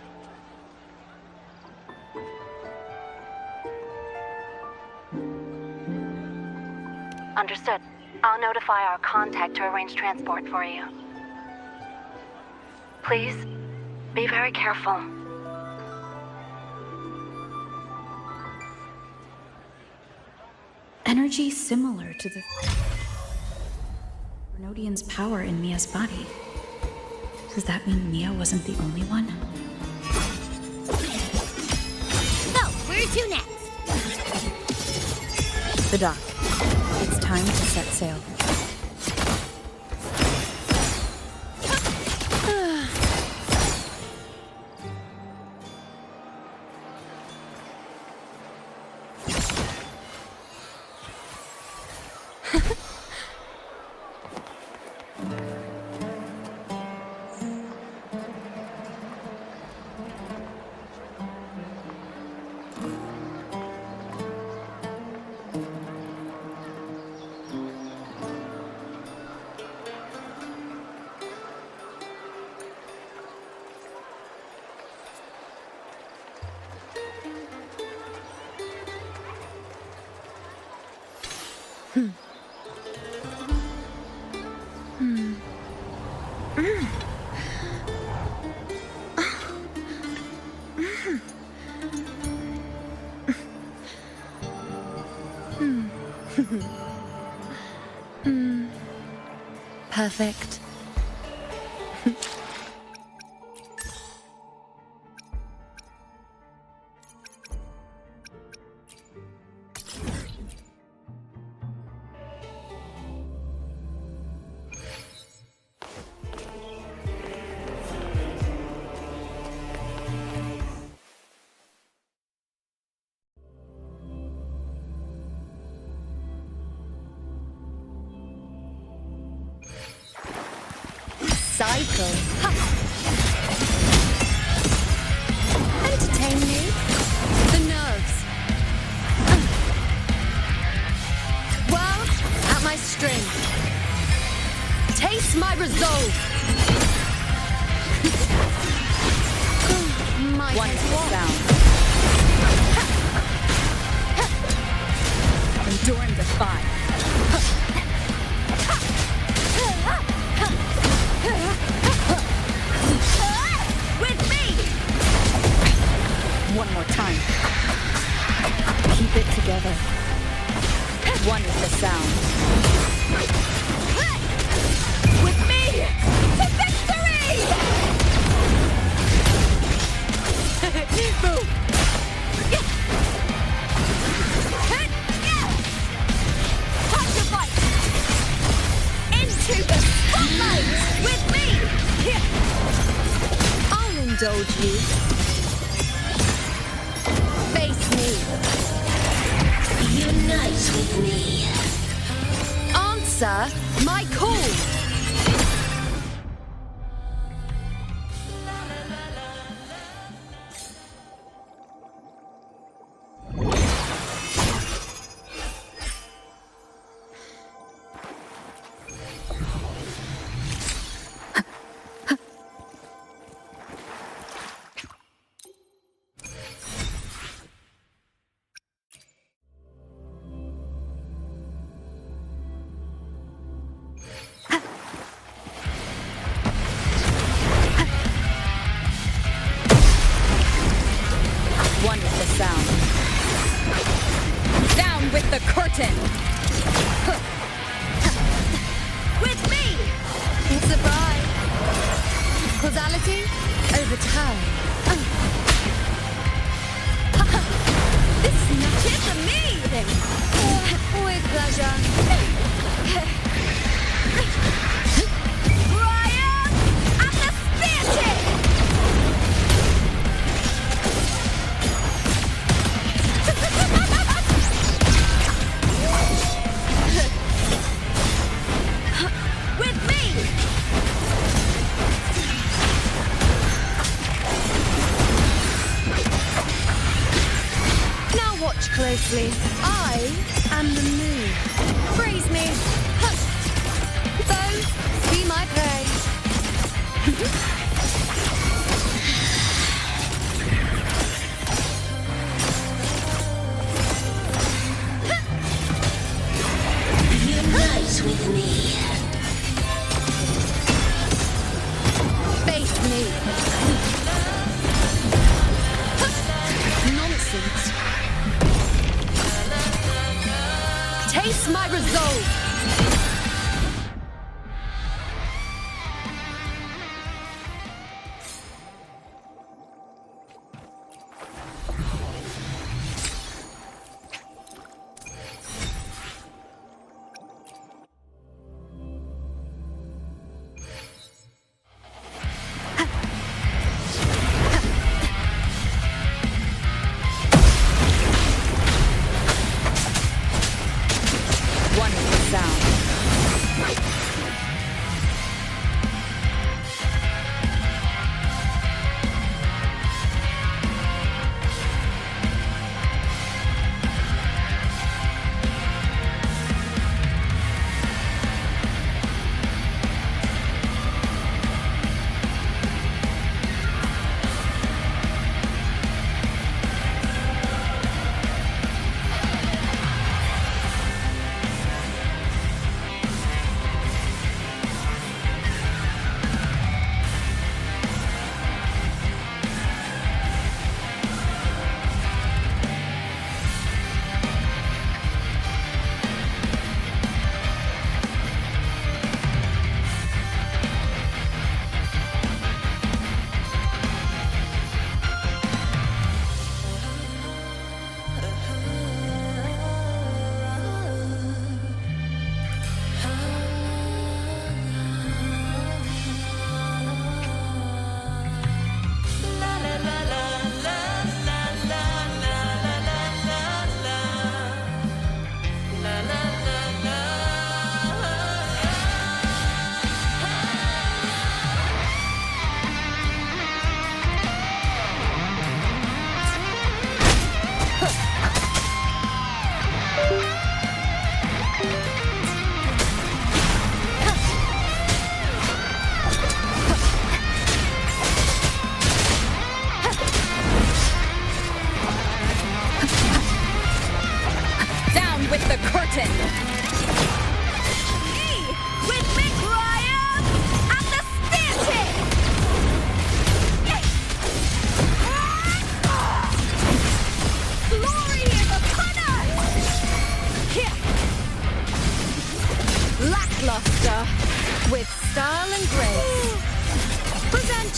Understood. I'll notify our contact to arrange transport for you. Please, be very careful. Energy similar to the Threnodian's power in Mia's body. Does that mean Mia wasn't the only one? So, where to next? The dock. It's time to set sail. Perfect. Cycle. Entertain me? The nerves. Well, at my strength. Taste my resolve. One is the sound. Enduring the fire. With me! One more time. Keep it together. One is the sound. With me! To victory! Boom! Time to fight! Into the spotlight! With me! I'll indulge you. Face me. Unite with me. Answer my call. Master. Brian! And the spear tip! With me! Now watch closely. I am the moon. Praise me. Foes, be my prey. Unite with me. Face me. Nonsense. Taste my resolve. Wonderful sound.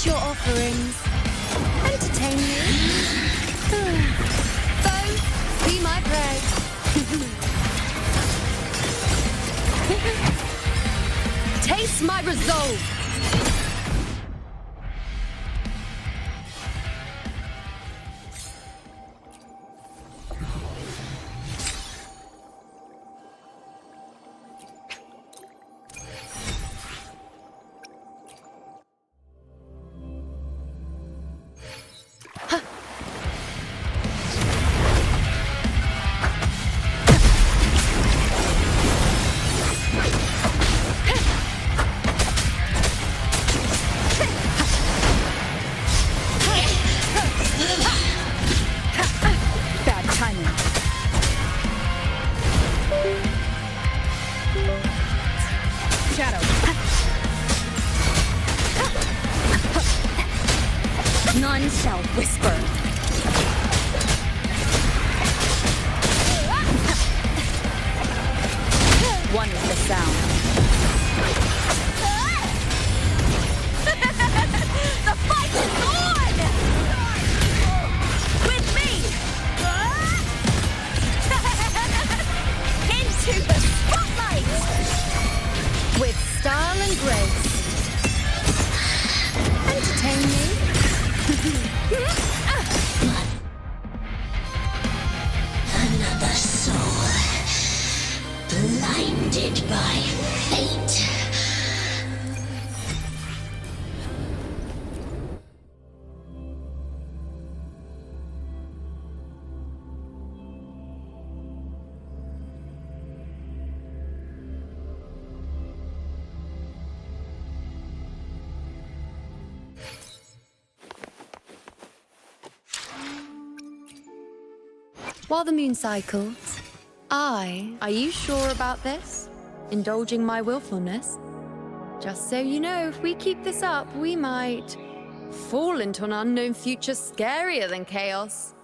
your offerings. Entertain me. Foe, be my prey. Taste my resolve. None shall whisper. One is the sound. The fight is on! With me! Into the blinded by fate. While the moon cycles, are you sure about this? Indulging my willfulness? Just so you know, if we keep this up, we might fall into an unknown future scarier than chaos.